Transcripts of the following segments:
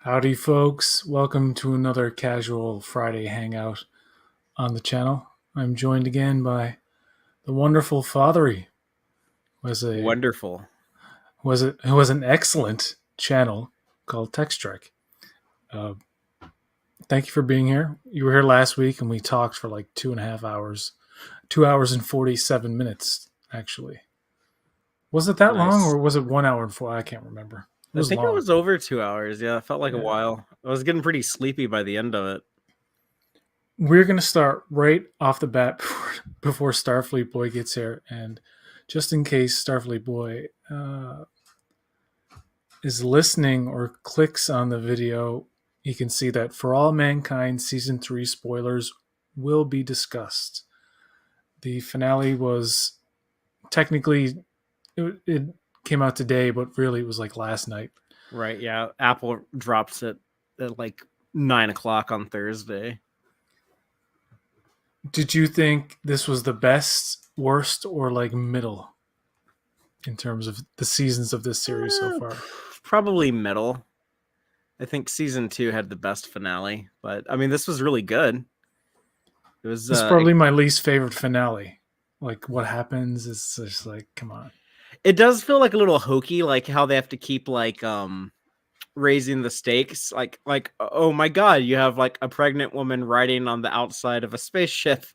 Howdy, folks. Welcome to another casual Friday hangout on the channel. I'm joined again by the wonderful Fathery. Was a Wonderful. was an excellent channel called Text Trek. Uh, Thank you for being here. You were here last week, and we talked for like 2.5 hours, 2 hours and 47 minutes. Actually, was it that long, Nice. or was it 1 hour and four? I can't remember. It I was think it long. was over 2 hours. Yeah, it felt like a Yeah. while. I was getting pretty sleepy by the end of it. We're going to start right off the bat before Starfleet Boy gets here. And just in case Starfleet Boy is listening or clicks on the video, you can see that For All Mankind Season 3 spoilers will be discussed. The finale was technically, it came out today, but really it was like last night. Right, yeah. Apple drops it at like 9 o'clock on Thursday. Did you think this was the best, worst, or like middle in terms of the seasons of this series so far? Probably middle. I think season 2 had the best finale, but I mean, this was really good. It was This is probably my least favorite finale. Like what happens is just like, come on. it does feel like a little hokey, like how they have to keep like raising the stakes, like oh my god, you have like a pregnant woman riding on the outside of a spaceship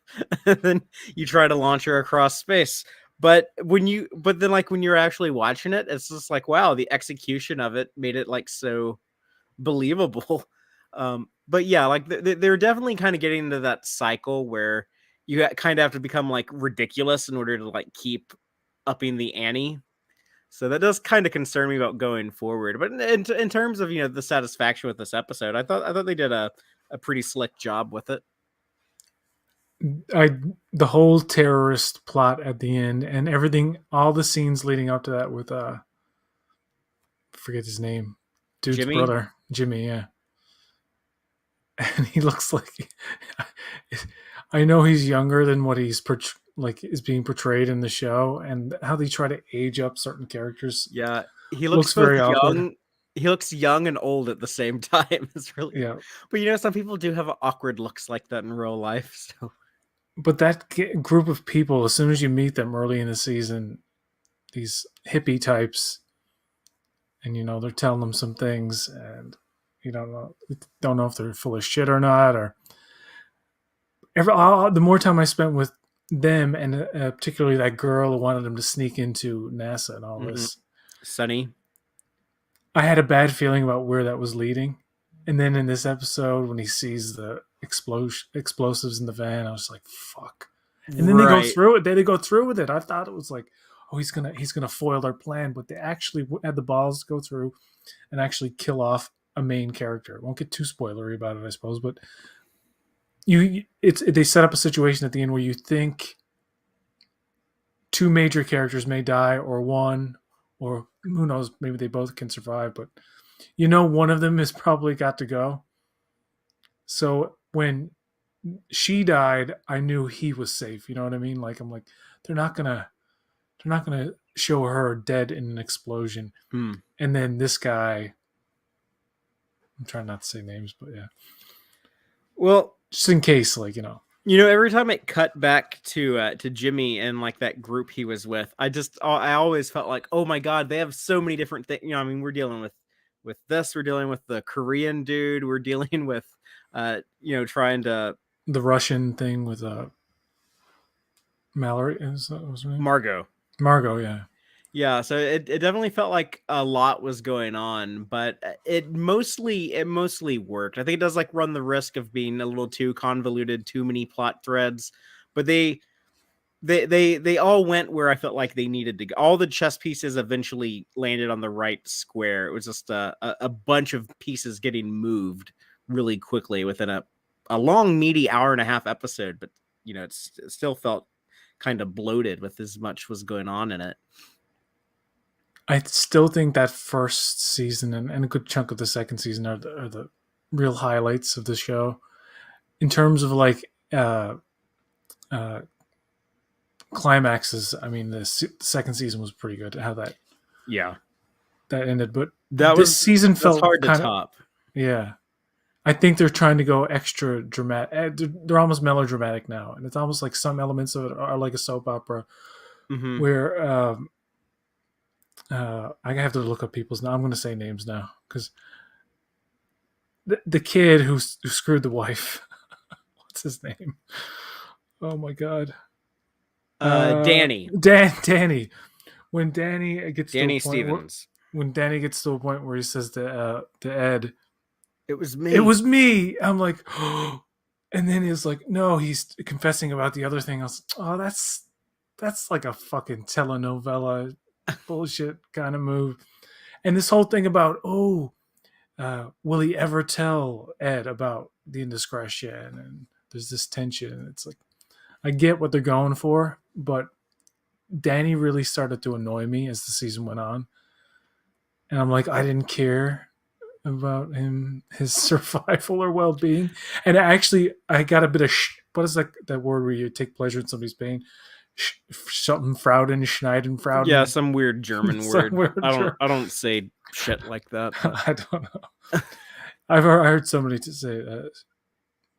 and then you try to launch her across space. But then like when you're actually watching it, it's just like, wow, the execution of it made it like so believable. But yeah, like they're definitely kind of getting into that cycle where you kind of have to become like ridiculous in order to like keep upping the ante. So that does kind of concern me about going forward. But in terms of the satisfaction with this episode, I thought they did a pretty slick job with it. I the whole terrorist plot at the end and everything, all the scenes leading up to that with I forget his name, dude's Jimmy, brother, Jimmy, yeah. And he looks like I know he's younger than what he's like is being portrayed in the show, and how they try to age up certain characters yeah, he looks looks both very awkward. young. He looks young and old at the same time. It's really, Yeah, but some people do have awkward looks like that in real life. So but that group of people, as soon as you meet them early in the season, these hippie types, and they're telling them some things, and you don't know if they're full of shit or not. Or the more time I spent with them, and particularly that girl who wanted them to sneak into NASA and all mm-hmm. this, Sunny. I had a bad feeling about where that was leading. And then in this episode, when he sees the explosives in the van, I was like, "Fuck!" And then they go Right. through it. They go through with it. I thought it was like, "Oh, he's gonna foil their plan," but they actually had the balls to go through and actually kill off a main character. Won't get too spoilery about it, I suppose, but they set up a situation at the end where you think two major characters may die, or one, or who knows, maybe they both can survive, but one of them has probably got to go. So when she died, I knew he was safe. You know what I mean? Like, I'm like, they're not gonna show her dead in an explosion. And then this guy, I'm trying not to say names, but yeah. Well, Just in case, every time it cut back to Jimmy and like that group he was with, I always felt like, oh my god, they have so many different things. I mean, we're dealing with this, we're dealing with the Korean dude, we're dealing with trying to the Russian thing with Mallory, is that what was her name? Margot, yeah. Yeah, so it definitely felt like a lot was going on, but it mostly worked. I think it does like run the risk of being a little too convoluted, too many plot threads, but they all went where I felt like they needed to go. All the chess pieces eventually landed on the right square. It was just a bunch of pieces getting moved really quickly within a long, meaty hour and a half episode, but it still felt kind of bloated with as much was going on in it. I still think that first season and a good chunk of the second season are the real highlights of the show in terms of like uh, climaxes. I mean, the second season was pretty good. How that Yeah, ended, but that's season felt hard to kind of top. Yeah. I think they're trying to go extra dramatic. They're almost melodramatic now, and it's almost like some elements of it are like a soap opera, Mm-hmm. where I have to look up people's. Now I'm going to say names now because the kid who screwed the wife. What's his name? Oh my god. Danny. Danny. When Danny gets to a Danny point where Stevens. when Danny gets to a point where he says to Ed, It was "It me. was me." I'm like, oh. And then he's like, "No, he's confessing about the other thing." I was, oh, that's like a fucking telenovela bullshit kind of move. And this whole thing about, oh, will he ever tell Ed about the indiscretion? And there's this tension. It's like I get what they're going for, but Danny really started to annoy me as the season went on, and I'm like, I didn't care about him, his survival or well-being. And actually, I got a bit of what is that word where you take pleasure in somebody's pain? Something Frauden, Yeah, Schneidenfrauden, some weird German word. somewhere. I don't say shit like that. But I don't know. I've heard somebody to say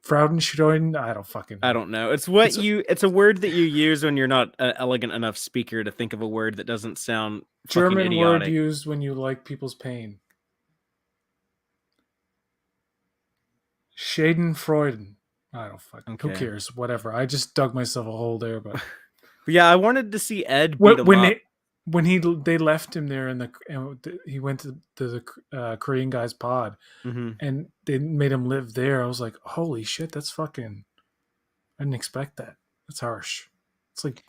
Fraudenschreuden. I don't fucking I know. don't know. It's what It's a it's a word that you use when you're not an elegant enough speaker to think of a word that doesn't sound fucking German word idiotic. used when you like people's pain. Schadenfreude. I don't fuck. Who Okay. cares? Whatever. I just dug myself a hole there. But But yeah, I wanted to see Ed beat when him when up. they they left him there in the and he went to the Korean guy's pod Hmm. and they made him live there. I was like, holy shit, that's fucking. I didn't expect that. That's harsh. It's like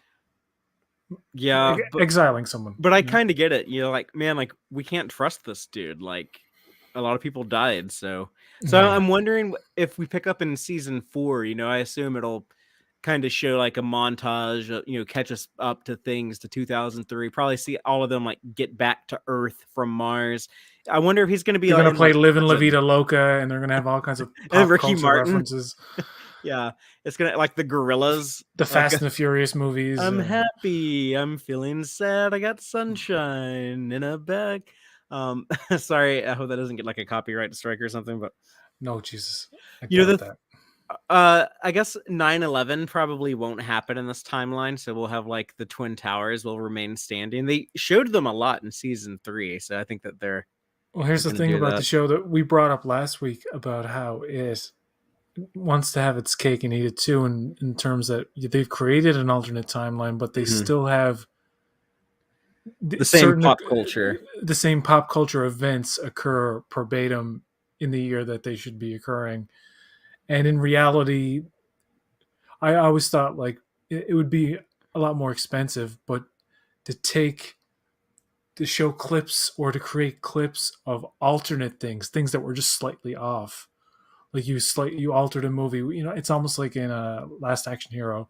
Yeah, exiling someone. but I You know? kind of get it. You know, like man, like we can't trust this dude. Like a lot of people died, so Yeah. I'm wondering if we pick up in season 4. You know, I assume it'll kind of show like a montage, catch us up to things to 2003. Probably see all of them like get back to Earth from Mars. I wonder if he's going to be They're like gonna in play like Live in La prison. Vida Loca, and they're gonna have all kinds of And pop Ricky culture Martin. references. Yeah, it's gonna like the gorillas. The Like Fast and the Furious movies. I'm happy. I'm feeling sad. I got sunshine in a bag. Sorry. I hope that doesn't get like a copyright strike or something. But No, Jesus, I you know, doubt that. I guess 9/11 probably won't happen in this timeline. So we'll have like the Twin Towers will remain standing. They showed them a lot in season 3. So I think that they're Well, here's the going to thing do about the that. show that we brought up last week about how it wants to have its cake and eat it too, in terms that they've created an alternate timeline, but they Mhm. still have The same certain pop culture. the same pop culture events occur verbatim in the year that they should be occurring. And in reality, I always thought like it would be a lot more expensive, but to take to show clips or to create clips of alternate things that were just slightly off. Like you altered a movie. You know, it's almost like in Last Action Hero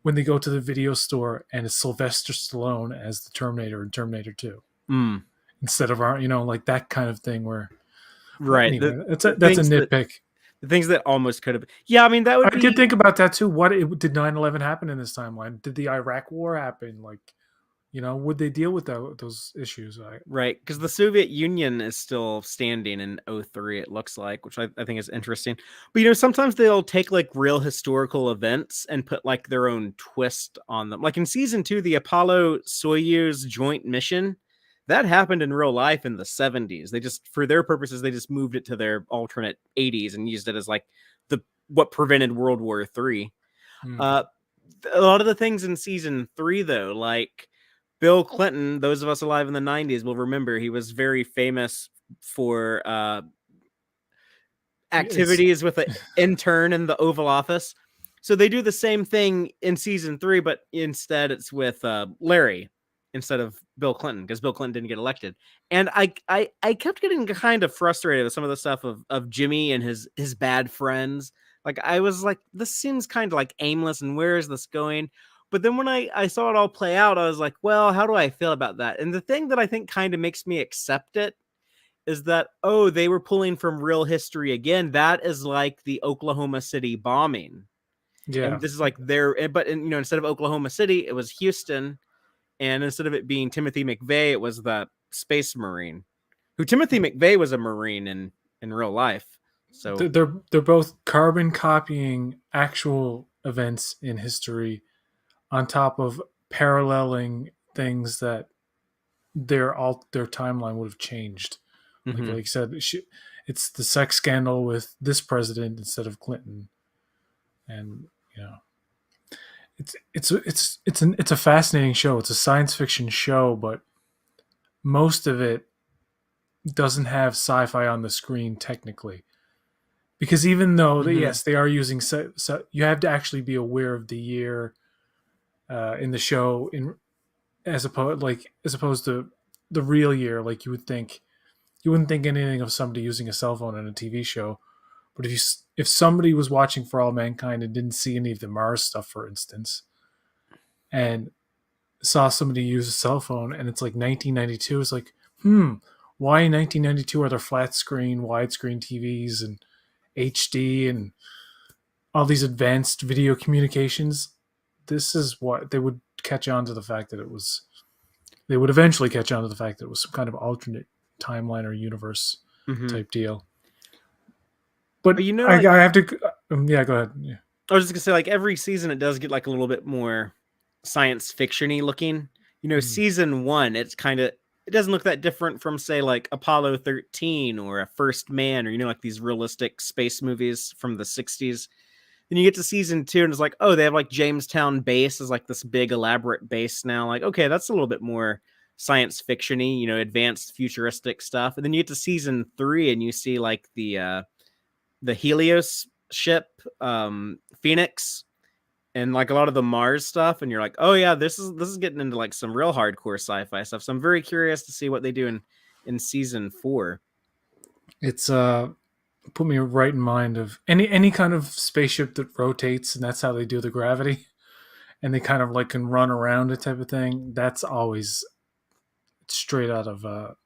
when they go to the video store and it's Sylvester Stallone as the Terminator in Terminator 2 Mm, instead of our, like that kind of thing where. But right. anyway, The that's a things that nitpick. the things that almost could have. Yeah, I mean that would I did be think about that too. Did 9/11 happen in this timeline? Did the Iraq War happen? Like, would they deal with those issues? right because the Soviet Union is still standing in '03. It looks like, which I think is interesting. But sometimes they'll take like real historical events and put like their own twist on them. Like in season 2, the Apollo Soyuz joint mission that happened in real life in the '70s. They just, for their purposes, they just moved it to their alternate '80s and used it as like the what prevented World War III. Hmm. Uh, a lot of the things in season 3, though, like Bill Clinton, those of us alive in the '90s will remember he was very famous for It's activities with an intern in the Oval Office. So they do the same thing in season 3, but instead it's with Larry instead of Bill Clinton because Bill Clinton didn't get elected. And I kept getting kind of frustrated with some of the stuff of Jimmy and his bad friends. Like I was like, this seems kind of like aimless, and where is this going? But then when I saw it all play out, I was like, well, how do I feel about that? And the thing that I think kind of makes me accept it is that, oh, they were pulling from real history again. That is like the Oklahoma City bombing. yeah, And this is like but instead of Oklahoma City, it was Houston. And instead of it being Timothy McVeigh, it was the Space Marine, who Timothy McVeigh was a Marine in in real life. So They're both carbon copying actual events in history on top of paralleling things that their timeline would have changed. mhm. Like you said, it's the sex scandal with this president instead of Clinton, and you know, it's a fascinating show. It's a science fiction show, but most of it doesn't have sci-fi on the screen technically. Because even though Mhm. yes, they are using you have to actually be aware of the year in the show in as opposed to the real year. Like you wouldn't think anything of somebody using a cell phone in a TV show. But if somebody was watching For All Mankind and didn't see any of the Mars stuff, for instance, and saw somebody use a cell phone and it's like 1992, it's like, why in 1992 are there flat screen, widescreen TVs and HD and all these advanced video communications? This is what they would catch on to the fact that it was. They would eventually catch on to the fact that it was some kind of alternate timeline or universe Mhm. type deal. But But I like have to. Yeah, go ahead. Yeah. I was just gonna say, like every season, it does get like a little bit more science fictiony looking. Mm. Season one, it doesn't look that different from say like Apollo 13 or a First Man or like these realistic space movies from the 60s. Then you get to season two, and it's like, oh, they have like Jamestown base as like this big elaborate base now. Like, okay, that's a little bit more science fictiony, advanced futuristic stuff. And then you get to season three, and you see like the Helios ship, Phoenix, and like a lot of the Mars stuff, and you're like, oh yeah, this is getting into like some real hardcore sci-fi stuff. So I'm very curious to see what they do in season four. It's put me right in mind of any kind of spaceship that rotates, and that's how they do the gravity, and they kind of like can run around it type of thing. That's always straight out of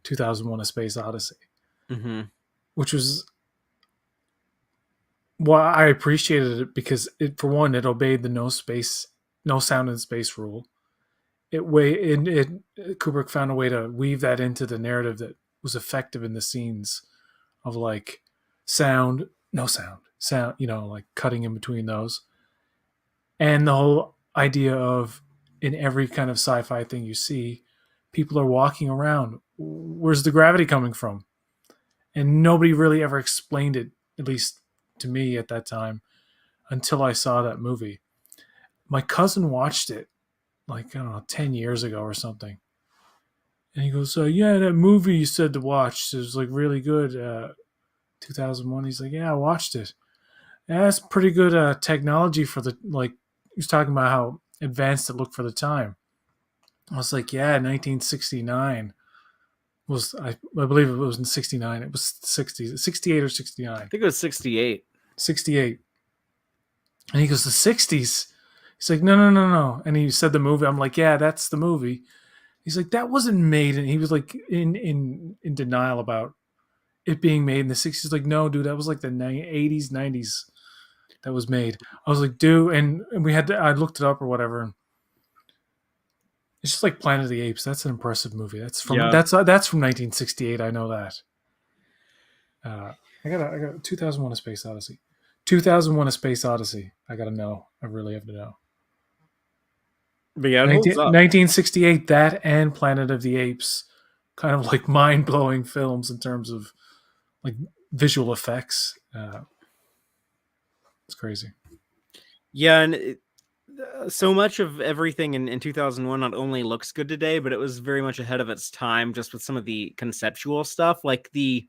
2001: A Space Odyssey, Mm-hmm. which was why I appreciated it because for one, it obeyed the no sound in space rule. Kubrick found a way to weave that into the narrative that was effective in the scenes of like sound, no sound, sound, like cutting in between those, and the whole idea of in every kind of sci-fi thing you see, people are walking around. Where's the gravity coming from? And nobody really ever explained it, at least to me at that time, until I saw that movie. My cousin watched it like I don't know 10 years ago or something, and he goes, "Yeah, that movie you said to watch is like really good." 2001. He's like, "Yeah, I watched it. Yeah, that's pretty good technology for the like." He was talking about how advanced it looked for the time. I was like, "Yeah, 1969 was I believe it was in 69. It was 60s, 68 or 69, I think it was 68. 68." And he goes, "The 60s." He's like, "No, no, no, no." And he said the movie. I'm like, "Yeah, that's the movie." He's like, "That wasn't made." And he was like in denial about it being made in the 60s. Like, no, dude, that was like the 80s, 90s that was made. I was like, dude, and we had to, I looked it up or whatever. And it's just like Planet of the Apes. That's an impressive movie. Yeah. That's from 1968. I know that. I got 2001: A Space Odyssey. 2001: A Space Odyssey. I gotta know. I really have to know. But yeah, it holds 19, up. 1968. That and Planet of the Apes, kind of like mind blowing films in terms of like visual effects. It's crazy. Yeah, and so much of everything in 2001 not only looks good today, but it was very much ahead of its time just with some of the conceptual stuff, like the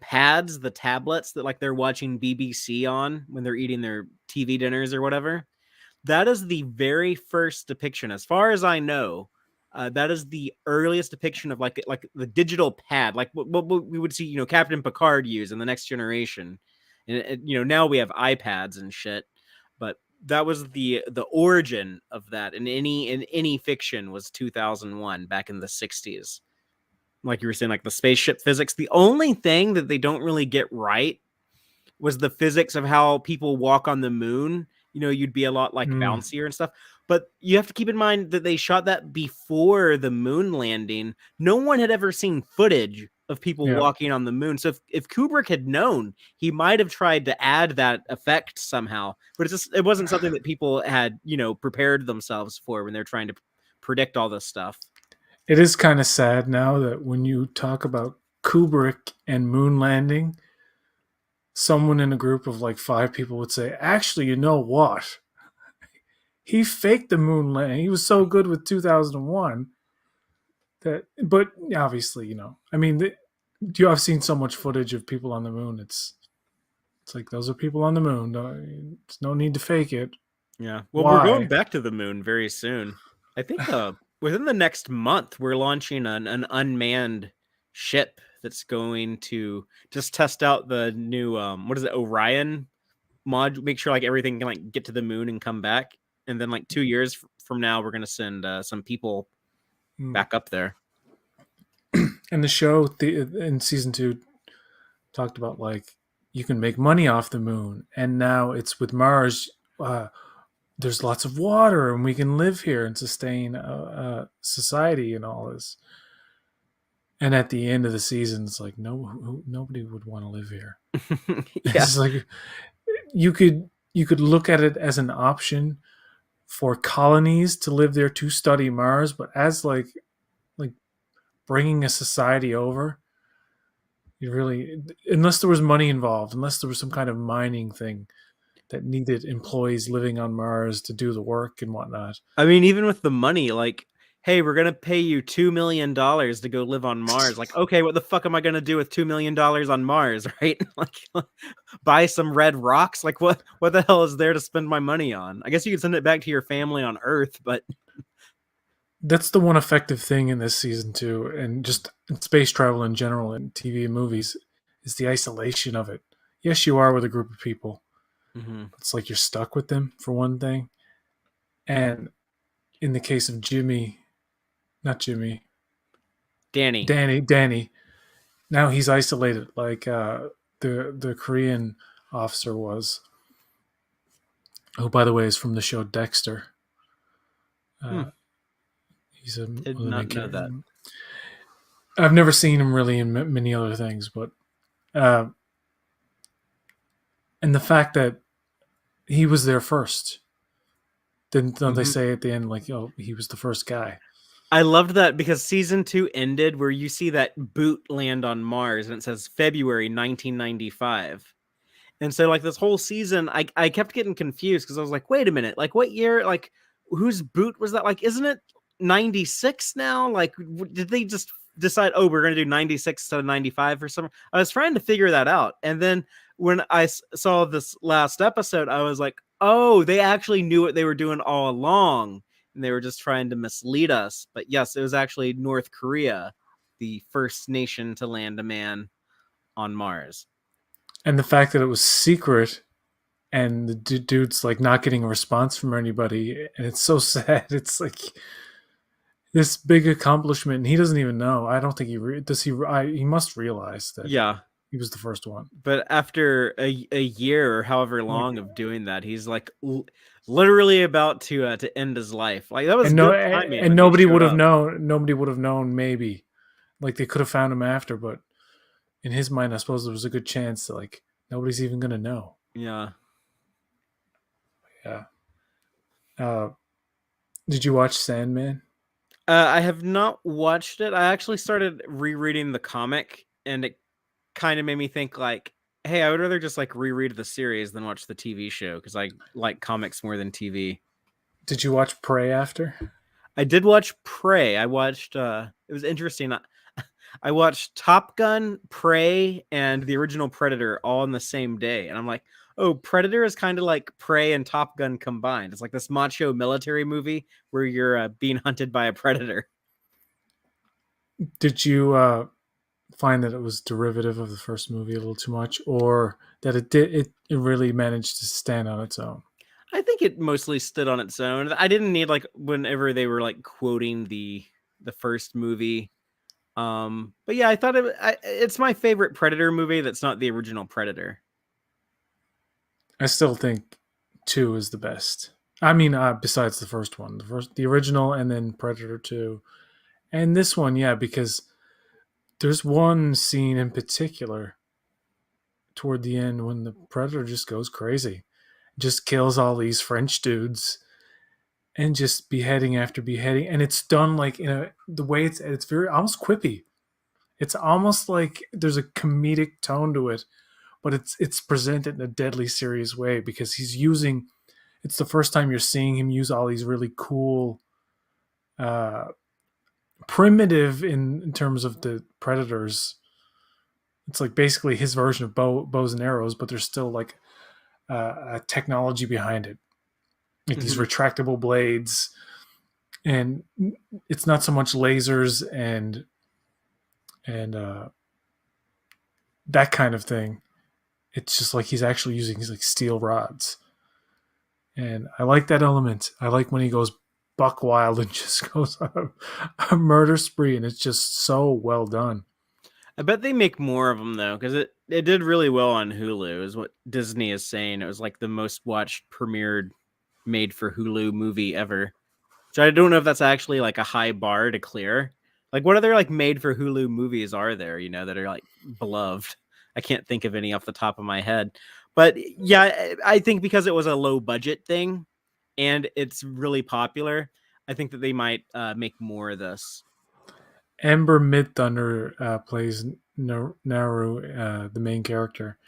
pads, the tablets that like they're watching BBC on when they're eating their TV dinners or whatever. That is the very first depiction, as far as I know. That is the earliest depiction of like the digital pad, like what we would see, Captain Picard use in the Next Generation, and now we have iPads and shit. But that was the origin of that in any fiction was 2001 back in the 60s. Like you were saying, like the spaceship physics. The only thing that they don't really get right was the physics of how people walk on the moon. You'd be a lot like Mm. bouncier and stuff. But you have to keep in mind that they shot that before the moon landing. No one had ever seen footage of people Yeah. walking on the moon. So if Kubrick had known, he might have tried to add that effect somehow. But it wasn't something that people had, prepared themselves for when they're trying to predict all this stuff. It is kind of sad now that when you talk about Kubrick and moon landing, someone in a group of like 5 people would say, actually, you know what? He faked the moon landing. He was so good with 2001 that, but obviously, I mean, I've seen so much footage of people on the moon. It's like, those are people on the moon. There's no need to fake it. Yeah. Well, we're going Why? back to the moon very soon. I think within the next month, we're launching an unmanned ship that's going to just test out the new what is it, Orion mod, make sure like everything can like get to the moon and come back. And then like 2 years from now, we're gonna send some people back up there. And the show in season 2 talked about like you can make money off the moon, and now it's with Mars. There's lots of water, and we can live here and sustain society and all this. And at the end of the season, it's like nobody would want to live here. Yeah. It's like you could look at it as an option for colonies to live there to study Mars, but as like bringing a society over, you really, unless there was money involved, unless there was some kind of mining thing that needed employees living on Mars to do the work and whatnot. I mean, even with the money, like, hey, we're gonna pay you $2 million to go live on Mars. Like, okay, what the fuck am I gonna do with $2 million on Mars, right? Like, buy some red rocks. Like, what the hell is there to spend my money on? I guess you could send it back to your family on Earth, but That's the one effective thing in this season too, and just in space travel in general in TV and movies, is the isolation of it. Yes, you are with a group of people. It's like you're stuck with them for one thing. And in the case of not Jimmy, Danny. Danny, now he's isolated like the Korean officer was. Oh, by the way, is from the show Dexter. He's a Did not know that. I've never seen him really in many other things, but and the fact that he was there first. Don't they say at the end like, oh, he was the first guy? I loved that because season 2 ended where you see that boot land on Mars and it says February 1995. And so like this whole season, I kept getting confused because I was like, wait a minute, like what year, like whose boot was that? Like, isn't it 96 now? Like, did they just decide, oh, we're going to do 96 instead of 95 or something? I was trying to figure that out. And then when I saw this last episode, I was like, oh, they actually knew what they were doing all along. And they were just trying to mislead us. But yes, it was actually North Korea, the first nation to land a man on Mars. And the fact that it was secret and the dude's like not getting a response from anybody, and it's so sad. It's like this big accomplishment, and he doesn't even know. I don't think he must realize that he was the first one. But after a year or however long of doing that, he's like literally about to end his life. Like that was good timing. And nobody would have known. Nobody would have known. Maybe like they could have found him after, but in his mind, I suppose there was a good chance that like nobody's even gonna know. Yeah. Did you watch Sandman? I have not watched it. I actually started rereading the comic, and it kind of made me think like, hey, I would rather just like reread the series than watch the TV show because I like comics more than TV. Did you watch Prey after? I did watch Prey. I watched it was interesting. I watched Top Gun, Prey, and the original Predator all in the same day. And I'm like, oh, Predator is kind of like Prey and Top Gun combined. It's like this macho military movie where you're being hunted by a predator. Did you find that it was derivative of the first movie a little too much, or that it really managed to stand on its own? I think it mostly stood on its own. I didn't need like whenever they were like quoting the first movie. But yeah, I thought it's my favorite Predator movie that's not the original Predator. I still think 2 is the best. I mean, besides the first one, the original, and then Predator 2, and this one, yeah, because There's one scene in particular toward the end when the Predator just goes crazy, just kills all these French dudes, and just beheading after beheading, and it's done like in a the way it's very almost quippy. It's almost like there's a comedic tone to it, but it's presented in a deadly serious way because he's using. It's the first time you're seeing him use all these really cool, uh, primitive in terms of the predators. It's like basically his version of bows and arrows, but there's still like a technology behind it, like these Mhm. retractable blades, and it's not so much lasers and that kind of thing. It's just like he's actually using these like steel rods, and I like that element. I like when he goes buck wild and just goes on a murder spree, and it's just so well done. I bet they make more of them though, because it did really well on Hulu. Is what Disney is saying. It was like the most watched premiered made for Hulu movie ever. So I don't know if that's actually like a high bar to clear. Like, what other like made for Hulu movies are there? You know, that are like beloved. I can't think of any off the top of my head. But yeah, I think because it was a low budget thing and it's really popular, I think that they might make more of this. Ember Midthunder plays Naru, the main character.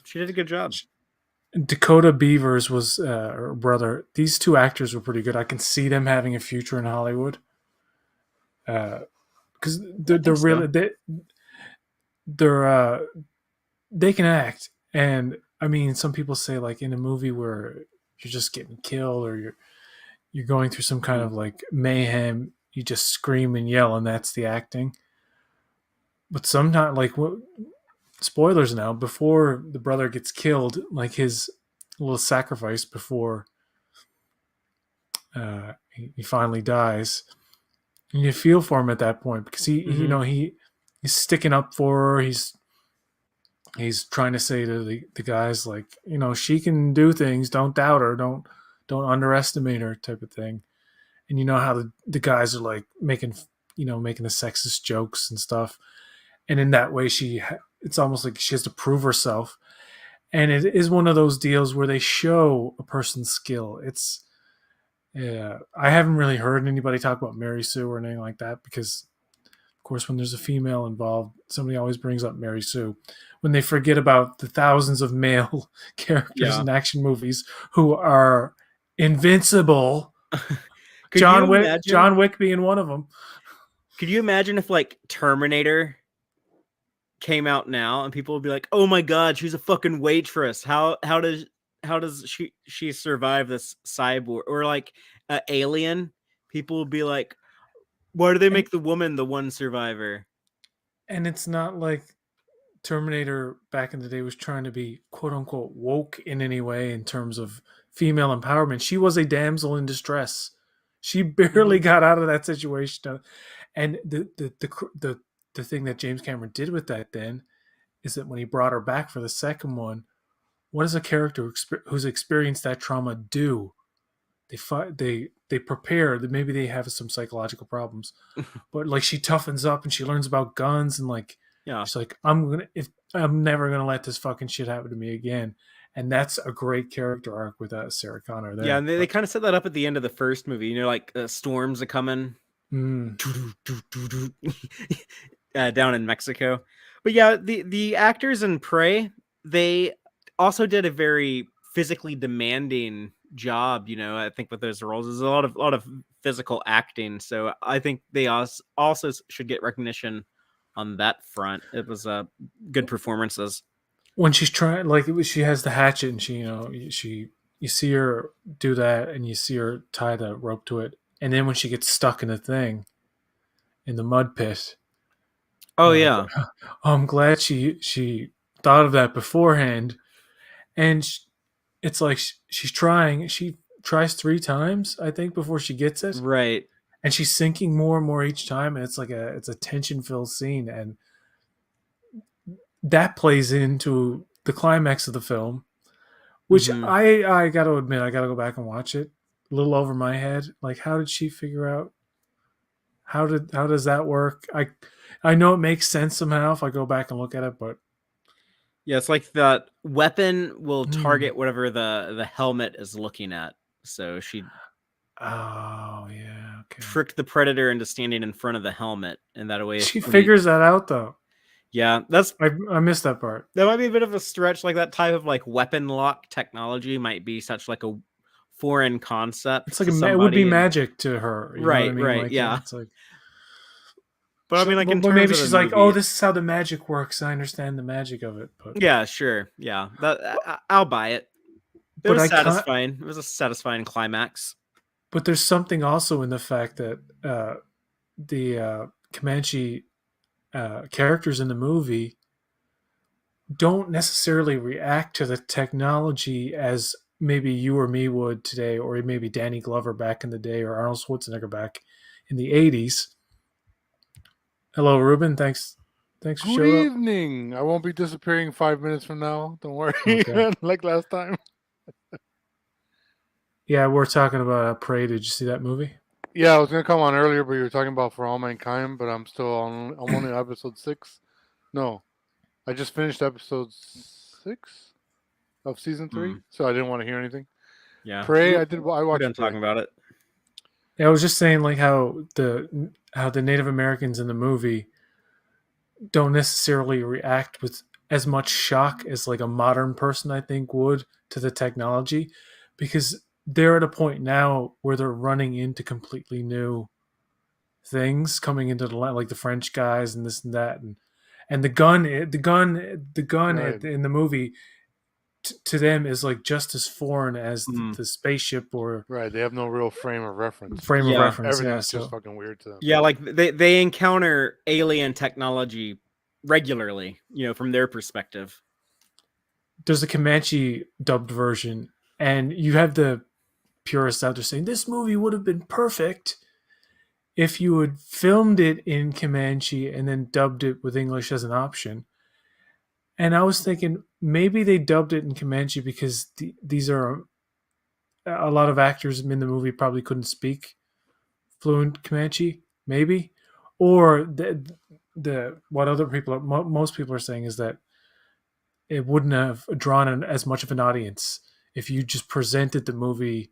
She did a good job. Dakota Beavers was her brother. These two actors were pretty good. I can see them having a future in Hollywood because I they're think so. really they're they can act. And I mean, some people say like in a movie where you're just getting killed or you're going through some kind Mhm. of like mayhem, you just scream and yell, and that's the acting. But sometimes, like spoilers now, before the brother gets killed, like his little sacrifice before he finally dies, and you feel for him at that point because Mhm. he's sticking up for her. He's trying to say to the guys like, she can do things. Don't doubt her. Don't underestimate her, type of thing. And you know how the guys are like making the sexist jokes and stuff. And in that way, it's almost like she has to prove herself. And it is one of those deals where they show a person's skill. It's Yeah, I haven't really heard anybody talk about Mary Sue or anything like that because, of course, when there's a female involved, somebody always brings up Mary Sue. When they forget about the thousands of male characters Yeah. in action movies who are invincible, Could you imagine? John Wick being one of them. Could you imagine if like Terminator came out now and people would be like, "Oh my god, she's a fucking waitress. How does she survive this cyborg?" Or like Alien, people would be like, "Why do they And make the woman the one survivor?" and it's not like Terminator back in the day was trying to be quote unquote woke in any way in terms of female empowerment. She was a damsel in distress. She barely Mhm. got out of that situation. And the thing that James Cameron did with that then is that when he brought her back for the second one, what does a character who's experienced that trauma do? They prepare that maybe they have some psychological problems, but like she toughens up and she learns about guns and like Yeah. she's like, if I'm never gonna let this fucking shit happen to me again. And that's a great character arc with Sarah Connor Yeah, there. and they But kind of set that up at the end of the first movie. You know, like storms are coming mm, down in Mexico. But yeah, the actors in Prey, they also did a very physically demanding job. You know, I think with those roles, there's a lot of physical acting. So I think they also should get recognition on that front. It was good performances. when she's trying, like she has the hatchet and you see her do that and you see her tie the rope to it, and then when she gets stuck in the thing in the mud pit, Oh you're like, yeah, oh, I'm glad she thought of that beforehand. And it's like she's trying. She tries 3 times, I think, before she gets it, right. and she's sinking more and more each time. And it's a tension filled scene, and that plays into the climax of the film, which Hmm. I got to admit, I got to go back and watch it. A little over my head. Like, how did she figure out how does that work? I I know it makes sense somehow if I go back and look at it, but Yeah, it's like the weapon will hmm. target whatever the helmet is looking at. So she Oh yeah, okay. tricked the predator into standing in front of the helmet, and that way, if She we, figures that out though. yeah, that's I missed that part. that might be a bit of a stretch. Like that type of like weapon lock technology might be such like a foreign It's concept like to it would be somebody, and magic to her. You know what I right, mean? right, Like yeah. it's like, But I mean, like in but terms maybe of the she's like, oh, movie, this is how the magic works. I understand the magic of it, yeah, sure, yeah, that I'll buy it. It but was I can't. satisfying. It was a satisfying climax. But there's something also in the fact that the Comanche characters in the movie don't necessarily react to the technology as maybe you or me would today, or maybe Danny Glover back in the day, or Arnold Schwarzenegger back in the '80s. Hello, Ruben. Thanks for Good showing up. evening. I won't be disappearing 5 minutes from now. Don't worry. Okay. Like last time. Yeah, we're talking about Prey. Did you see that movie? Yeah, I was gonna come on earlier, but you were talking about For All Mankind. But I'm still on. I'm only on episode 6. No, I just finished episode 6 of season 3, Hmm. so I didn't want to hear anything. Yeah, Prey. I did. I we're watched done Prey. talking about it. Yeah, I was just saying like how the Native Americans in the movie don't necessarily react with as much shock as like a modern person I think would to the technology, because they're at a point now where they're running into completely new things coming into the line, like the French guys and this and that, and the gun Right. in the movie to them is like just as foreign as Hmm. the spaceship or Right. They have no real frame of reference. frame of Yeah, reference. Yeah, Everything's just so fucking weird to them. yeah, like they encounter alien technology regularly, from their perspective. there's a Comanche dubbed version, and you have the purists out there saying this movie would have been perfect if you had filmed it in Comanche and then dubbed it with English as an option. And I was thinking maybe they dubbed it in Comanche because these are a lot of actors in the movie probably couldn't speak fluent Comanche, maybe, or the what other people most people are saying is that it wouldn't have drawn as much of an audience if you just presented the movie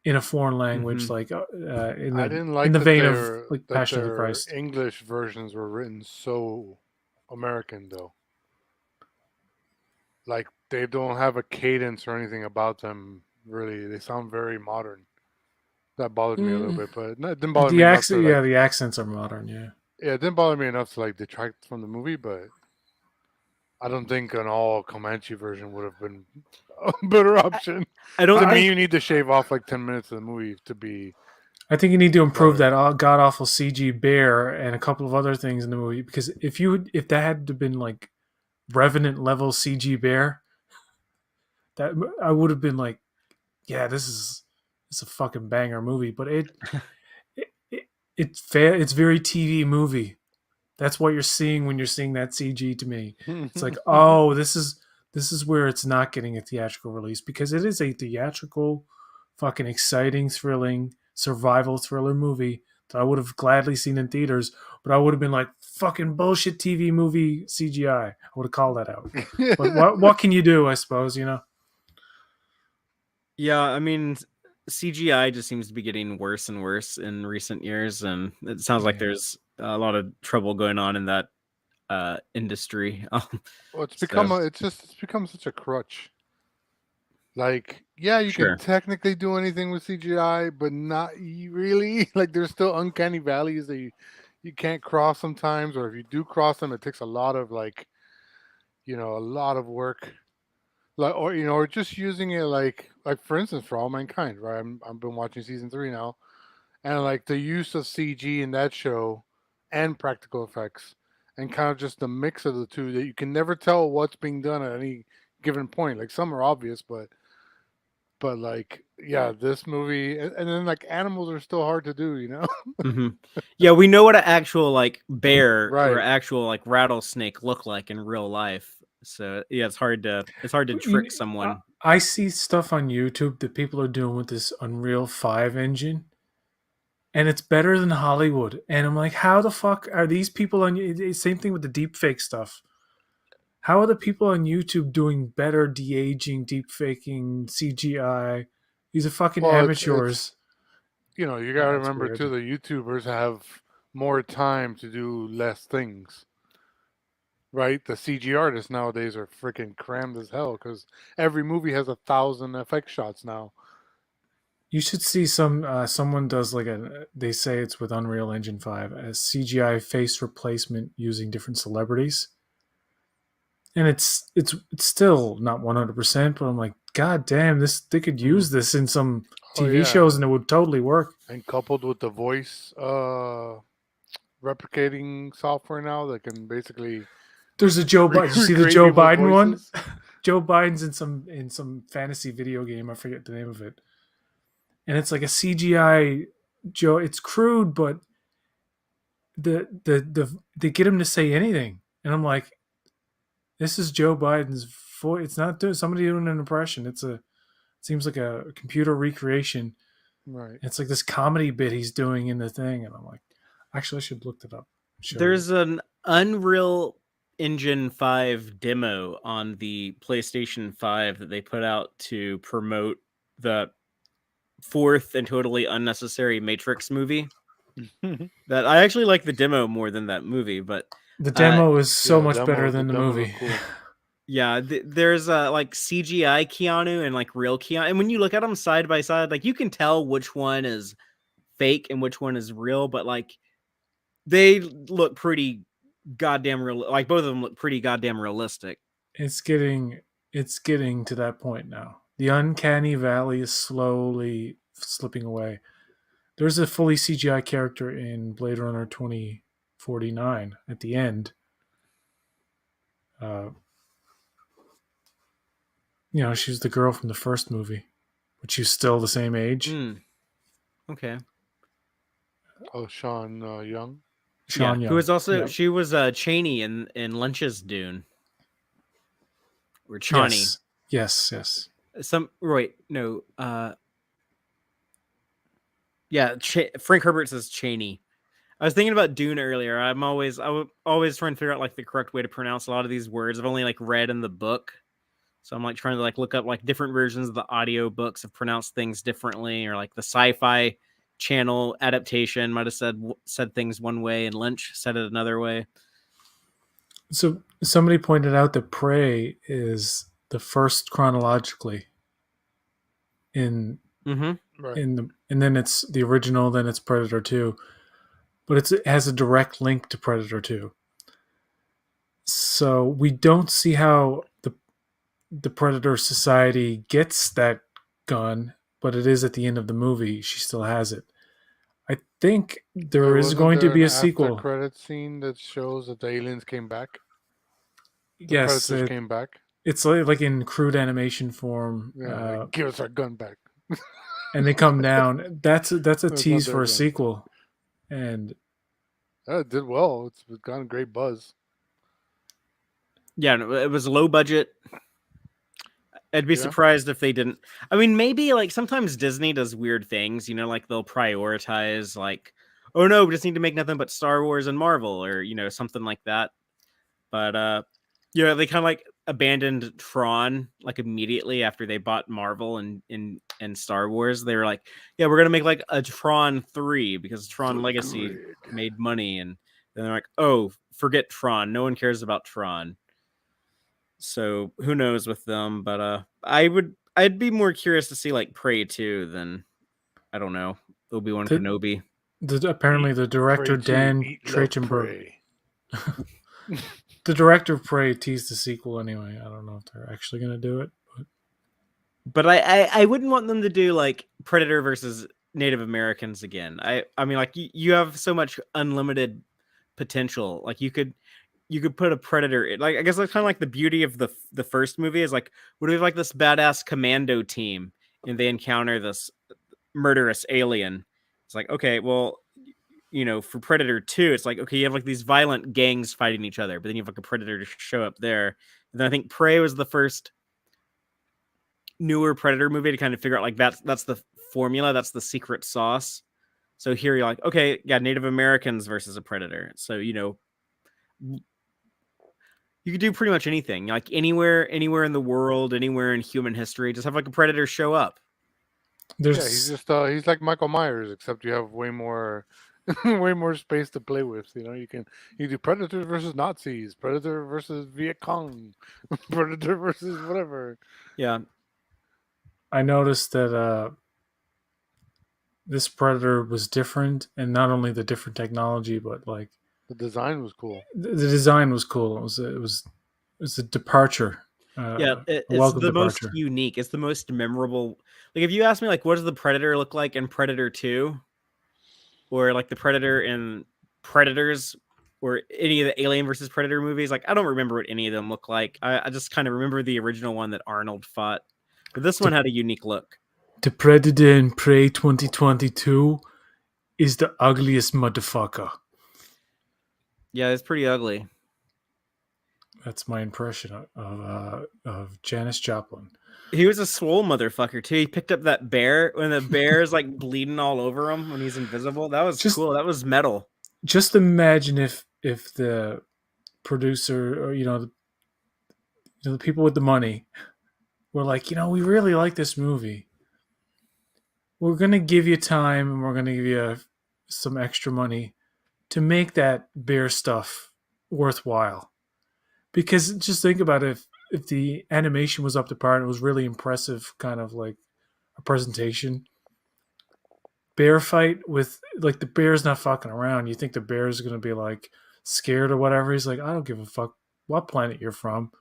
in a foreign Hmm. language, like I didn't in like the that vein of like Passion of the their Christ. English versions were written so American though. Like they don't have a cadence or anything about them. Really, they sound very modern. That bothered me a little Mm, bit, but it didn't bother me enough to like. the accents are modern. Yeah, Yeah, it didn't bother me enough to like detract from the movie. But I don't think an all Comanche version would have been a better I, option. I To don't me, I you think need to shave off like 10 minutes of the movie to be I think you need to improve better. that god awful CG bear and a couple of other things in the movie, because if that had to been like Revenant level CG bear, that I would have been like, yeah, it's a fucking banger movie. But it's very TV movie. That's what you're seeing when you're seeing that CG to me. It's like, oh, this is where it's not getting a theatrical release, because it is a theatrical, fucking exciting, thrilling survival thriller movie that I would have gladly seen in theaters, but I would have been like, fucking bullshit TV movie CGI. I would have called that out. But what can you do, I suppose, you know? Yeah, I mean, CGI just seems to be getting worse and worse in recent years, and it sounds like Yeah. there's a lot of trouble going on in that industry. Well, So it's become such a crutch. Like, yeah, you can sure. technically do anything with CGI, but not really. Like, there's still uncanny valleys that you can't cross sometimes, or if you do cross them, it takes a lot of like, a lot of work. Like, or or just using it like for instance, For All Mankind, right? I've been watching season 3 now, and like the use of CG in that show and practical effects, and kind of just the mix of the two that you can never tell what's being done at any given point. Like some are obvious, but like yeah, this movie and then like animals are still hard to do, Hmm. Yeah, we know what an actual like bear or Right. actual like rattlesnake look like in real life. So yeah, it's hard to trick someone. I see stuff on YouTube that people are doing with this Unreal 5 engine, and it's better than Hollywood. And I'm like, how the fuck are these people on? Same thing with the deep fake stuff. How are the people on YouTube doing better de aging, deep faking, CGI? These are fucking Well, it's amateurs. you know, you gotta That's remember weird. too, the YouTubers have more time to do less things, right? The CG artists nowadays are freaking crammed as hell because every movie has 1,000 effect shots now. You should see someone does like a, they say it's with Unreal Engine 5, a CGI face replacement using different celebrities. And it's still not 100%, but I'm like, god damn, this they could use this in some Oh TV yeah, shows and it would totally work. and coupled with the voice replicating software now that can basically There's a Joe Biden. Did you see the recreate Joe people's Biden one? voices. Joe Biden's in some fantasy video game. I forget the name of it. And it's like a CGI Joe. It's crude, but they get him to say anything, and I'm like, this is Joe Biden's voice. It's not somebody doing an impression. It seems like a computer recreation. Right. It's like this comedy bit he's doing in the thing, and I'm like, actually, I should look that up. Show you. There's an Unreal Engine 5 demo on the PlayStation 5 that they put out to promote the fourth and totally unnecessary Matrix movie. That I actually like the demo more than that movie, but The demo is so Yeah, much demo- better the than the demo movie. looked cool. yeah, there's like CGI Keanu and like real Keanu, and when you look at them side by side, like you can tell which one is fake and which one is real, but like they look pretty goddamn real. Like both of them look pretty goddamn realistic. It's getting to that point now. The uncanny valley is slowly slipping away. There's a fully CGI character in Blade Runner 2049 at the end. Uh, she's the girl from the first movie, but she's still the same age. Okay. Oh, Sean Young. Sean Young. Who was also Yep. she was Cheney in Lynch's Dune. Or Chani. Yes. Frank Herbert says Cheney. I was thinking about Dune earlier. I would always trying to figure out like the correct way to pronounce a lot of these words. I've only like read in the book. So I'm like trying to like look up like different versions of the audio books have pronounced things differently, or like the Sci-Fi Channel adaptation might have said things one way and Lynch said it another way. So somebody pointed out that Prey is the first chronologically in Right. and then it's the original, then it's Predator 2, but it has a direct link to Predator 2. So we don't see how the Predator Society gets that gun, but it is at the end of the movie. She still has it. I think there is Wasn't going to there be an a sequel. after-credit scene that shows that the aliens came back? The Yes, Predators came back. it's like in crude animation form. Yeah, like, give us our gun back. And they come down. That's a It's not tease their for a gun. sequel. And It did well. It's gotten a great buzz. Yeah, it was low budget. I'd be Yeah. surprised if they didn't. I mean, maybe like sometimes Disney does weird things, like they'll prioritize like, oh no, we just need to make nothing but Star Wars and Marvel, or something like that. But they kind of like abandoned Tron like immediately after they bought Marvel and Star Wars. They were like, yeah, we're gonna make like a Tron 3 because Tron Legacy made money, and then they're like, oh, forget Tron, no one cares about Tron. So who knows with them, but I'd be more curious to see like Prey 2 than, I don't know, Obi-Wan Kenobi. Apparently the director Prey 2, Dan eat, love, Trachtenberg, pray. the director of Prey, teased the sequel anyway. I don't know if they're actually going to do it, but I wouldn't want them to do like Predator versus Native Americans again. I mean, like you have so much unlimited potential. Like you could put a Predator, like I guess that's kind of like the beauty of the first movie is like, what if we have like this badass commando team and they encounter this murderous alien? It's like, okay, well, for Predator 2, it's like, okay, you have like these violent gangs fighting each other, but then you have like a Predator to show up there. And then I think Prey was the first newer Predator movie to kind of figure out like that's the formula, that's the secret sauce. So here you're like, okay, yeah, Native Americans versus a predator. So you could do pretty much anything, like anywhere in the world, anywhere in human history. Just have like a predator show up. Yeah, he's There's just he's like Michael Myers, except you have way more way more space to play with. You do Predator versus Nazis, Predator versus Viet Cong, Predator versus whatever. Yeah, I noticed that this Predator was different, and not only the different technology, but like The design was cool. the design was cool. It was a departure, yeah, a it's welcome the most departure. unique. It's the most memorable. Like if you ask me, like, what does the Predator look like in Predator 2, or like the Predator in Predators, or any of the Alien versus Predator movies, like I don't remember what any of them look like. I just kind of remember the original one that Arnold fought, but this one The, had a unique look. the Predator in Prey 2022 is the ugliest motherfucker. Yeah, it's pretty ugly. That's my impression of Janis Joplin. He was a swole motherfucker too. He picked up that bear when the bear is like bleeding all over him when he's invisible. That was Just cool. That was metal. just imagine if the producer or the people with the money were like, we really like this movie. We're gonna give you time and we're gonna give you some extra money to make that bear stuff worthwhile. Because just think about it, if the animation was up to par and it was really impressive, kind of like a presentation, bear fight with like the bear's not fucking around. You think the bear's gonna be like scared or whatever? He's like, I don't give a fuck what planet you're from.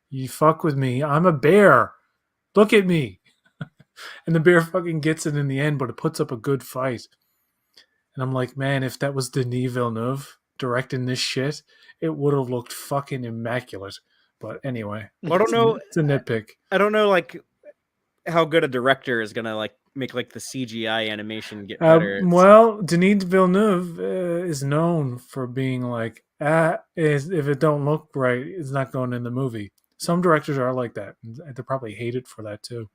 You fuck with me, I'm a bear. Look at me. And the bear fucking gets it in the end, but it puts up a good fight. And I'm like, man, if that was Denis Villeneuve directing this shit, it would have looked fucking immaculate. But anyway, Well, I don't know. it's a nitpick. I don't know like how good a director is gonna like make like the CGI animation get better. Well, Denis Villeneuve is known for being like, if it don't look right, it's not going in the movie. Some directors are like that. And they probably hate it for that too.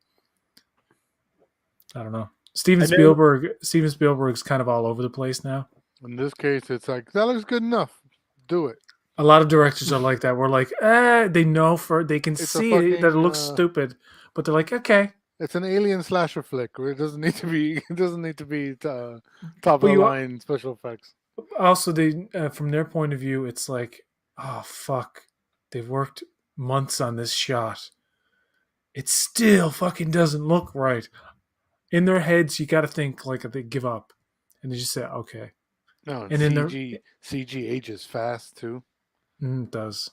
I don't know. Steven Spielberg's kind of all over the place now. In this case, it's like that looks good enough. Do it. A lot of directors are like that. We're like, they know they can It's see fucking, that it looks stupid, but they're like, okay. It's an alien slasher flick where it doesn't need to be. It doesn't need to be top of But the you line special effects. also they from their point of view, it's like, oh fuck, they've worked months on this shot. It still fucking doesn't look right. In their heads, you got to think like they give up, and they just say, okay. No, And in the CG ages fast too. It does.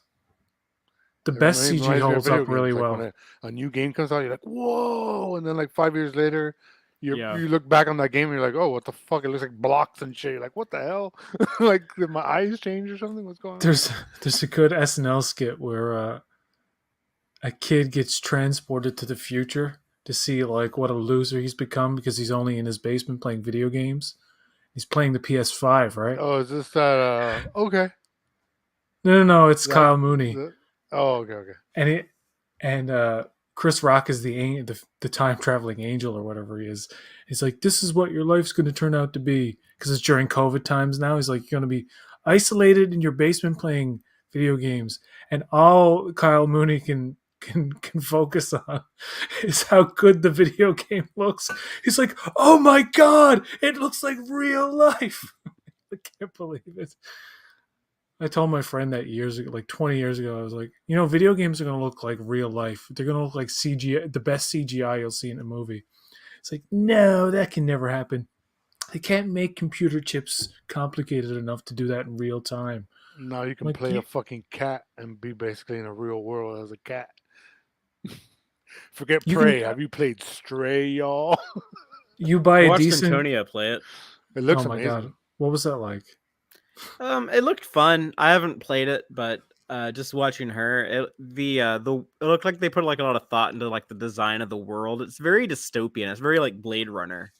The best CG reminds me of holds video up really games. Like well. when a new game comes out, you're like, whoa! And then like 5 years later, you Yeah. look back on that game and you're like, oh, what the fuck? It looks like blocks and shit. You're like, what the hell? Like, did my eyes change or something? What's going on? There's a good SNL skit where a kid gets transported to the future to see like what a loser he's become because he's only in his basement playing video games. He's playing the PS5, right? Oh, is this that? Okay. No, it's Kyle Mooney, Okay. and Chris Rock is the time traveling angel or whatever he is. He's like, this is what your life's going to turn out to be because it's during COVID times now. He's like, you're going to be isolated in your basement playing video games, and all Kyle Mooney can focus on is how good the video game looks. He's like, oh my god, it looks like real life. I can't believe it. I told my friend that years ago, like 20 years ago, I was like, video games are going to look like real life. They're going to look like CGI, the best CGI you'll see in a movie. It's like, no, that can never happen. They can't make computer chips complicated enough to do that in real time. Now you can play a fucking cat and be basically in a real world as a cat. Forget Prey. Have you played Stray, y'all? You buy a decent. Antonio play it. It looks amazing. God. What was that like? It looked fun. I haven't played it, but just watching her, it looked like they put like a lot of thought into like the design of the world. It's very dystopian. It's very like Blade Runner.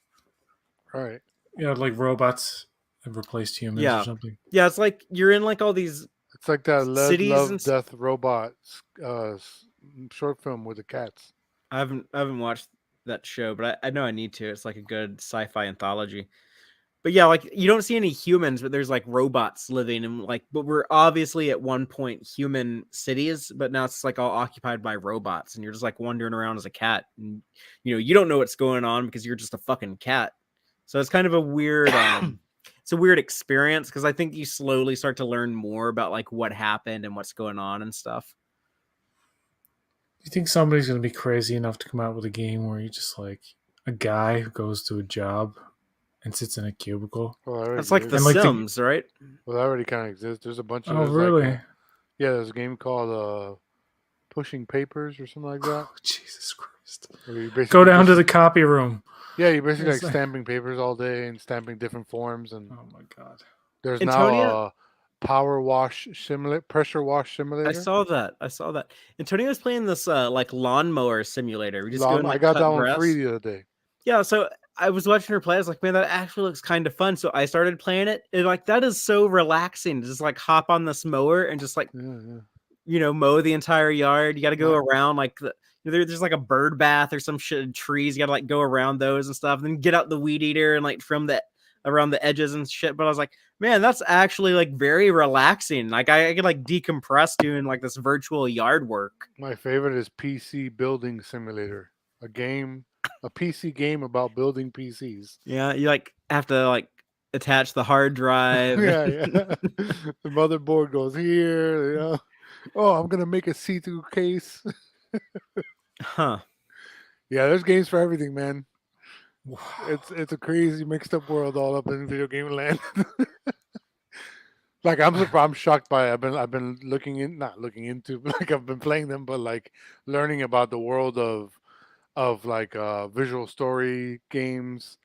Right. Yeah, like robots have replaced humans or something. Yeah, it's like you're in like all these. It's like that Love, Death, Robots short film with the cats. I haven't watched that show, but I know I need to. It's like a good sci-fi anthology. But yeah, like you don't see any humans, but there's like robots living and like, but we're obviously at one point human cities, but now it's like all occupied by robots, and you're just like wandering around as a cat, and you don't know what's going on because you're just a fucking cat. So it's kind of a weird, it's a weird experience because I think you slowly start to learn more about like what happened and what's going on and stuff. Do you think somebody's going to be crazy enough to come out with a game where you just like a guy who goes to a job and sits in a cubicle? Well, that already That's like The And, like, the- Sims, right? well, that already kind of exists. There's a bunch of Oh, there's really? like there's a game called Pushing Papers or something like that. Oh, Jesus Christ. Where you basically Go down to just- the copy room. Yeah, you're basically It's like like- stamping papers all day and stamping different forms. And Oh, my God. there's Antonia? now a power wash simulator, pressure wash simulator. I saw that. Antonio was playing this like lawnmower simulator. We just go and, I like, got cut that one grass. free the other day. Yeah, so I was watching her play. I was like, man, that actually looks kind of fun. So I started playing it. And like that is so relaxing to just like hop on this mower and just like Yeah. mow the entire yard. You got to go Right. around like there's like a bird bath or some shit, trees. You got to like go around those and stuff. And then get out the weed eater and like trim the around the edges and shit. But I was like, man, that's actually like very relaxing. Like I could like decompress doing like this virtual yard work. My favorite is PC Building Simulator, a PC game about building PCs. Yeah, you like have to like attach the hard drive. Yeah. The motherboard goes here. Oh, I'm gonna make a see-through case. Huh. Yeah, there's games for everything, man. Wow. It's a crazy mixed up world all up in video game land. Like I'm shocked by it. I've been not looking into, but like I've been playing them, but like learning about the world of like visual story games,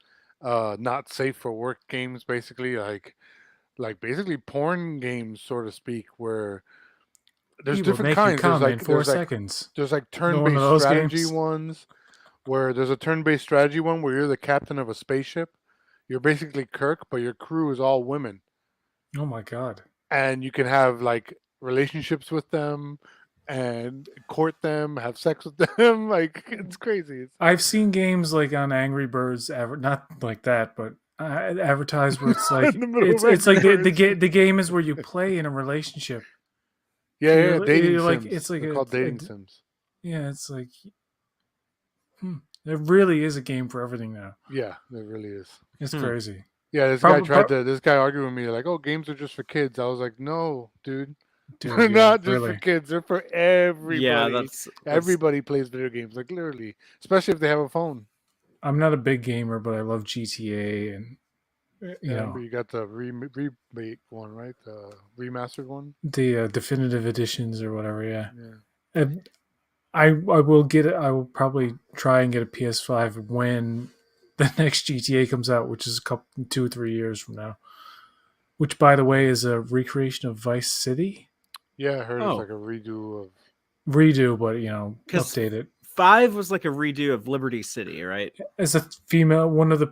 not safe for work games, basically like basically porn games, so to speak, where there's He will different make you kinds. come in 4 seconds. There's like one of turn-based those strategy games? ones, where there's a turn-based strategy one where you're the captain of a spaceship. You're basically Kirk, but your crew is all women, Oh, my God. and you can have like relationships with them and court them, have sex with them. Like it's crazy. I've seen games like on Angry Birds, not like that, but advertised where it's like In the middle of it's like Angry the game is where you play in a relationship. Yeah, dating you're sims. like it's like They're called dating sims. Yeah, it's like there really is a game for everything now. Yeah, there really is. It's crazy. Yeah, this guy argued with me like, "Oh, games are just for kids." I was like, "No, dude, Dude, they're yeah, not just really. for kids. They're for everybody. Yeah, that's Everybody plays video games, like literally, especially if they have a phone." I'm not a big gamer, but I love GTA, and You got the remake one, right? The remastered one. the definitive editions or whatever. Yeah, Yeah. and I will get it. I will probably try and get a PS5 when the next GTA comes out, which is 2 or 3 years from now. Which, by the way, is a recreation of Vice City. Yeah, I heard Oh. it's like a redo of. Redo, but 'Cause- update it. 5 was like a redo of Liberty City, right? As a female, one of the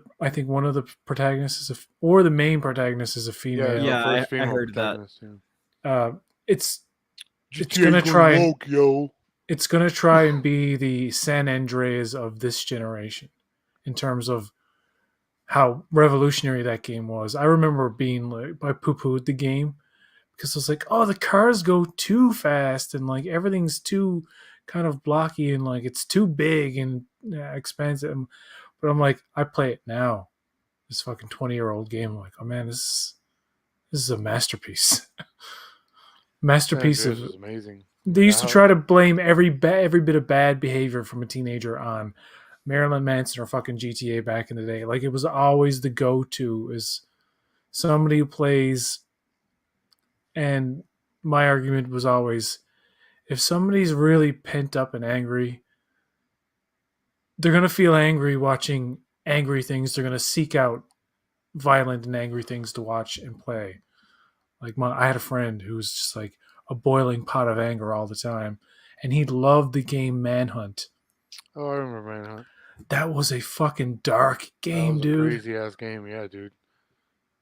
protagonists is or the main protagonist is a female. Yeah, the first I female heard that. protagonist, yeah. It's GTA's gonna going try and- woke, yo. it's gonna try and be the San Andreas of this generation in terms of how revolutionary that game was. I remember being like, I poo-pooed the game because I was like, oh, the cars go too fast and like everything's too kind of blocky and like it's too big and expensive. But I'm like, I play it now. This fucking 20-year-old game. I'm like, oh man, this is a masterpiece. Masterpiece San of. Andreas is amazing. They used to Wow. try to blame every bit of bad behavior from a teenager on Marilyn Manson or fucking GTA back in the day. Like it was always the go-to is somebody who plays. And my argument was always, if somebody's really pent up and angry, they're gonna feel angry watching angry things. They're gonna seek out violent and angry things to watch and play. Like I had a friend who was just like a boiling pot of anger all the time, and he loved the game Manhunt. Oh, I remember Manhunt. That was a fucking dark game, That was a dude. crazy ass game, yeah, dude.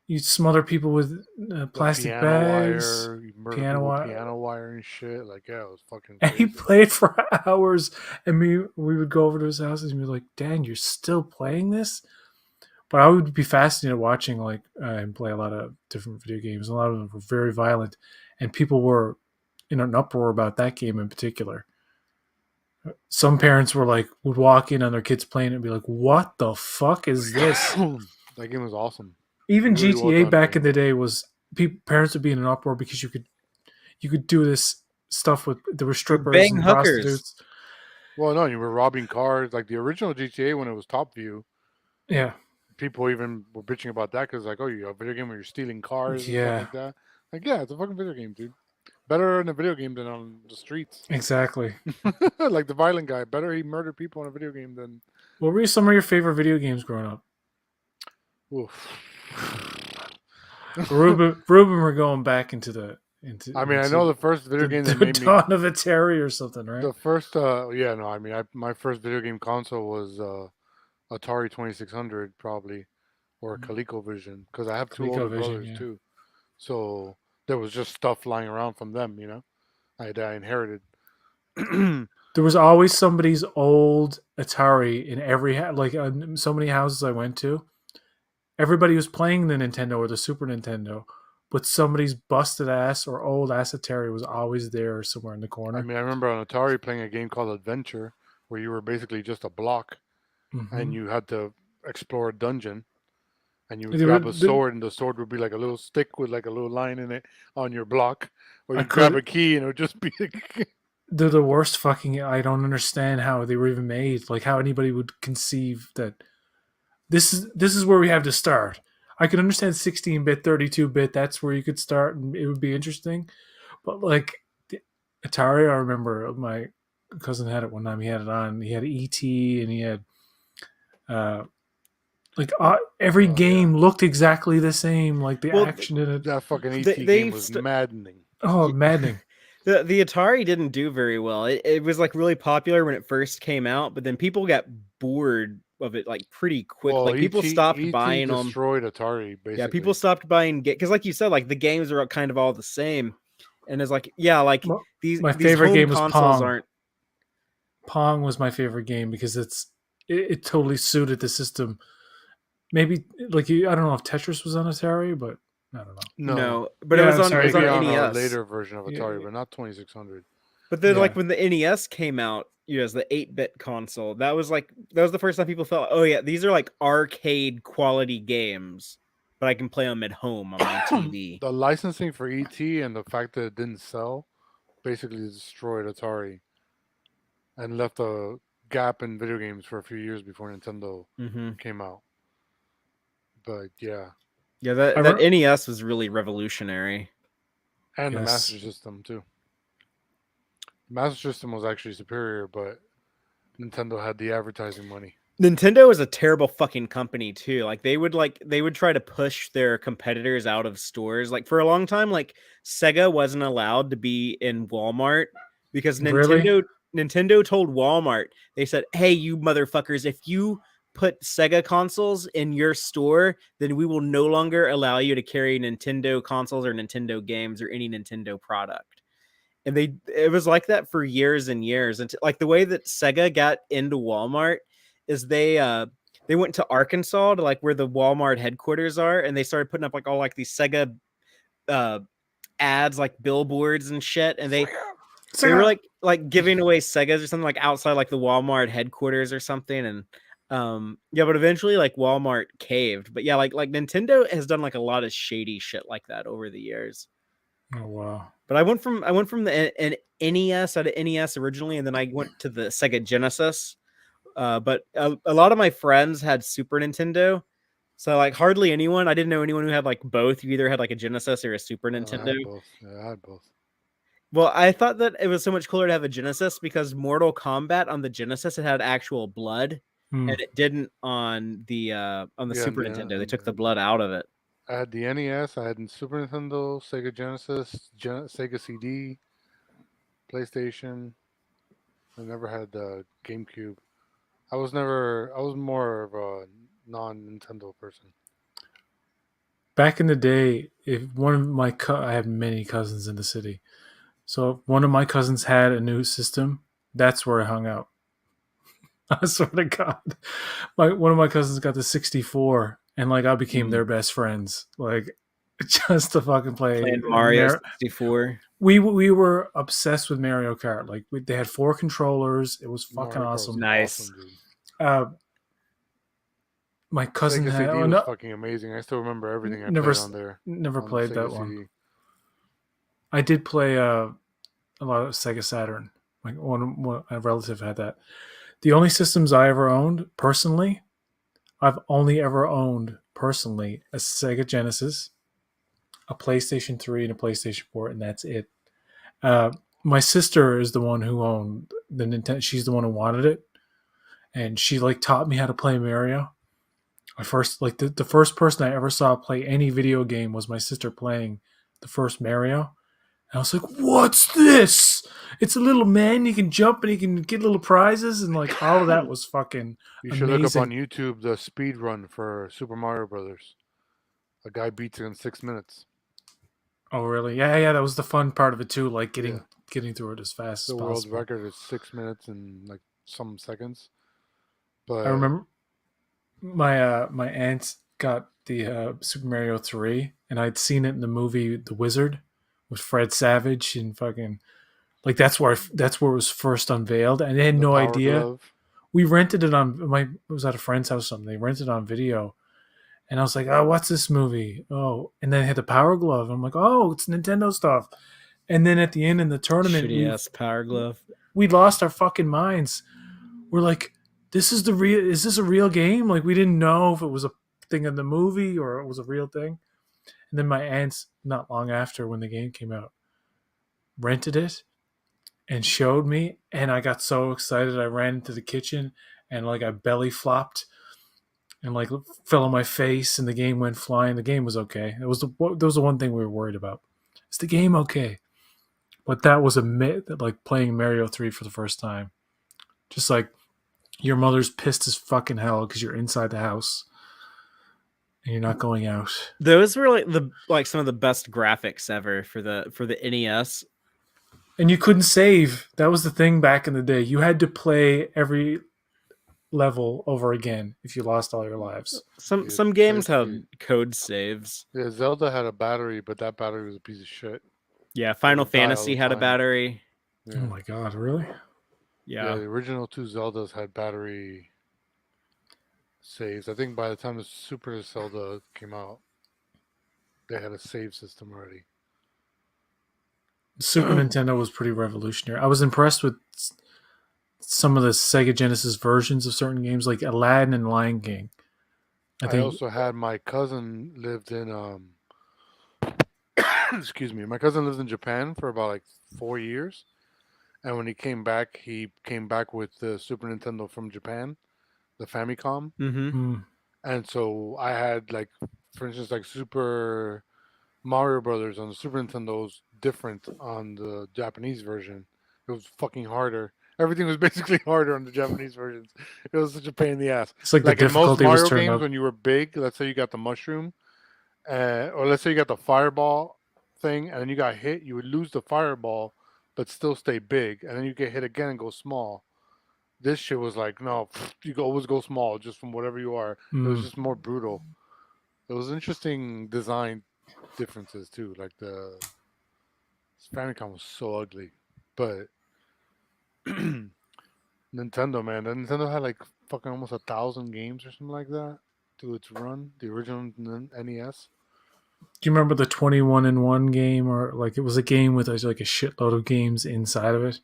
You smother people with The plastic piano bags. wire, you murder piano people with wire. piano wire and shit. Like, yeah, it was fucking And he crazy. played for hours, and we would go over to his house and he'd be like, "Dan, you're still playing this?" But I would be fascinated watching and play a lot of different video games. A lot of them were very violent, and people were in an uproar about that game in particular. Some parents were like, would walk in on their kids playing and be like, "What the fuck is this?" That game was awesome. Even Really well GTA done back game. in the day was parents would be in an uproar because you could do this stuff with there were strippers bang and hookers. prostitutes. Well, no, you were robbing cars. Like the original GTA when it was top view, Yeah, people even were bitching about that because like, oh, you have a video game where you're stealing cars and stuff yeah, like that. Like, yeah, it's a fucking video game, dude. Better in a video game than on the streets. exactly. Like the violent guy, better he murdered people in a video game than. What were some of your favorite video games growing up? Oof. Ruben, we're going back into the into. I mean, I into know the first video game that the made me. dawn of Atari or something, right? The first, yeah, no, I mean, my first video game console was Atari 2600 probably, or ColecoVision, because I have two older ColecoVision, brothers yeah. too. So there was just stuff lying around from them, you know, I inherited. There was always somebody's old Atari in every so many houses I went to. Everybody was playing the Nintendo or the Super Nintendo, but somebody's busted ass or old ass Atari was always there somewhere in the corner. I mean, I remember on Atari playing a game called Adventure, where you were basically just a block, and you had to explore a dungeon, and you would grab a sword, and the sword would be like a little stick with like a little line in it on your block, or you grab a key and it would just be. They're the worst fucking. I don't understand how they were even made. Like how anybody would conceive that. This is where we have to start. I could understand 16-bit, 32-bit. That's where you could start, and it would be interesting. But like Atari, I remember my cousin had it one time. He had it on. He had ET, and he had every game looked exactly the same. Like the action in it. That fucking ET game was maddening. Oh, maddening. The Atari didn't do very well. It was like really popular when it first came out, but then people got bored of it like pretty quick. Well, like people stopped ET buying them. Destroyed Atari, basically. Yeah, people stopped buying because, like you said, like the games are kind of all the same, and it's like, yeah, like these. My these favorite home game was consoles Pong. aren't. Pong was my favorite game because it totally suited the system. Maybe like I don't know if Tetris was on Atari, but I don't know. No, but it was on maybe on NES. a later version of Atari, but not 2600. But then, like when the NES came out, as the 8-bit console, that was the first time people felt, oh yeah, these are like arcade quality games, but I can play them at home on my TV. The licensing for ET and the fact that it didn't sell basically destroyed Atari and left a gap in video games for a few years before Nintendo came out. But yeah, that NES was really revolutionary, and the Master System too. The Master System was actually superior, but Nintendo had the advertising money. Nintendo is a terrible fucking company too. Like they would try to push their competitors out of stores. Like for a long time, like Sega wasn't allowed to be in Walmart because Nintendo told Walmart, they said, "Hey, you motherfuckers, if you put Sega consoles in your store, then we will no longer allow you to carry Nintendo consoles or Nintendo games or any Nintendo product." And it was like that for years and years. And like the way that Sega got into Walmart is they went to Arkansas to like where the Walmart headquarters are, and they started putting up like all like these Sega ads, like billboards and shit, and they were like giving away Segas or something like outside like the Walmart headquarters or something. And but eventually like Walmart caved. But yeah, like Nintendo has done like a lot of shady shit like that over the years. Oh wow. But I went from an NES out of NES originally, and then I went to the Sega Genesis. But a lot of my friends had Super Nintendo, so like hardly anyone. I didn't know anyone who had like both. You either had like a Genesis or a Super Nintendo. I had both. Well, I thought that it was so much cooler to have a Genesis because Mortal Kombat on the Genesis it had actual blood, and it didn't on the Super Nintendo. They took the blood out of it. I had the NES, I had the Super Nintendo, Sega Genesis, Sega CD, PlayStation. I never had the GameCube. I was more of a non-Nintendo person. Back in the day, if one of my I have many cousins in the city, so if one of my cousins had a new system, that's where I hung out. I swear to God, one of my cousins got the 64, and like I became their best friends, like just to fucking play Playing Mario 64. We were obsessed with Mario Kart. Like they had 4 controllers. It was fucking Mario Kart was awesome. Nice. awesome, dude. My cousin Sega had CD was fucking amazing. I still remember everything I played on there. Never on played Sega that CD. one. I did play a lot of Sega Saturn. Like one a relative had that. The only systems I ever owned personally, I've only ever owned personally a Sega Genesis, a PlayStation 3, and a PlayStation 4, and that's it. My sister is the one who owned the Nintendo. She's the one who wanted it, and she like taught me how to play Mario. I first like the first person I ever saw play any video game was my sister playing the first Mario. And I was like, "What's this? It's a little man. He can jump and he can get little prizes, and like all of that was fucking You should look up amazing." on YouTube the speed run for Super Mario Brothers. A guy beats it in 6 minutes. Oh, really? Yeah. That was the fun part of it too, like getting Yeah. getting through it as fast The as world possible. record is 6 minutes and like some seconds. But I remember my aunt got the Super Mario 3, and I'd seen it in the movie The Wizard with Fred Savage and fucking like that's where it was first unveiled, and I had the no Power idea. Glove. We rented it on it was at a friend's house or something. They rented it on video, and I was like, "Oh, what's this movie?" Oh, and then it had the Power Glove. I'm like, "Oh, it's Nintendo stuff." And then at the end in the tournament, Shitty ass Power Glove. we lost our fucking minds. We're like, is this a real game? Like we didn't know if it was a thing in the movie or it was a real thing. And then my aunts, not long after when the game came out, rented it and showed me, and I got so excited I ran into the kitchen and like I belly flopped and like fell on my face and the game went flying. The game was okay. That was the one thing we were worried about. Is the game okay? But that was a myth, like playing Mario 3 for the first time. Just like your mother's pissed as fucking hell because you're inside the house and you're not going out. Those were like some of the best graphics ever for the NES. And you couldn't save. That was the thing back in the day. You had to play every level over again if you lost all your lives. Some games have code saves. Yeah, Zelda had a battery, but that battery was a piece of shit. Yeah, Final would die all Fantasy the had a time. battery. Yeah. Oh my god, really? Yeah, the original 2 Zeldas had battery saves. I think by the time the Super Zelda came out, they had a save system already. Super Nintendo was pretty revolutionary. I was impressed with some of the Sega Genesis versions of certain games, like Aladdin and Lion King. I also had my cousin lived in excuse me. My cousin lived in Japan for about like 4 years, and when he came back with the Super Nintendo from Japan, the Famicom. Mm-hmm. And so I had like, for instance, like Super Mario Brothers on the Super Nintendo was different on the Japanese version. It was fucking harder. Everything was basically harder on the Japanese versions. It was such a pain in the ass. It's like the in most difficulty was Mario turned games, up. when you were big, let's say you got the mushroom, or let's say you got the fireball thing, and then you got hit, you would lose the fireball, but still stay big, and then you get hit again and go small. This shit was like, no, you always go small, just from whatever you are. It was just more brutal. It was interesting design differences too. Like the Famicom was so ugly, but Nintendo, man, the Nintendo had like fucking almost 1,000 games or something like that to its run. The original NES. Do you remember the 21-in-1 game, or like it was a game with like a shitload of games inside of it,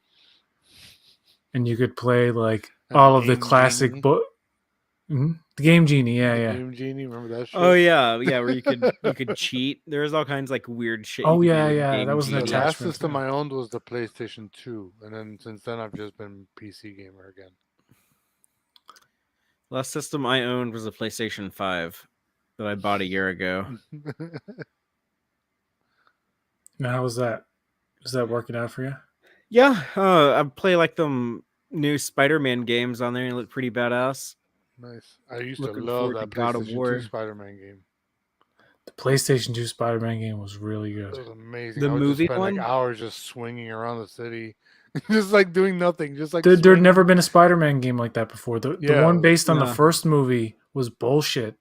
and you could play like And all of the Game classic Genie. The Game Genie, yeah. Game Genie, remember that shit? Oh yeah, where you could cheat. There was all kinds of like weird shit. Oh, you could do yeah, with yeah, Game that was an The Genie. attachment. last system yeah. I owned was the PlayStation 2, and then since then I've just been PC gamer again. Last system I owned was a PlayStation 5 that I bought a year ago. Now, how was that? Is that working out for you? Yeah, I play like them new Spider-Man games on there and look pretty badass. Nice. I used Looking to love forward to that God of PlayStation War. 2 Spider-Man game. The PlayStation 2 Spider-Man game was really It good. was amazing. The I would movie just spend one? like hours just swinging around the city, just like doing nothing, just like There'd never swinging. been a Spider-Man game like that before. The Yeah, one based on the no. first movie was bullshit.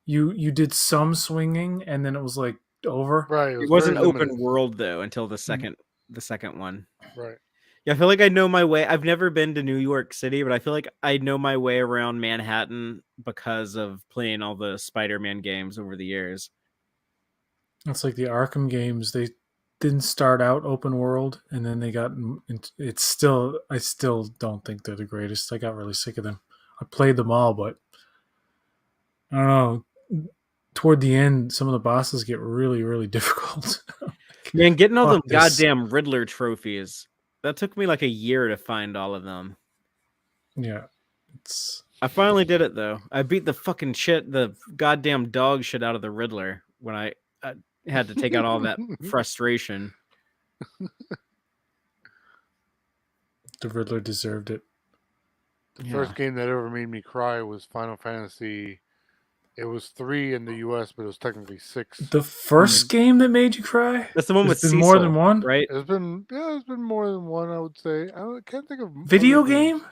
you did some swinging, and then it was like over. Right. It It was very wasn't limited. open world though until the Mm. second one. Right. Yeah, I feel like I know my way. I've never been to New York City, but I feel like I know my way around Manhattan because of playing all the Spider-Man games over the years. It's like the Arkham games. They didn't start out open world, and then they got. It's still. I still don't think they're the greatest. I got really sick of them. I played them all, but I don't know. Toward the end, some of the bosses get really, really difficult. Man, getting all the Fuck this. goddamn Riddler trophies. That took me like a year to find all of them. Yeah, it's I finally did it though. I beat the goddamn dog shit out of the Riddler when I had to take out all that frustration. the Riddler deserved it. The Yeah. first game that ever made me cry was Final Fantasy. It was 3 in the U.S., but it was technically 6. The first game that made you cry. That's the one with There's been Cecil, more than one, right? It's been more than one. I would say. Can't think of video other games. game.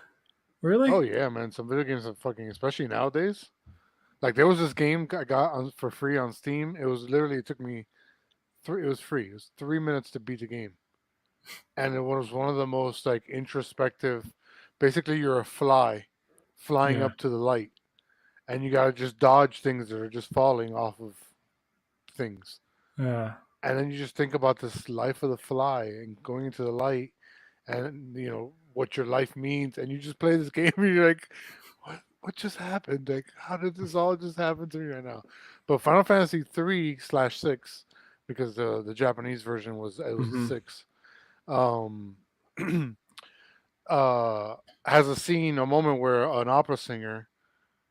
Really? Oh yeah, man! Some video games are fucking, especially nowadays. Like there was this game I got for free on Steam. It was literally it took me It was free. It was 3 minutes to beat the game, and it was one of the most like introspective. Basically, you're a fly flying Yeah. up to the light, and you gotta just dodge things that are just falling off of things. Yeah. And then you just think about this life of the fly and going into the light, and what your life means, and you just play this game, and you're like, what just happened? Like, how did this all just happen to me right now? But Final Fantasy 3/6, because the Japanese version was Mhm. 6, um, has a moment where an opera singer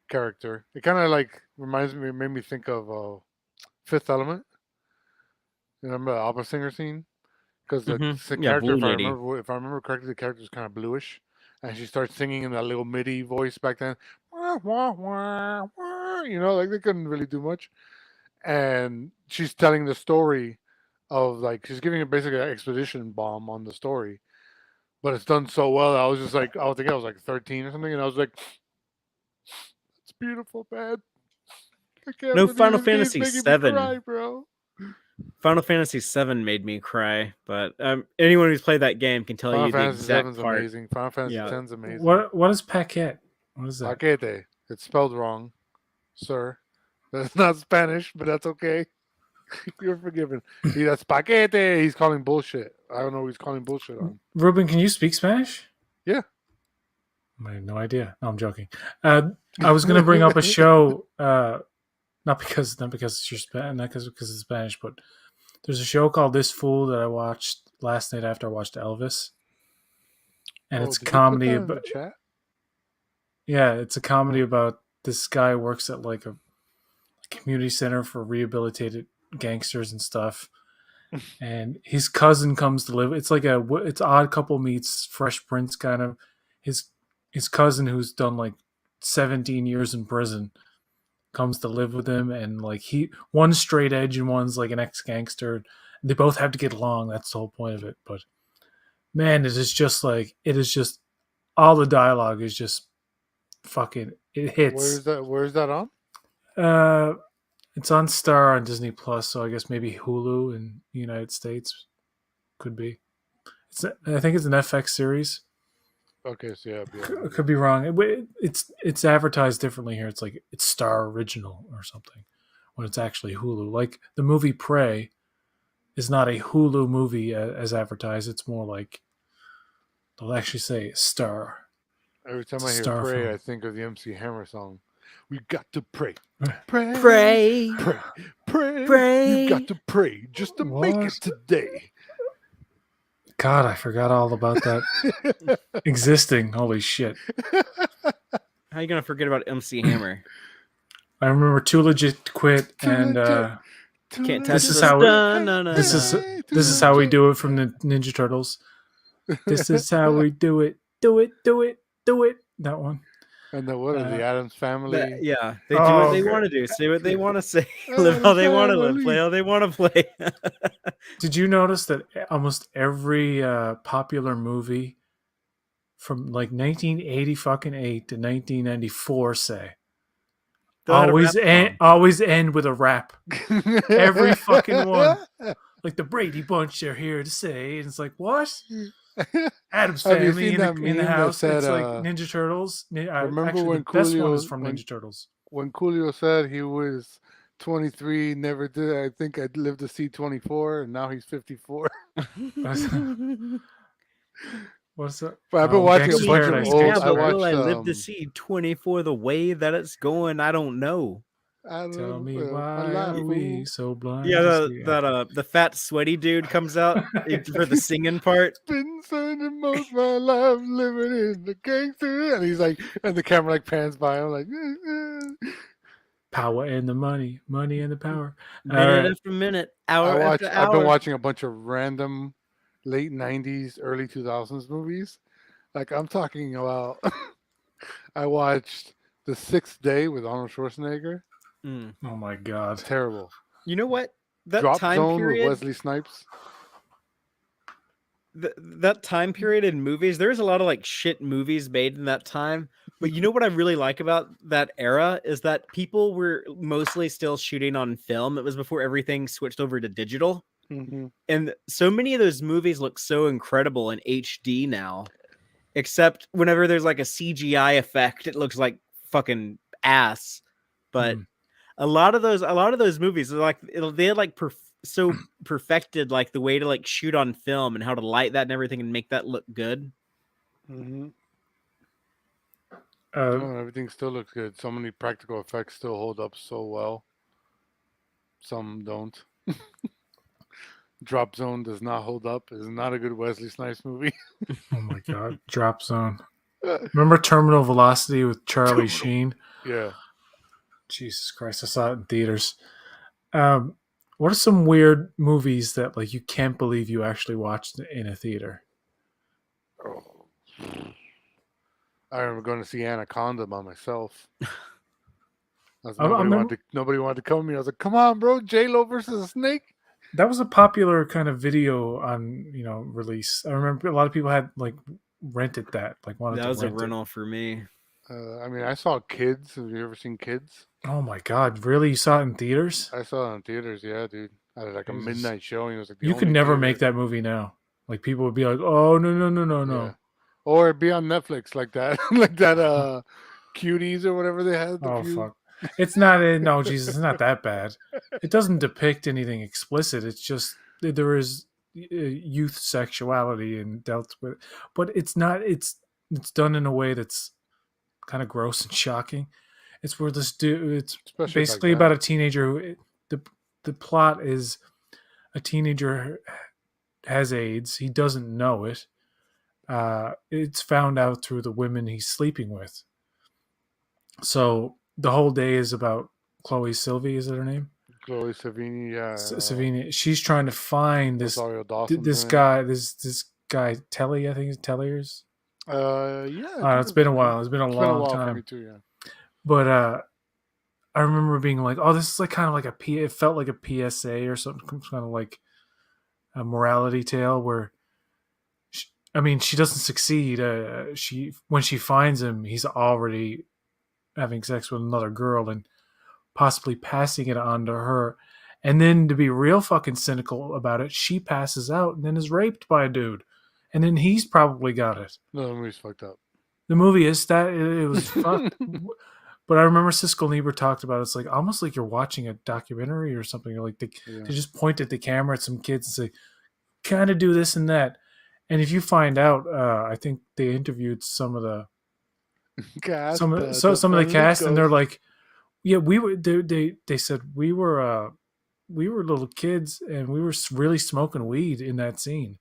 character. It kind of like made me think of Fifth Element. You remember the opera singer scene? Because the Yeah, character, Blue Lady. if I remember correctly, the character is kind of bluish, and she starts singing in that little MIDI voice back then. Wah, wah, wah, wah, like they couldn't really do much. And she's telling the story of like she's giving a basically an exposition bomb on the story, but it's done so well. I was just like, I think I was like 13 or something, and I was like, it's beautiful, man. I can't No, believe Final this game's Fantasy making me cry, VII. bro. Final Fantasy VII made me cry, but anyone who's played that game can tell Final you the Fantasy exact 7's part. amazing. Final Fantasy Yeah. 10's amazing. What is paquette? What is that? Paquete. It's spelled wrong, sir. That's not Spanish, but that's okay. You're forgiven. That's paquete. He's calling bullshit. I don't know what he's calling bullshit on. Ruben, can you speak Spanish? Yeah. I have no idea. No, I'm joking. I was going to bring up a show, not because it's not because it's Spanish, but there's a show called This Fool that I watched last night after I watched Elvis, and it's did you put comedy. that in the About, chat? yeah, it's a comedy about this guy who works at like a community center for rehabilitated gangsters and stuff. And his cousin comes to live. It's like it's Odd Couple meets Fresh Prince kind of. His cousin, who's done like 17 years in prison, comes to live with him, and like one's straight edge and one's like an ex gangster. They both have to get along. That's the whole point of it. But man, it is just all the dialogue is just fucking. It hits. Where's that on? It's on Star on Disney Plus, so I guess maybe Hulu in the United States could be. I think it's an FX series. Okay, so yeah. I could be wrong. It's advertised differently here. It's like it's Star Original or something, when it's actually Hulu. Like the movie Prey is not a Hulu movie as advertised. It's more like they'll actually say Star. Every time I hear Star pray, film. I think of the MC Hammer song. We got to pray. Pray. Pray. You got to pray just to make it today. God, I forgot all about that existing. Holy shit. How you gonna forget about MC Hammer? I remember Too Legit to Quit and Can't This touch is the how sun, this is how we do it from the Ninja Turtles. This is how we do it. Do it, do it, do it. That one. And the what are the Addams Family? Yeah, they do what they want to do, say what they want to say, live how they want to live, play how they want to play. Did you notice that almost every popular movie from like 1980 fucking 8 to 1994, say, They'll had a rap song. Always end with a rap. Every fucking one. Like the Brady Bunch, they're here to say, and it's like, what? Adam's Have you Family seen that in the meme that house. said, It's like Ninja Turtles. remember Actually, when the best one Coolio is from Ninja Turtles. when Coolio said he was 23, never did I think I'd live to see 24, and now he's 54. What's that? But I've been watching a Gangsta's bunch of Paradise, old. Yeah, Gangsta's I but will watched. I live to see 24 the way that it's going? I don't know. I don't Tell me know, my why life, are we fool. so blind? Yeah, to see? the fat sweaty dude comes out for the singing part. Been spending most of my life living in the gangster, and he's like, and the camera like pans by him like. Power and the money and the power. Minute after minute, hour after I've been hour. watching a bunch of random late 90s, early 2000s movies. Like I'm talking about. I watched The Sixth Day with Arnold Schwarzenegger. Mm. Oh my god! Terrible. You know what? That Drop time Zone period. with Wesley Snipes. That time period in movies, there's a lot of like shit movies made in that time. But you know what I really like about that era is that people were mostly still shooting on film. It was before everything switched over to digital. Mm-hmm. And so many of those movies look so incredible in HD now. Except whenever there's like a CGI effect, it looks like fucking ass. But a lot of those movies are like they had like so perfected like the way to like shoot on film and how to light that and everything and make that look good. Mm-hmm. Everything still looks good. So many practical effects still hold up so well. Some don't. Drop Zone does not hold up. It's not a good Wesley Snipes movie. Oh my god! Drop Zone. Remember Terminal Velocity with Charlie Sheen? Yeah. Jesus Christ! I saw it in theaters. What are some weird movies that like you can't believe you actually watched in a theater? Oh. I remember going to see Anaconda by myself. Nobody wanted to come with me. I was like, "Come on, bro! J-Lo versus a snake." That was a popular kind of video on release. I remember a lot of people had like rented that, like wanted That to was a rent it. rental for me. I mean, I saw Kids. Have you ever seen Kids? Oh my god! Really? You saw it in theaters? I saw it in theaters. Yeah, dude. I had like a Jesus. midnight showing. It was like the You could only never theater. make that movie now. Like people would be like, "Oh no!" Yeah. Or it'd be on Netflix like that, like that. Cuties or whatever they had. Oh fuck! It's not. No, Jesus, it's not that bad. It doesn't depict anything explicit. It's just there is youth sexuality and dealt with, but it's not. It's done in a way that's kind of gross and shocking. It's where this dude. It's Especially basically like about a teenager. The plot is a teenager has AIDS. He doesn't know it. It's found out through the women he's sleeping with. So the whole day is about Chloe Sylvie. Is that her name? Chloe Savini, yeah. Savini. She's trying to find this this guy Telly. I think it's Telliers. Yeah. It's been a while. It's been a long time. For me too, yeah. But I remember being like, "Oh, this is like kind of like it felt like a PSA or something, kind of like a morality tale where." She doesn't succeed. When she finds him, he's already having sex with another girl and possibly passing it on to her. And then to be real fucking cynical about it, she passes out and then is raped by a dude. And then he's probably got it. No, the movie's fucked up. The movie is that it was fucked. But I remember Siskel and Ebert talked about it. It's like almost like you're watching a documentary or something. Like they just point at the camera at some kids and say, kind of do this and that. And if you find out, I think they interviewed some of the some of the cast, and they're like, "Yeah, we were." They said we were little kids, and we were really smoking weed in that scene.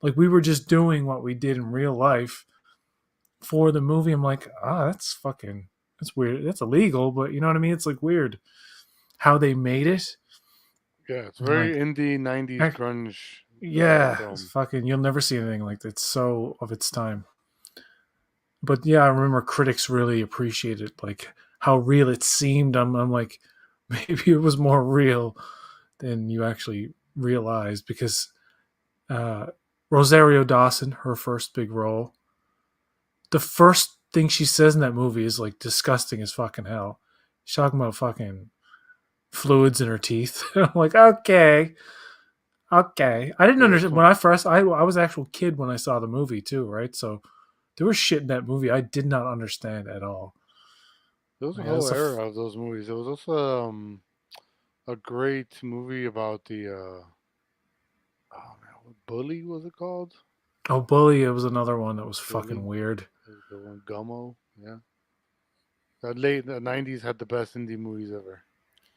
Like we were just doing what we did in real life for the movie. I'm like, that's weird. That's illegal, but you know what I mean? It's like weird how they made it. Yeah, it's very indie '90s grunge. Yeah, it's fucking. You'll never see anything like that. It's so of its time. But yeah, I remember critics really appreciated like how real it seemed. I'm like, maybe it was more real than you actually realized because Rosario Dawson, her first big role, the first thing she says in that movie is like disgusting as fucking hell. She's talking about fucking fluids in her teeth. I'm like, okay. Okay. I didn't Yeah, understand when I was an actual kid when I saw the movie too, right? So there was shit in that movie I did not understand at all. There was a Like, whole era of those movies. There was also a great movie about the oh man, what Bully was it called? oh, Bully, it was another one that was fucking Bully. weird. That was the one Gummo. Yeah. That late the '90s had the best indie movies ever.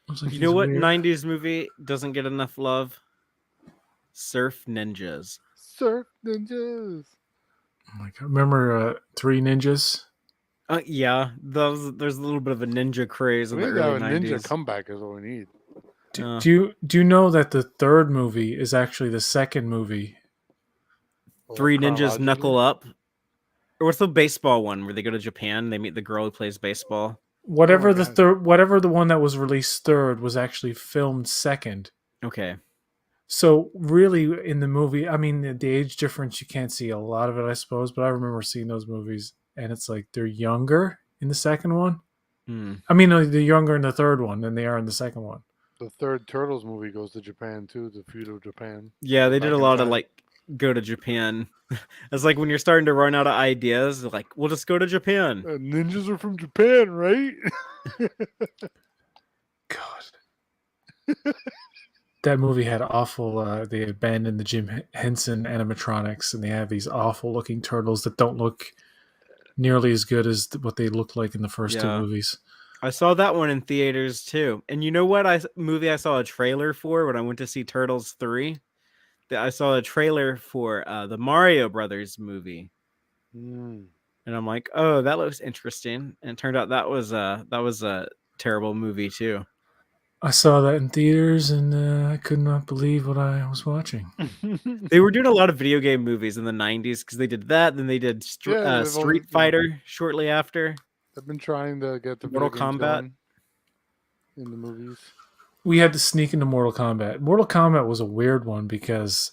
I was like, You these know what weird. 90s movie doesn't get enough love? Surf Ninjas. Surf Ninjas. Like, I remember Three Ninjas. Yeah, there's a little bit of a ninja craze in We the need to have early a ninja 90s. comeback is what we need. Do you know that the third movie is actually the second movie? Well, Three Ninjas chronologically. Knuckle Up. Or what's the baseball one where they go to Japan? They meet the girl who plays baseball. Whatever the God. third, whatever the one that was released third was actually filmed second. Okay. So really, in the movie, I mean, the age difference you can't see a lot of it, I suppose. But I remember seeing those movies, and it's like they're younger in the second one. Hmm. I mean, they're younger in the third one than they are in the second one. The third Turtles movie goes to Japan too, the feudal Japan. Yeah, they Back did a in lot of time. like go to Japan. It's like when you're starting to run out of ideas, like we'll just go to Japan. Ninjas are from Japan, right? God, that movie had awful. They abandoned the Jim Henson animatronics, and they have these awful looking turtles that don't look nearly as good as what they looked like in the first two Yeah. movies. I saw that one in theaters too. And you know what movie I saw a trailer for when I went to see Turtles 3? I saw a trailer for the Mario Brothers movie. Mm. And I'm like, "Oh, that looks interesting." And it turned out that was a terrible movie too. I saw that in theaters, and I could not believe what I was watching. They were doing a lot of video game movies in the 90s because they did that. Then they did Yeah, they've Street always- yeah. Fighter shortly after. I've been trying to get the Mortal video games Kombat. going in the movies. We had to sneak into Mortal Kombat. Mortal Kombat was a weird one because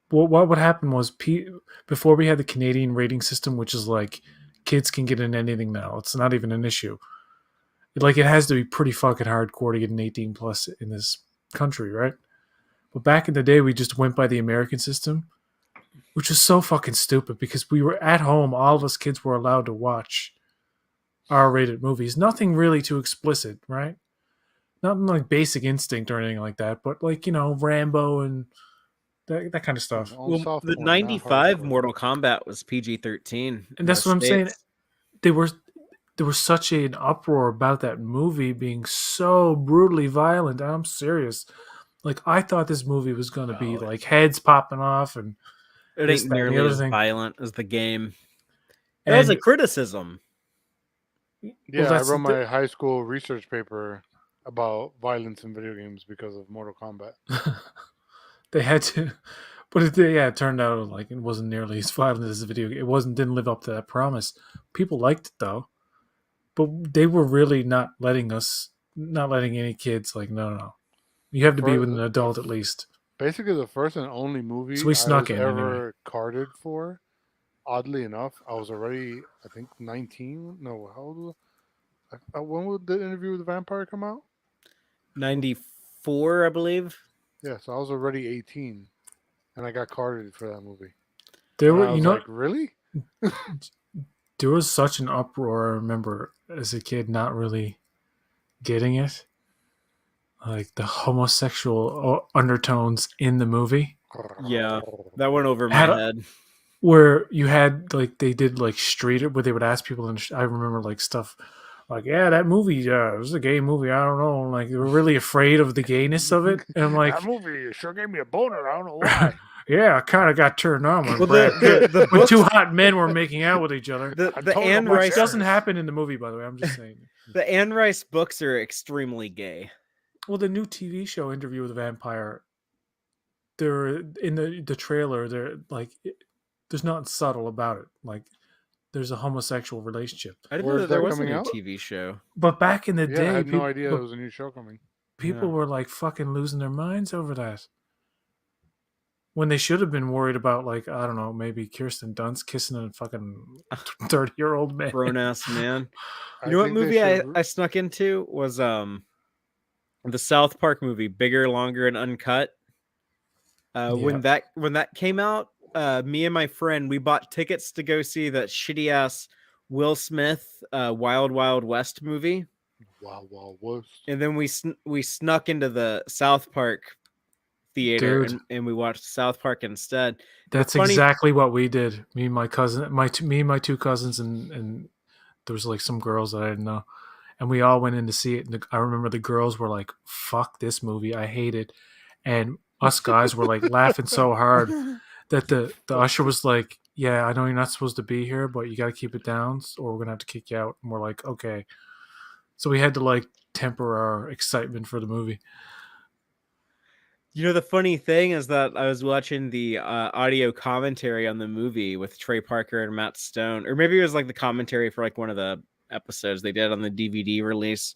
what would happen was before we had the Canadian rating system, which is like kids can get in anything now. It's not even an issue. Like, it has to be pretty fucking hardcore to get an 18 plus in this country, right? But back in the day, we just went by the American system, which was so fucking stupid because we were at home. All of us kids were allowed to watch R-rated movies. Nothing really too explicit, right? Nothing like Basic Instinct or anything like that, but like, you know, Rambo and that kind of stuff. On Well, soft the porn, not 95 hardcore. Mortal Kombat was PG-13. And that's what I'm saying. There was such an uproar about that movie being so brutally violent. I'm serious. Like, I thought this movie was going to be like heads popping off and It this, ain't that, and the nearly other as thing. violent as the game. That was a And criticism. Yeah, I that's wrote the my high school research paper about violence in video games because of Mortal Kombat. they had to, but it turned out like it wasn't nearly as violent as the video. It didn't live up to that promise. People liked it though, but they were really not letting any kids like no. You have to be with an adult at least. Basically, the first and only movie So we I snuck was in ever anyway. carded for. Oddly enough, I was already, I think, 19. No, how old was I? When would the Interview with the Vampire come out? 94, I believe. Yeah, so I was already 18, and I got carded for that movie. There And were, I you was know, like, really? there was such an uproar. I remember as a kid not really getting it, like the homosexual undertones in the movie. Yeah, that went over my Had a- head. Where you had like they did like street where they would ask people, and I remember like stuff like, yeah, that movie, it was a gay movie. I don't know, like they were really afraid of the gayness of it, and I'm like, that movie sure gave me a boner. I don't know why. yeah, I kind of got turned on when Well, Brad Pitt, the when books, two hot men were making out with each other. the I the told him Anne my Which Rice doesn't happen in the movie, by the way. I'm just saying. the Anne Rice books are extremely gay. Well, the new TV show Interview with a Vampire, they're in the trailer. They're like, there's nothing subtle about it. Like, there's a homosexual relationship. I didn't know Where's that there that was a coming new out? TV show. But back in the Yeah, day, I had no peop- idea but there was a new show coming. people Yeah. were like fucking losing their minds over that. when they should have been worried about, like, I don't know, maybe Kirsten Dunst kissing a fucking 30-year-old man. Grown ass man. You I know what think they movie I should. snuck into was the South Park movie, Bigger, Longer, and Uncut. When that came out, me and my friend, we bought tickets to go see that shitty ass Will Smith Wild Wild West movie, Wow, West. and then we snuck into the South Park theater Dude. and we watched South Park instead. That's funny- exactly what we did. Me and my cousin, me and my two cousins, and there was like some girls that I didn't know, and we all went in to see it. And I remember the girls were like, "Fuck this movie, I hate it," and us guys were like laughing so hard that the usher was like, "Yeah, I know you're not supposed to be here, but you got to keep it down, or we're gonna have to kick you out." And we're like, "Okay," so we had to like temper our excitement for the movie. You know, the funny thing is that I was watching the audio commentary on the movie with Trey Parker and Matt Stone, or maybe it was like the commentary for like one of the episodes they did on the DVD release.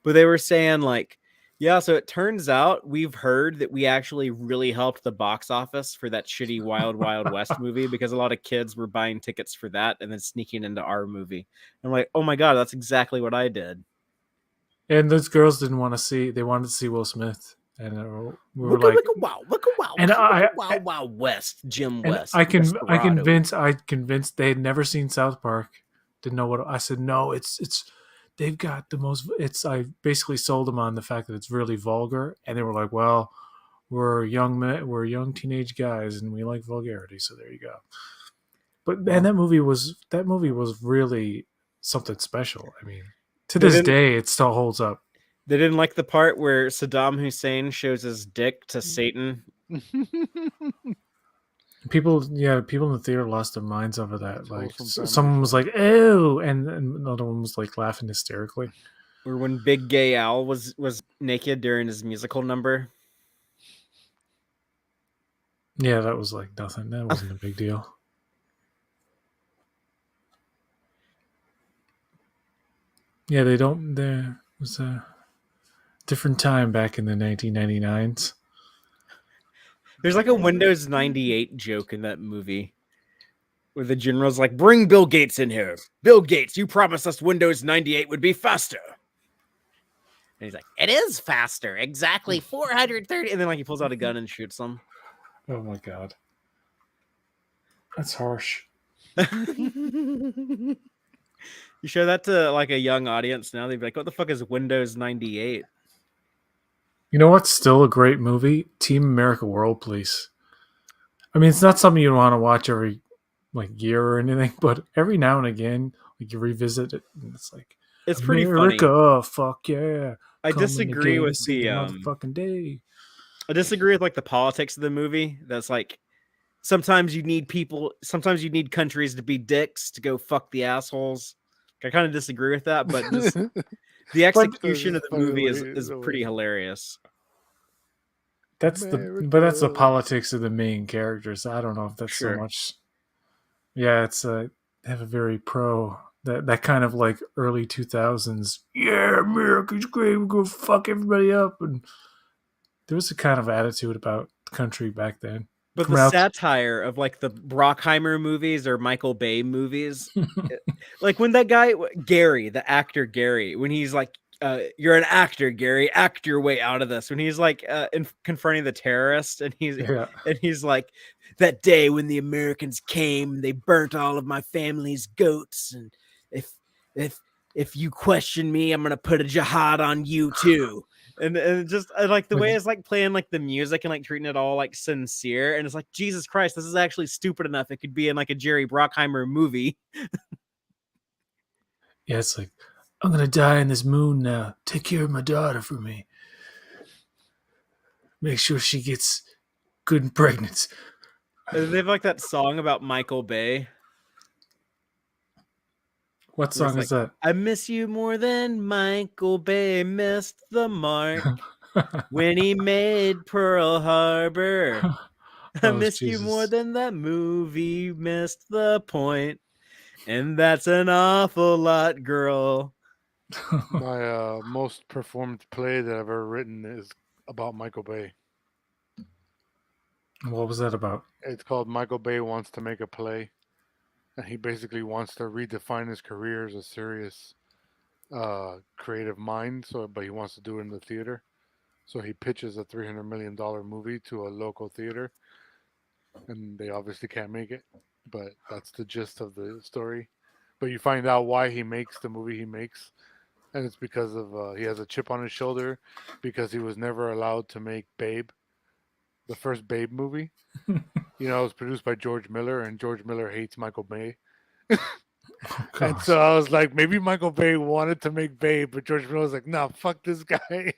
But they were saying like, yeah, so it turns out we've heard that we actually really helped the box office for that shitty Wild Wild West movie because a lot of kids were buying tickets for that and then sneaking into our movie. I'm like, oh my God, that's exactly what I did. And those girls didn't want to see; they wanted to see Will Smith. And we were Look like, at wow, and wow, West, Jim and West. I Desperado. convinced they had never seen South Park. Didn't know what I said. No, it's they've got the most. It's I basically sold them on the fact that it's really vulgar, and they were like, well, we're young men, we're young teenage guys, and we like vulgarity, so there you go. But man, that movie was really something special. I mean, to this day, it still holds up. They didn't like the part where Saddam Hussein shows his dick to Satan. People in the theater lost their minds over that. That's like, wholesome family someone was fun. like, "Ew," and another one was like laughing hysterically. Or when Big Gay Al was naked during his musical number. Yeah, that was like nothing. That wasn't a big deal. Yeah, there was a different time back in the 1999s. There's like a Windows 98 joke in that movie where the general's like, bring Bill Gates in here. Bill Gates, you promised us Windows 98 would be faster. And he's like, it is faster. Exactly 430. And then like he pulls out a gun and shoots them. Oh my God. That's harsh. You show that to like a young audience now, they'd be like, what the fuck is Windows 98? You know what's still a great movie? Team America World Police. I mean, it's not something you want to watch every like year or anything, but every now and again, like you revisit it, and it's like, it's pretty America, funny. fuck yeah! I disagree with the motherfucking day. I disagree with like the politics of the movie. That's like sometimes you need countries to be dicks to go fuck the assholes. I kind of disagree with that, but just the execution of the movie is pretty hilarious. That's the politics of the main characters. I don't know if that's so much. Yeah, it's they have a very pro that kind of like early 2000s. Yeah, America's great. We're gonna fuck everybody up, and there was a kind of attitude about the country back then. But the satire of like the Brockheimer movies or Michael Bay movies, like when that guy Gary, the actor Gary, when he's like, "You're an actor, Gary. Act your way out of this." When he's like confronting the terrorist, and he's like, "That day when the Americans came, they burnt all of my family's goats, and if you question me, I'm gonna put a jihad on you too." And just I like the way it's like playing like the music and like treating it all like sincere, and it's like, Jesus Christ, this is actually stupid enough it could be in like a Jerry Bruckheimer movie. Yeah, it's like, I'm gonna die in this moon now. Take care of my daughter for me. Make sure she gets good pregnancy. They have like that song about Michael Bay. What song is that? I miss you more than Michael Bay missed the mark when he made Pearl Harbor. I miss you more than that movie missed the point. And that's an awful lot, girl. My most performed play that I've ever written is about Michael Bay. What was that about? It's called Michael Bay Wants to Make a Play, and he basically wants to redefine his career as a serious creative mind. So, but he wants to do it in the theater. So he pitches a $300 million movie to a local theater, and they obviously can't make it. But that's the gist of the story. But you find out why he makes the movie he makes, and it's because of he has a chip on his shoulder because he was never allowed to make Babe, the first Babe movie. You know, it was produced by George Miller, and George Miller hates Michael Bay. Oh And gosh. so I was like, maybe Michael Bay wanted to make Babe, but George Miller was like, nah, fuck this guy.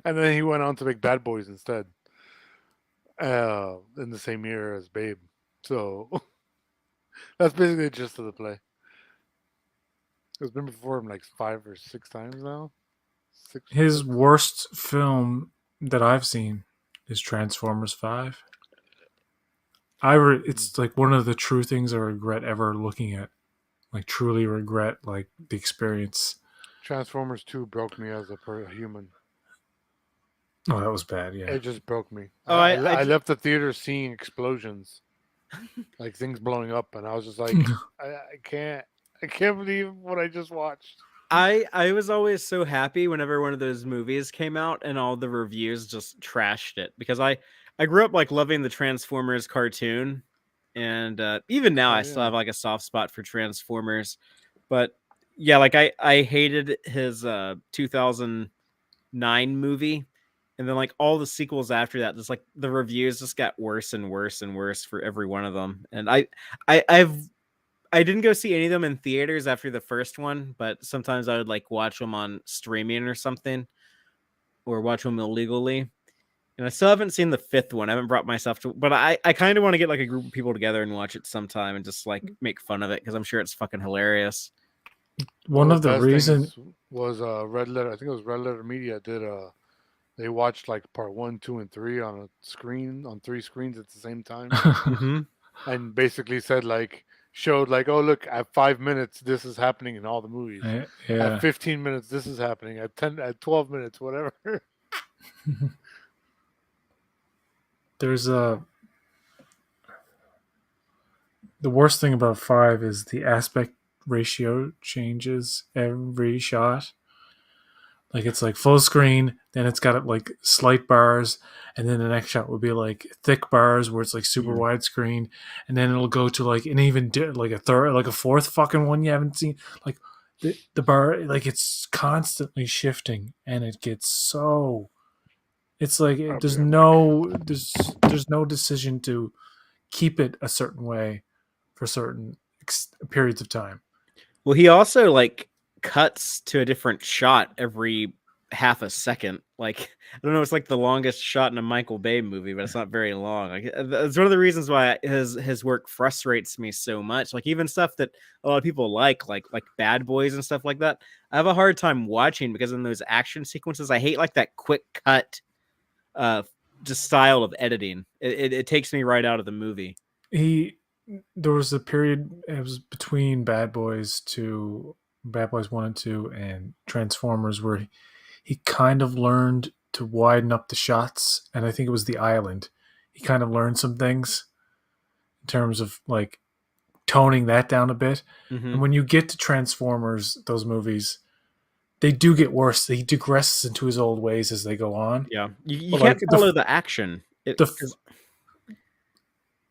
And then he went on to make Bad Boys instead, in the same year as Babe. So that's basically the gist of the play. It's been performed like 5 or 6 times now. Six. His worst film that I've seen is Transformers 5. It's like one of the true things I regret ever looking at. Like truly regret like the experience. Transformers 2 broke me as a human. Oh, that was bad. Yeah. It just broke me. Oh, I left the theater seeing explosions, like things blowing up, and I was just like, I can't believe what I just watched. I was always so happy whenever one of those movies came out and all the reviews just trashed it, because I grew up like loving the Transformers cartoon, and even now Oh I still yeah, have like a soft spot for Transformers. But yeah, like I hated his 2009 movie, and then like all the sequels after that, just like the reviews just got worse and worse and worse for every one of them. And I didn't go see any of them in theaters after the first one, but sometimes I would like watch them on streaming or something, or watch them illegally. And I still haven't seen the fifth one. I haven't brought myself to, but I kind of want to get like a group of people together and watch it sometime and just like make fun of it, because I'm sure it's fucking hilarious. One of the the best reason things was Red Letter. I think it was Red Letter Media did they watched like part 1, 2, and 3 on a screen on 3 screens at the same time, Mm-hmm. and basically said like showed like, oh look, at 5 minutes this is happening in all the movies. At yeah. 15 minutes this is happening. At 12 minutes whatever. There's a the worst thing about 5 is the aspect ratio changes every shot. Like it's like full screen, then it's got like slight bars, and then the next shot would be like thick bars where it's like super Mm. widescreen, and then it'll go to like an even like a third, like a fourth fucking one you haven't seen. Like the bar, like it's constantly shifting, and it gets so. It's like Probably a mix. there's no decision to keep it a certain way for certain periods of time. Well, he also like cuts to a different shot every half a second. Like I don't know, it's like the longest shot in a Michael Bay movie, but it's not very long. Like it's one of the reasons why his work frustrates me so much. Like even stuff that a lot of people like Bad Boys and stuff like that, I have a hard time watching, because in those action sequences, I hate like that quick cut, uh, just style of editing. It takes me right out of the movie. He There was a period, it was between Bad Boys 1 and 2 and Transformers, where he kind of learned to widen up the shots, and I think it was The Island. He kind of learned some things in terms of like toning that down a bit. Mm-hmm. And when you get to Transformers, those movies, they do get worse. He digresses into his old ways as they go on. Yeah, you But can't like follow the action. the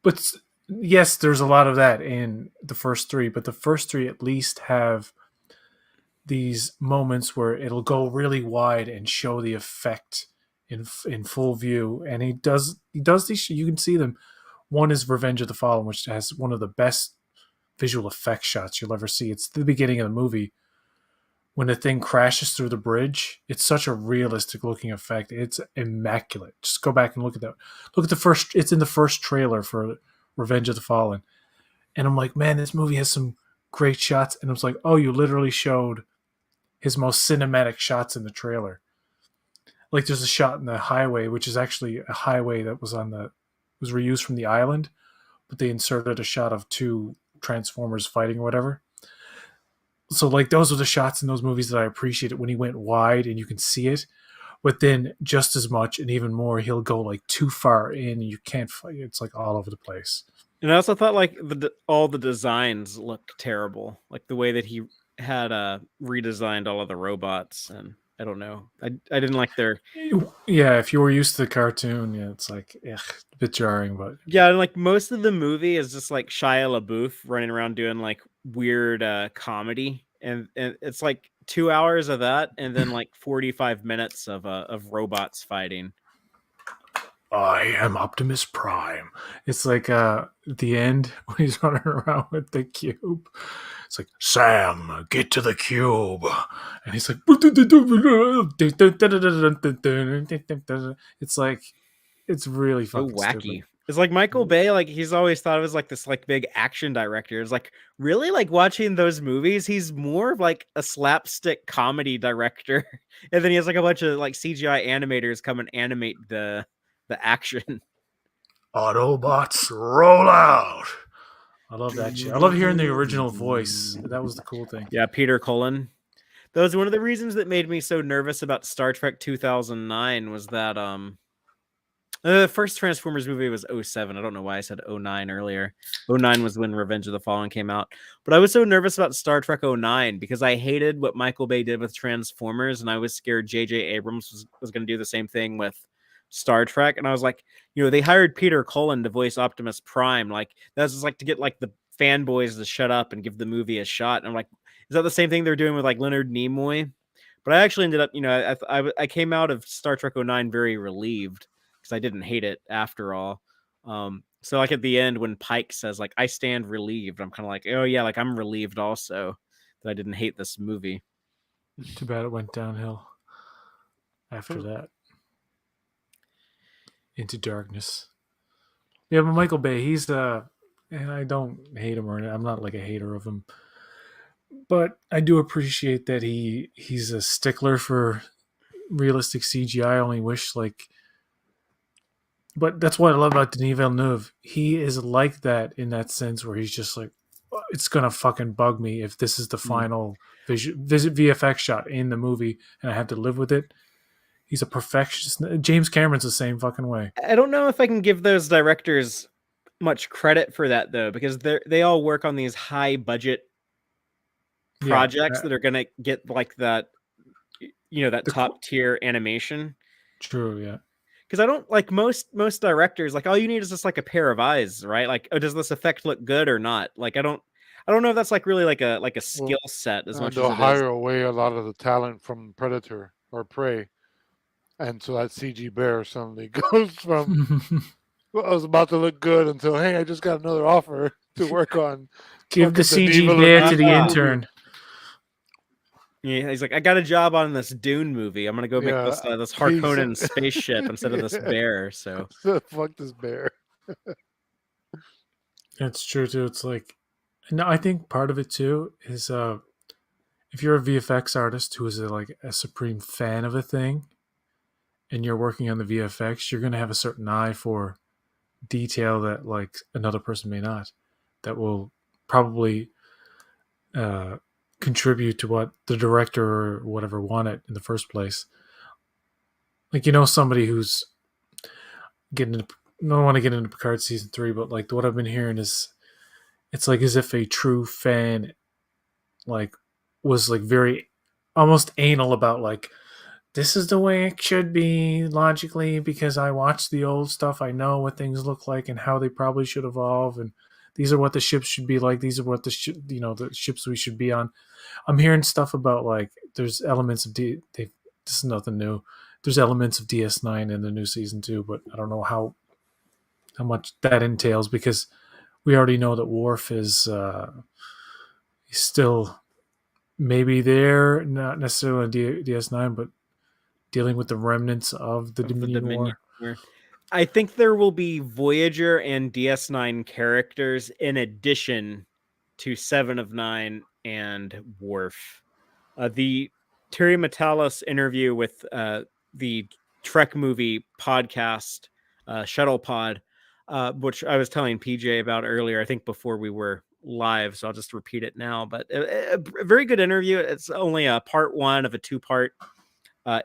but yes, there's a lot of that in the first three, but the first three at least have these moments where it'll go really wide and show the effect in full view. And he does these. You can see them. One is Revenge of the Fallen, which has one of the best visual effects shots you'll ever see. It's the beginning of the movie when the thing crashes through the bridge. It's such a realistic looking effect. It's immaculate. Just go back and look at that. Look at the first. It's in the first trailer for Revenge of the Fallen, and I'm like, man, this movie has some great shots. And I was like, oh, you literally showed his most cinematic shots in the trailer. Like there's a shot in the highway, which is actually a highway that was was reused from The Island, but they inserted a shot of two Transformers fighting or whatever. So like those are the shots in those movies that I appreciated when he went wide and you can see it. but then just as much and even more, he'll go like too far in. You can't fight. It's like all over the place. And I also thought like all the designs look terrible, like the way that he had redesigned all of the robots, and I don't know, I didn't like their Yeah, if you were used to the cartoon, yeah, it's like a bit jarring, but yeah, and like most of the movie is just like Shia LaBeouf running around doing like weird comedy, and it's like 2 hours of that, and then like 45 minutes of robots fighting. I am Optimus Prime. It's like the end when he's running around with the cube. It's like, Sam, get to the cube. And he's like, it's like, it's really So fucking wacky. stupid. It's like Michael Bay, like he's always thought of as like this like big action director. It's like really like watching those movies, he's more of like a slapstick comedy director. And then he has like a bunch of like CGI animators come and animate the action. Autobots, roll out. I love that shit. I love hearing the original voice. That was the cool thing. Yeah, Peter Cullen. That was one of the reasons that made me so nervous about Star Trek 2009 was that the first Transformers movie was 07. I don't know why I said 09 earlier. 09 was when Revenge of the Fallen came out. But I was so nervous about Star Trek 09 because I hated what Michael Bay did with Transformers, and I was scared J.J. Abrams was going to do the same thing with Star Trek. And I was like, they hired Peter Cullen to voice Optimus Prime. Like, that's just like to get like the fanboys to shut up and give the movie a shot. And I'm like, is that the same thing they're doing with like Leonard Nimoy? But I actually ended up, I came out of Star Trek 09 very relieved because I didn't hate it after all. So like at the end when Pike says like I stand relieved, I'm kind of like, oh yeah, like I'm relieved also that I didn't hate this movie. Too bad it went downhill after that into darkness. Yeah, but Michael Bay, he's and I don't hate him or I'm not like a hater of him, but I do appreciate that he's a stickler for realistic CGI. I only wish like, but that's what I love about Denis Villeneuve. He is like that in that sense where he's just like, it's gonna fucking bug me if this is the final visit VFX shot in the movie and I have to live with it. He's a perfectionist. James Cameron's the same fucking way. I don't know if I can give those directors much credit for that though, because they all work on these high budget projects that are gonna get like that, that top tier animation. True, yeah. Because I don't like most directors, like all you need is just like a pair of eyes, right? Like, oh, does this effect look good or not? Like, I don't know if that's like really like a skill set as much as they'll it hire is. away a lot of the talent from Predator or Prey, and so that CG bear suddenly goes from I was about to look good until hey, I just got another offer to work on. Give the CG bear to the intern. Yeah, he's like, I got a job on this Dune movie. I'm gonna go make this Harkonnen spaceship instead of this bear. So fuck this bear. That's true too. It's like, no, I think part of it too is if you're a VFX artist who is like a supreme fan of a thing, and you're working on the VFX, you're gonna have a certain eye for detail that like another person may not. That will probably contribute to what the director or whatever wanted in the first place. Like, somebody who's getting into, I don't want to get into Picard season 3, but like what I've been hearing is it's like as if a true fan like was like very almost anal about like, this is the way it should be logically because I watched the old stuff. I know what things look like and how they probably should evolve, and these are what the ships should be like. These are what the ships we should be on. I'm hearing stuff about like there's elements of this is nothing new. There's elements of DS9 in the new season too, but I don't know how much that entails because we already know that Worf is he's still maybe there, not necessarily on DS9, but dealing with the remnants of the Dominion War. I think there will be Voyager and DS9 characters in addition to 7 of 9 and Worf. The Terry Matalas interview with the Trek movie podcast, Shuttle Pod, which I was telling PJ about earlier, I think before we were live, so I'll just repeat it now. But a very good interview. It's only a part 1 of a 2-part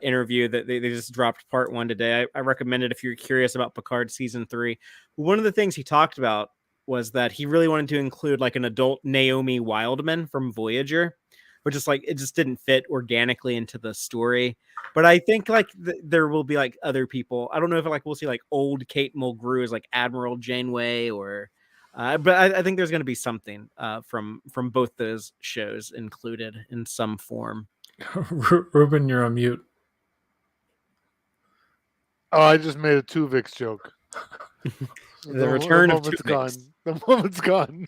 interview that they just dropped part 1 today. I recommend it if you're curious about Picard season 3. One of the things he talked about was that he really wanted to include like an adult Naomi Wildman from Voyager, which is like it just didn't fit organically into the story. But I think like there will be like other people. I don't know if like we'll see like old Kate Mulgrew as like Admiral Janeway or but I think there's going to be something from both those shows included in some form. Ruben, you're on mute. Oh, I just made a Tuvix joke. The return of moment's Tuvix. gone. The moment's gone.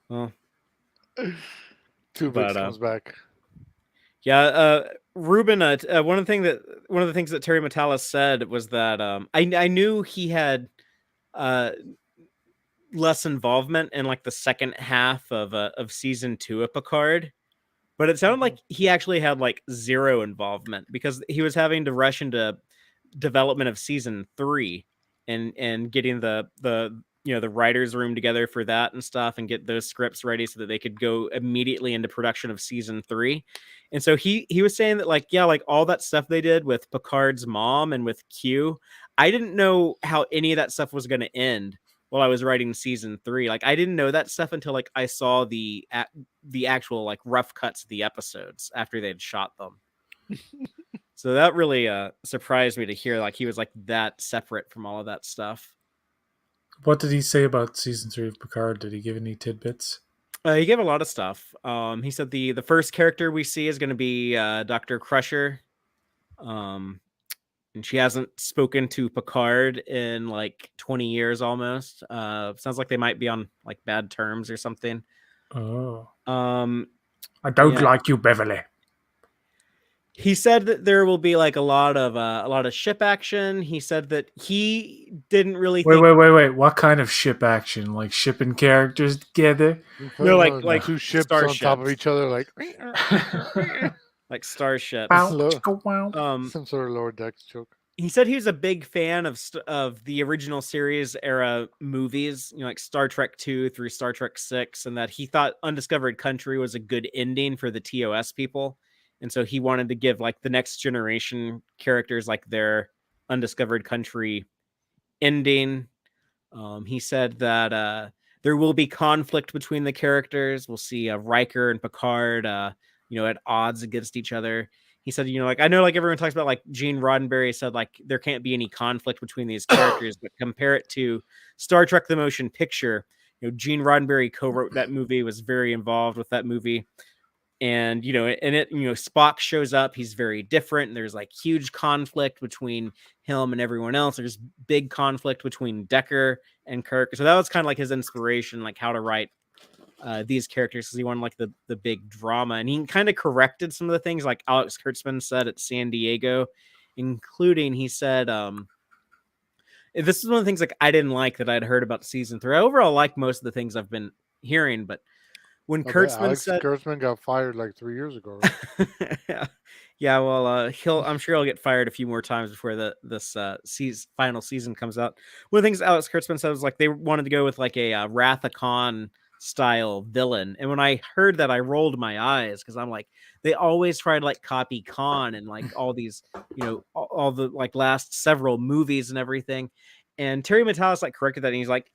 Well, Tuvix comes back. Yeah, Ruben. One of the things that Terry Matalas said was that I knew he had less involvement in like the second half of season 2 of Picard, but it sounded like he actually had like zero involvement because he was having to rush into development of season 3 and getting the writers room together for that and stuff and get those scripts ready so that they could go immediately into production of season 3. And so he was saying that like all that stuff they did with Picard's mom and with Q, I didn't know how any of that stuff was going to end while I was writing season 3. Like I didn't know that stuff until like I saw the actual like rough cuts of the episodes after they'd shot them. So that really surprised me to hear like he was like that separate from all of that stuff. What did he say about season 3 of Picard? Did he give any tidbits? He gave a lot of stuff. He said the first character we see is going to be Dr. Crusher. And she hasn't spoken to Picard in like 20 years almost. Sounds like they might be on like bad terms or something. Oh. I don't like you, Beverly. He said that there will be like a lot of ship action. He said that he didn't really wait. What kind of ship action? Like shipping characters together? No, like two ships starships on top of each other, like like starships. Some sort of lower decks joke. He said he was a big fan of the original series era movies, like Star Trek 2 through Star Trek 6, and that he thought Undiscovered Country was a good ending for the TOS people. And so he wanted to give like the next generation characters like their Undiscovered Country ending. He said that there will be conflict between the characters. We'll see Riker and Picard, at odds against each other. He said, I know like everyone talks about like Gene Roddenberry said like there can't be any conflict between these characters, but compare it to Star Trek: The Motion Picture. Gene Roddenberry co-wrote that movie, was very involved with that movie. And, Spock shows up. He's very different. And there's like huge conflict between him and everyone else. There's big conflict between Decker and Kirk. So that was kind of like his inspiration, like how to write these characters, because he wanted like the big drama. And he kind of corrected some of the things like Alex Kurtzman said at San Diego, including he said, this is one of the things like I didn't like that I'd heard about season 3. I overall like most of the things I've been hearing, but when Kurtzman said Kurtzman got fired like 3 years ago, right? yeah. Well, I'm sure he'll get fired a few more times before this final season comes out. One of the things Alex Kurtzman said was like they wanted to go with like a Wrath of Khan style villain, and when I heard that, I rolled my eyes because I'm like, they always try to like copy Khan and like all these, all the like last several movies and everything. And Terry Matalas like corrected that, and he's like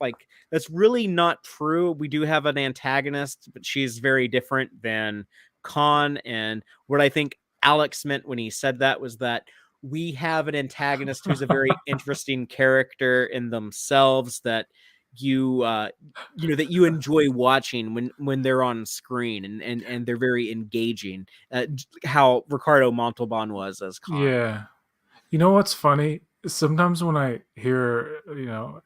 that's really not true. We do have an antagonist, but she's very different than Khan. And what I think Alex meant when he said that was that we have an antagonist who's a very interesting character in themselves that that you enjoy watching when they're on screen and they're very engaging. How Ricardo Montalban was as Khan. Yeah, what's funny? Sometimes when I hear, I don't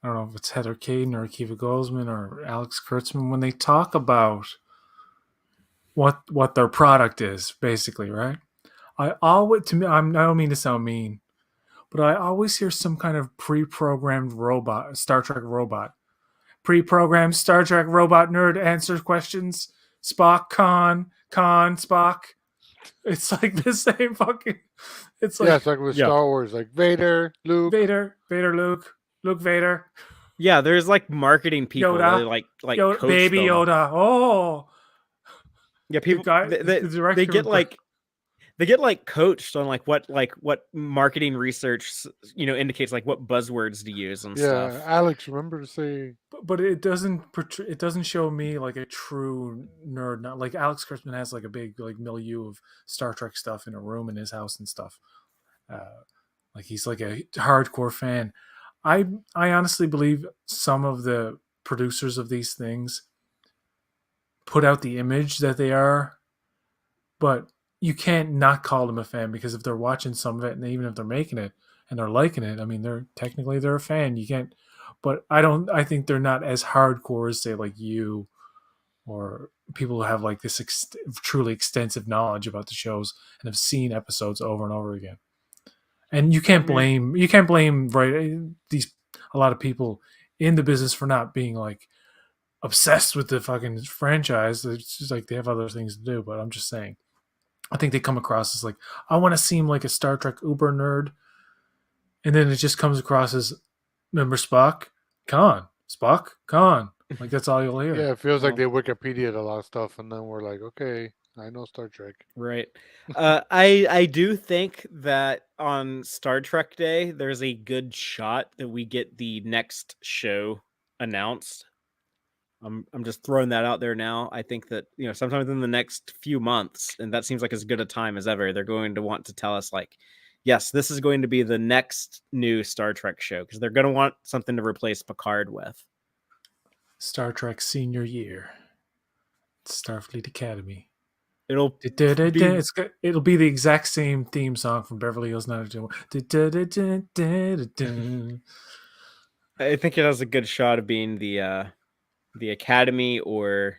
know if it's Heather Caden or Akiva Goldsman or Alex Kurtzman, when they talk about what their product is, basically, right? I don't mean to sound mean, but I always hear some kind of pre-programmed robot, Star Trek robot. Pre-programmed Star Trek robot nerd answers questions. Spock, Khan, Spock. It's like the same fucking. It's like, it's like with Star Wars, like Vader, Luke, Luke, Vader. Yeah, there's like marketing people, Yoda, like Yoda, baby them. Yoda. Oh, yeah, people they get like they get like coached on what marketing research indicates like what buzzwords to use and Yeah, stuff. Alex, remember to say. But it doesn't portray, it doesn't show me like a true nerd. Not like Alex Kurtzman has like a big like milieu of Star Trek stuff in a room in his house and stuff. Like he's like a hardcore fan. I honestly believe some of the producers of these things put out the image that they are, but you can't not call them a fan because if they're watching some of it and even if they're making it and they're liking it, I mean they're a fan. You can't, but I think they're not as hardcore as say like you or people who have like this truly extensive knowledge about the shows and have seen episodes over and over again. And I mean, you can't blame right these a lot of people in the business for not being like obsessed with the fucking franchise. It's just like they have other things to do. But I'm just saying, I think they come across as like I want to seem like a Star Trek uber nerd, and then it just comes across as remember Spock, Khan, Spock, Khan. Like that's all you'll hear. yeah, it feels like Well, they Wikipedia a lot of stuff, and then we're like, okay, I know Star Trek. right. I do think that on Star Trek Day, there's a good shot that we get the next show announced. I'm just throwing that out there now. I think that sometime within the next few months, and that seems like as good a time as ever, they're going to want to tell us like, yes, this is going to be the next new Star Trek show because they're going to want something to replace Picard with. Star Trek senior year, Starfleet Academy. It'll be It'll be the exact same theme song from Beverly Hills 90210. I think it has a good shot of being the Academy or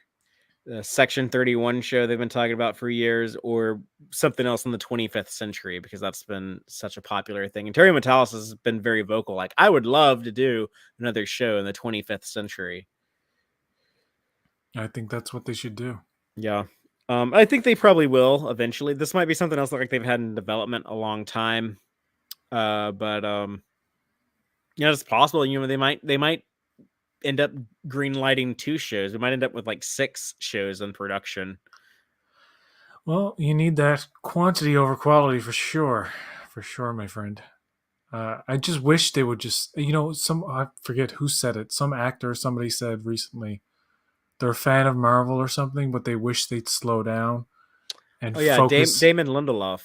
the Section 31 show they've been talking about for years, or something else in the 25th century, because that's been such a popular thing. And Terry Matalas has been very vocal. Like, I would love to do another show in the 25th century. I think that's what they should do. Yeah. I think they probably will eventually. This might be something else like they've had in development a long time. But it's possible. They might end up greenlighting 2 shows. We might end up with like 6 shows in production. Well, you need that quantity over quality for sure. For sure, my friend. I just wish they would just, I forget who said it. Some actor, somebody said recently, they're a fan of Marvel or something, but they wish they'd slow down and Oh yeah, focus. Damon Lindelof.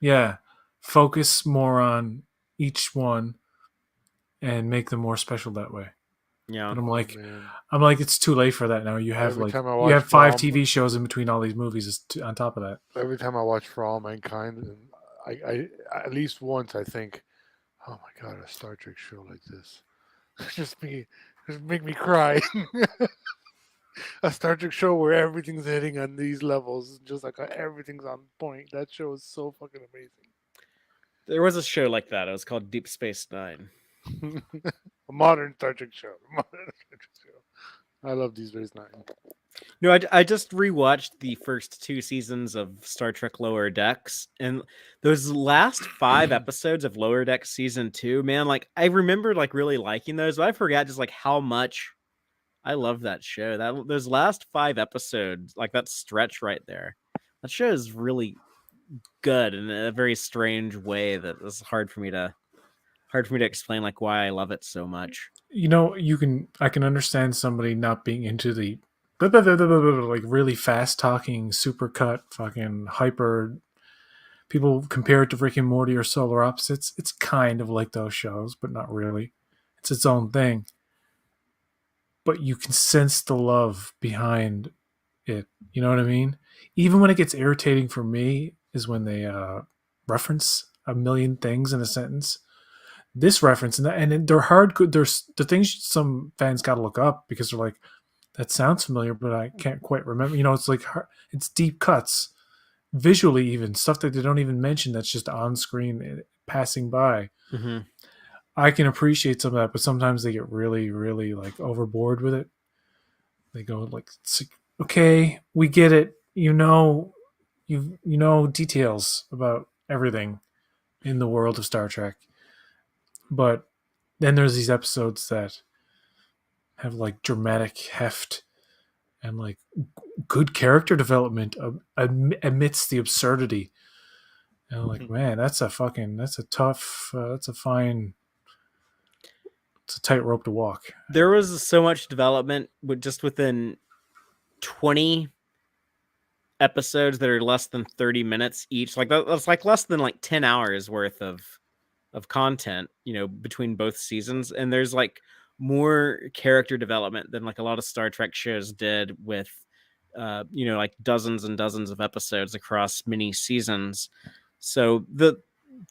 Yeah, focus more on each one and make them more special that way. Yeah. But I'm like, Man. it's too late for that now. You have Every time I you watch have 5 From, TV shows in between all these movies on top of that. every time I watch For All Mankind, and I at least once I think, oh my god, a Star Trek show like this, just make me cry. A Star Trek show where everything's hitting on these levels, just like everything's on point. That show is so fucking amazing. There was a show like that. It was called Deep Space Nine. A modern Star Trek show. Modern Star Trek show. I love Deep Space Nine. No, I just rewatched the first 2 seasons of Star Trek Lower Decks, and those last 5 episodes of Lower Decks season 2, man, like I remember like really liking those, but I forgot just like how much I love that show. Those last 5 episodes, like that stretch right there, that show is really good in a very strange way that is hard for me to explain like why I love it so much. I can understand somebody not being into the like really fast talking, super cut, fucking hyper. People compare it to Rick and Morty or Solar Opposites. It's kind of like those shows, but not really. It's its own thing. But you can sense the love behind it. You know what I mean? Even when it gets irritating for me is when they reference a million things in a sentence. This reference and they're hard. There's the things some fans got to look up because they're like, that sounds familiar, but I can't quite remember. It's like it's deep cuts, visually even stuff that they don't even mention. That's just on screen passing by. Mm-hmm. I can appreciate some of that, but sometimes they get really, really like overboard with it. They go like, okay, we get it. You know details about everything in the world of Star Trek. But then there's these episodes that have like dramatic heft and like good character development amidst the absurdity. And I'm like, man, that's a tough, it's a tightrope to walk. There was so much development with just within 20 episodes that are less than 30 minutes each. Like that's like less than like 10 hours worth of content, between both seasons. And there's like more character development than like a lot of Star Trek shows did with like dozens and dozens of episodes across many seasons. So the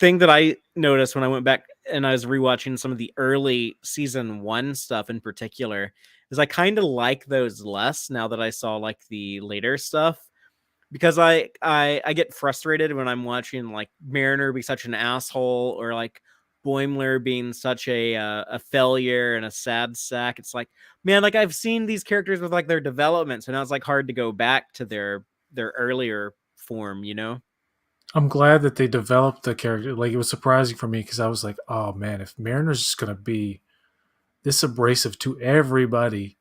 thing that I noticed when I went back and I was rewatching some of the early season 1 stuff in particular is I kind of like those less now that I saw like the later stuff, because I get frustrated when I'm watching like Mariner be such an asshole, or like Boimler being such a failure and a sad sack. It's like, man, like I've seen these characters with like their development, so now it's like hard to go back to their earlier form. I'm glad that they developed the character. Like, it was surprising for me because I was like, oh man, if Mariner's just gonna be this abrasive to everybody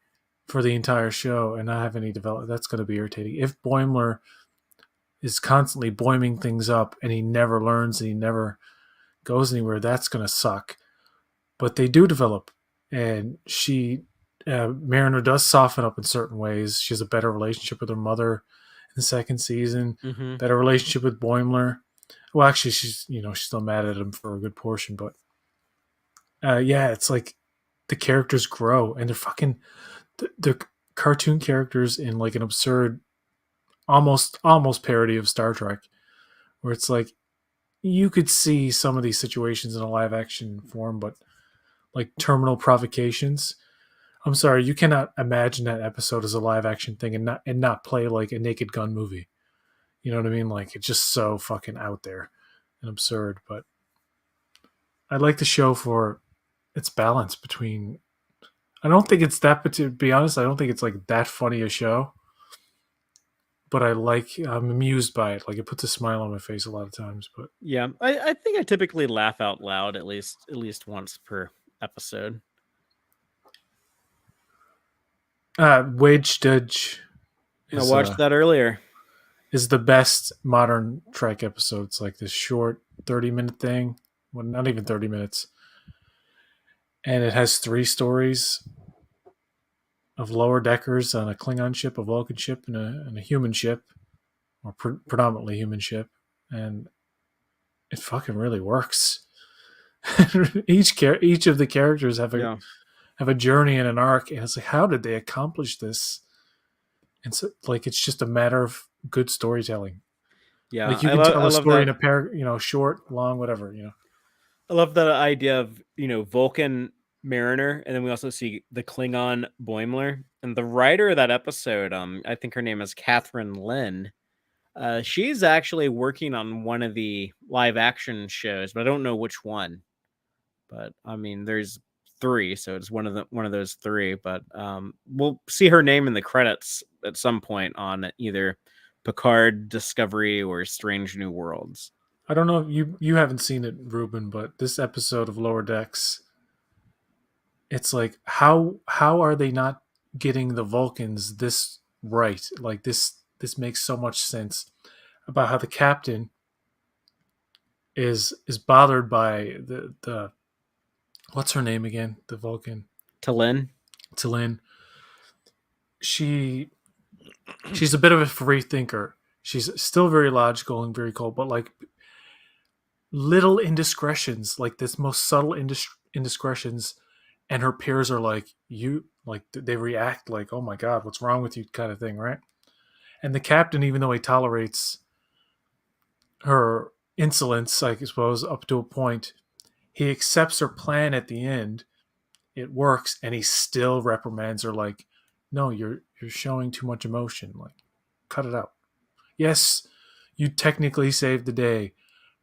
for the entire show and not have any development, that's gonna be irritating. If Boimler is constantly boiming things up and he never learns and he never goes anywhere, that's gonna suck. But they do develop, and Mariner does soften up in certain ways. She has a better relationship with her mother in the second season, Mm-hmm. better relationship with Boimler. Well, actually, she's still mad at him for a good portion, but yeah, it's like the characters grow, and they're fucking they're cartoon characters in like an absurd, almost parody of Star Trek, where it's like you could see some of these situations in a live action form, but like terminal provocations. I'm sorry, you cannot imagine that episode as a live action thing and not play like a Naked Gun movie. You know what I mean? Like, it's just so fucking out there and absurd. But I like the show for its balance between. I don't think it's that, but to be honest, I don't think it's like that funny a show. But I'm amused by it. Like, it puts a smile on my face a lot of times. But Yeah, I think I typically laugh out loud at least once per episode. Wage Judge I watched that earlier. is the best modern Trek episode. It's like this short 30-minute thing. Well, not even 30 minutes. And it has 3 stories of lower deckers on a Klingon ship, a Vulcan ship, and a human ship, or predominantly human ship. And it fucking really works. each of the characters have a journey and an arc, and it's like, how did they accomplish this? And so, like, it's just a matter of good storytelling. Yeah, Like, you can tell I a love story that. in a short, long, whatever. I love that idea of Vulcan Mariner, and then we also see the Klingon Boimler. And the writer of that episode, I think her name is Catherine Lynn. She's actually working on one of the live action shows, but I don't know which one. But I mean, there's 3, so it's one of those 3. But we'll see her name in the credits at some point on either Picard, Discovery, or Strange New Worlds. I don't know if you haven't seen it, Ruben, but this episode of Lower Decks, it's like, how are they not getting the Vulcans this right? Like, this makes so much sense about how the captain is bothered by the what's her name again? The Vulcan. T'Lyn. T'Lyn. She's a bit of a free thinker. She's still very logical and very cold, but like little indiscretions, like this most subtle indiscretions, and her peers are like, they react like, oh my god, what's wrong with you, kind of thing, right? And the captain, even though he tolerates her insolence, I suppose, up to a point, he accepts her plan at the end. It works, and he still reprimands her like, no, you're showing too much emotion. Like, cut it out. Yes, you technically saved the day,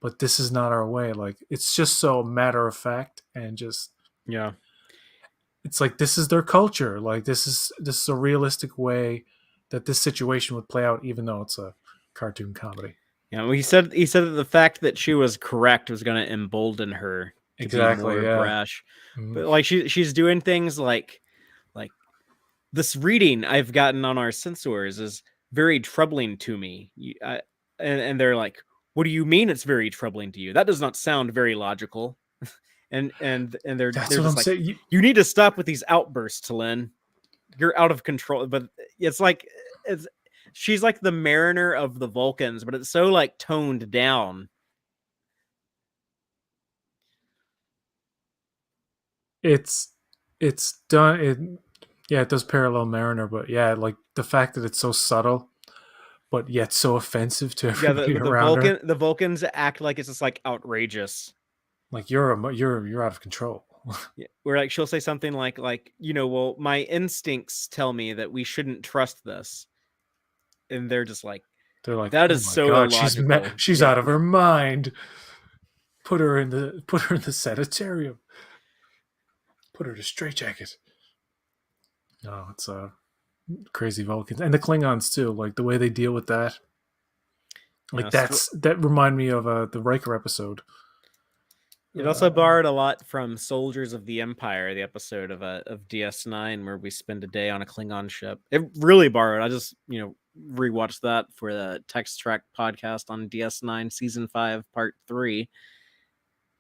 but this is not our way. Like, it's just so matter of fact, and just, Yeah. it's like, this is their culture. Like, this is a realistic way that this situation would play out, even though it's a cartoon comedy. Yeah, well, he said that the fact that she was correct was going to embolden her to be more brash. Mhm. But like she's doing things like this reading I've gotten on our sensors is very troubling to me. And they're like, What do you mean it's very troubling to you? That does not sound very logical. And they're That's they're what just I'm like, saying. you need to stop with these outbursts, Lynn. You're out of control. But it's like it's she's like the Mariner of the Vulcans, but it's so like toned down. It's done. Yeah, it does parallel Mariner, but yeah, like the fact that it's so subtle, but yet so offensive to Yeah, everybody around her. The Vulcans act like it's just like outrageous. Like you're out of control. Yeah, where like she'll say something like well, my instincts tell me that we shouldn't trust this, and they're just like, They're like, that oh is my so god, illogical. she's Yeah. out of her mind. Put her in the sanitarium. Put her to straitjacket. No, it's crazy Vulcans and the Klingons too. Like the way they deal with that. Like Yeah, that remind me of the Riker episode. it also borrowed a lot from Soldiers of the Empire, the episode of DS9 where we spend a day on a Klingon ship. It really borrowed. I just rewatched that for the Text Track podcast on DS9 season 5 part 3.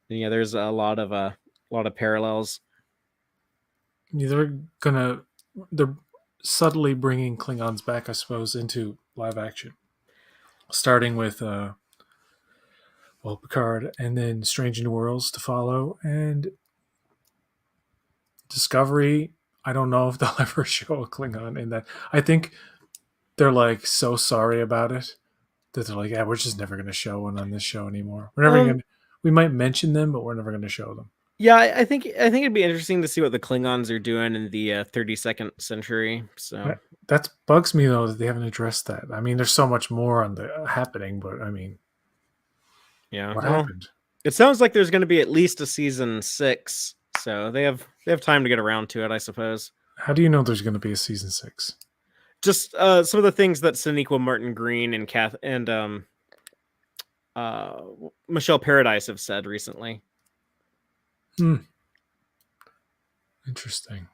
And yeah, there's a lot of parallels. They're subtly bringing Klingons back, I suppose, into live action, starting with Picard, and then Strange New Worlds to follow, and Discovery. I don't know if they'll ever show a Klingon in that. I think they're like so sorry about it that they're like, yeah, we're just never going to show one on this show anymore. We're never going to. We might mention them, but we're never going to show them. Yeah, I think it'd be interesting to see what the Klingons are doing in the 32nd century. So that bugs me though that they haven't addressed that. I mean, there's so much more on the happening, but I mean, yeah, what happened? It sounds like there's going to be at least a season 6, so they have time to get around to it, I suppose. How do you know there's going to be a season 6? Just some of the things that Sonequa Martin Green and Michelle Paradise have said recently. Interesting.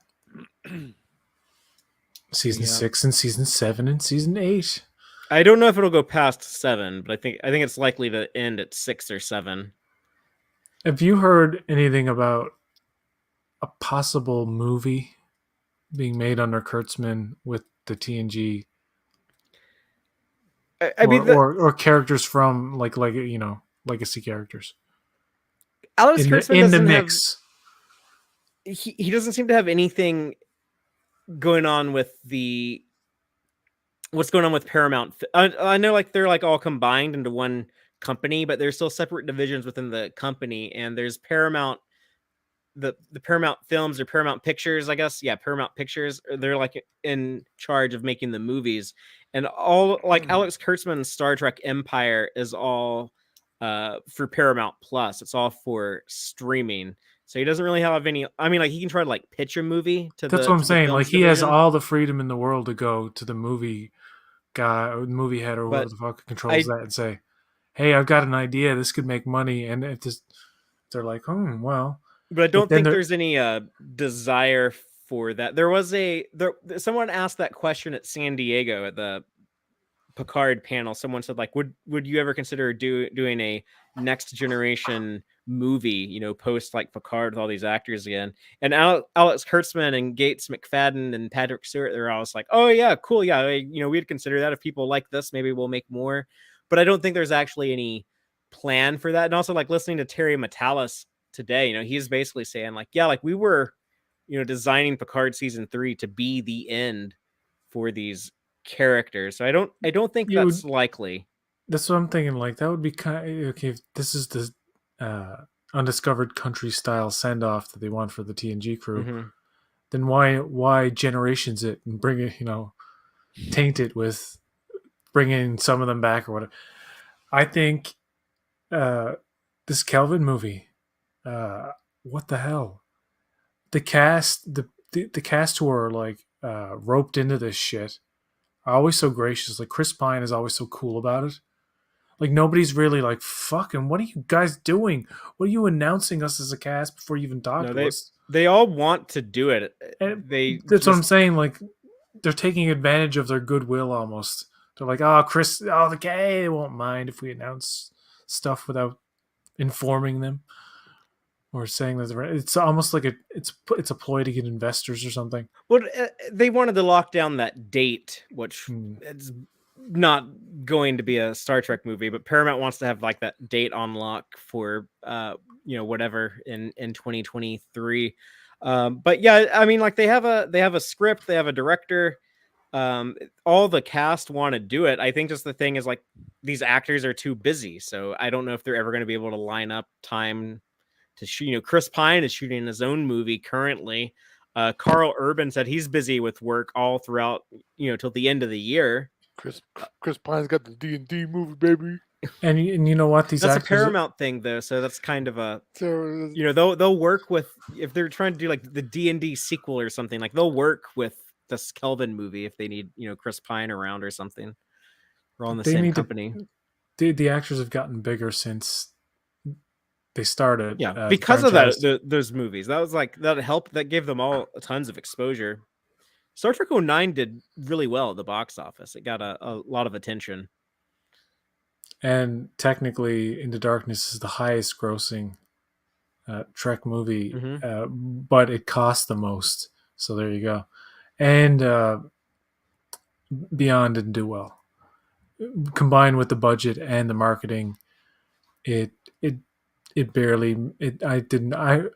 Season 6 and season 7 and season 8. I don't know if it'll go past 7, but I think it's likely to end at 6 or 7. Have you heard anything about a possible movie being made under Kurtzman with the TNG? Or characters from like legacy characters. Alex Kurtzman in the mix. He doesn't seem to have anything going on with what's going on with Paramount. I know like they're like all combined into one company, but there's still separate divisions within the company, and there's Paramount, the Paramount Films or Paramount Pictures, I guess. Yeah, Paramount Pictures. They're like in charge of making the movies, and all like Alex Kurtzman's Star Trek Empire is all for Paramount Plus. It's all for streaming. So he doesn't really have any. I mean, like he can try to like pitch a movie to. That's what I'm saying. Like he has all the freedom in the world to go to the movie guy or movie head or whoever the fuck controls that and say, "Hey, I've got an idea. This could make money." And if they're like, well. But I don't think there's any desire for that. There was someone asked that question at San Diego at the Picard panel. Someone said like, would you ever consider doing a next generation movie, post like Picard with all these actors again? And Alex Kurtzman and Gates McFadden and Patrick Stewart, they're always like, oh yeah, cool, yeah, we'd consider that. If people like this, maybe we'll make more. But I don't think there's actually any plan for that. And also like listening to Terry Matalas today, he's basically saying like, yeah, like we were, designing Picard season 3 to be the end for these characters. So I don't think that's likely. That's what I'm thinking. Like that would be kind of, okay. If this is the undiscovered country style send off that they want for the TNG crew, then why generations it and bring it, taint it with bringing some of them back or whatever. I think this Kelvin movie, what the hell? The cast, the cast who are like roped into this shit are always so gracious. Like Chris Pine is always so cool about it. Like nobody's really like, fucking, what are you guys doing? What are you announcing us as a cast before you even talk to us? They all want to do it. That's what I'm saying. Like they're taking advantage of their goodwill almost. They're like, oh, Chris, the gay, they won't mind if we announce stuff without informing them or saying that it's almost like it's a ploy to get investors or something. Well, they wanted to lock down that date, which it's not going to be a Star Trek movie, but Paramount wants to have like that date on lock for whatever in 2023. But yeah, I mean, like they have a script, they have a director. All the cast want to do it. I think just the thing is like these actors are too busy, so I don't know if they're ever going to be able to line up time to shoot. Chris Pine is shooting his own movie currently. Carl Urban said he's busy with work all throughout, till the end of the year. Chris Pine's got the D&D movie, baby. And you know what? That's a Paramount thing, though, so that's kind of a they'll work with, if they're trying to do like the D&D sequel or something, like they'll work with this Kelvin movie if they need Chris Pine around or something. We're all in the same company. The actors have gotten bigger since they started. Yeah, because of that, those movies. That was like that helped. That gave them all tons of exposure. Star Trek 09 did really well at the box office. It got a lot of attention. And technically, Into Darkness is the highest grossing Trek movie, but it cost the most. So there you go. And Beyond didn't do well. Combined with the budget and the marketing, it barely. There's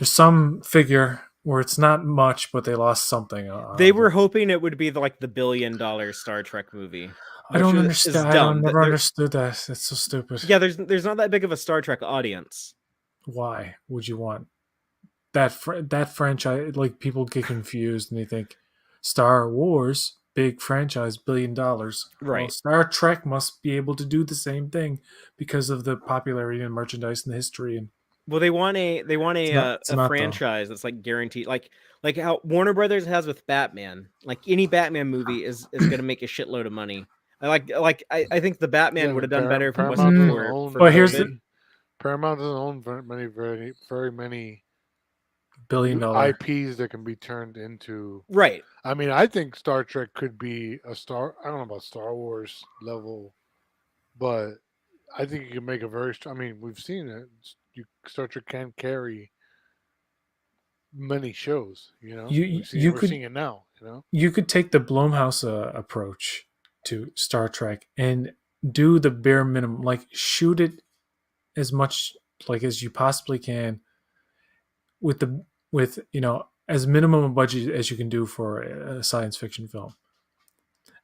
some figure where it's not much, but they lost something. They were hoping it would be the $1 billion Star Trek movie. I don't understand. I never understood that. It's so stupid. Yeah, there's not that big of a Star Trek audience. Why would you want that franchise? Like, people get confused and they think Star Wars, big franchise, $1 billion. Right. Well, Star Trek must be able to do the same thing because of the popularity and merchandise and the history. And well, they want a franchise that's like guaranteed, like how Warner Brothers has with Batman. Like any Batman movie is going to make a shitload of money. I think the Batman would have done better if it wasn't for But here's the Paramount doesn't own very many $1 billion IPs that can be turned into. Right. I mean, I think Star Trek could be I don't know about Star Wars level, but I think you can make a very. I mean, we've seen it. Star Trek can carry many shows. We're seeing it now. You could take the Blumhouse approach to Star Trek and do the bare minimum, like shoot it as much like as you possibly can with as minimum a budget as you can do for a science fiction film.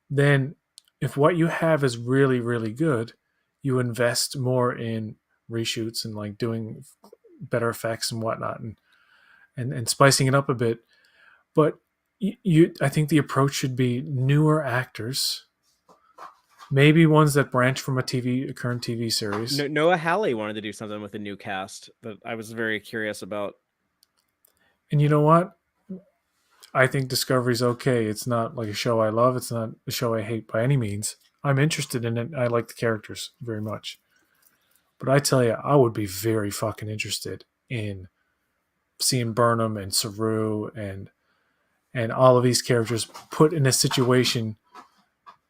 Then if what you have is really, really good, you invest more in reshoots and like doing better effects and whatnot and spicing it up a bit. But I think the approach should be newer actors, maybe ones that branch from a current TV series. Noah Hawley wanted to do something with a new cast that I was very curious about. And you know what? I think Discovery's okay. It's not like a show I love. It's not a show I hate by any means. I'm interested in it. I like the characters very much. But I tell you, I would be very fucking interested in seeing Burnham and Saru and all of these characters put in a situation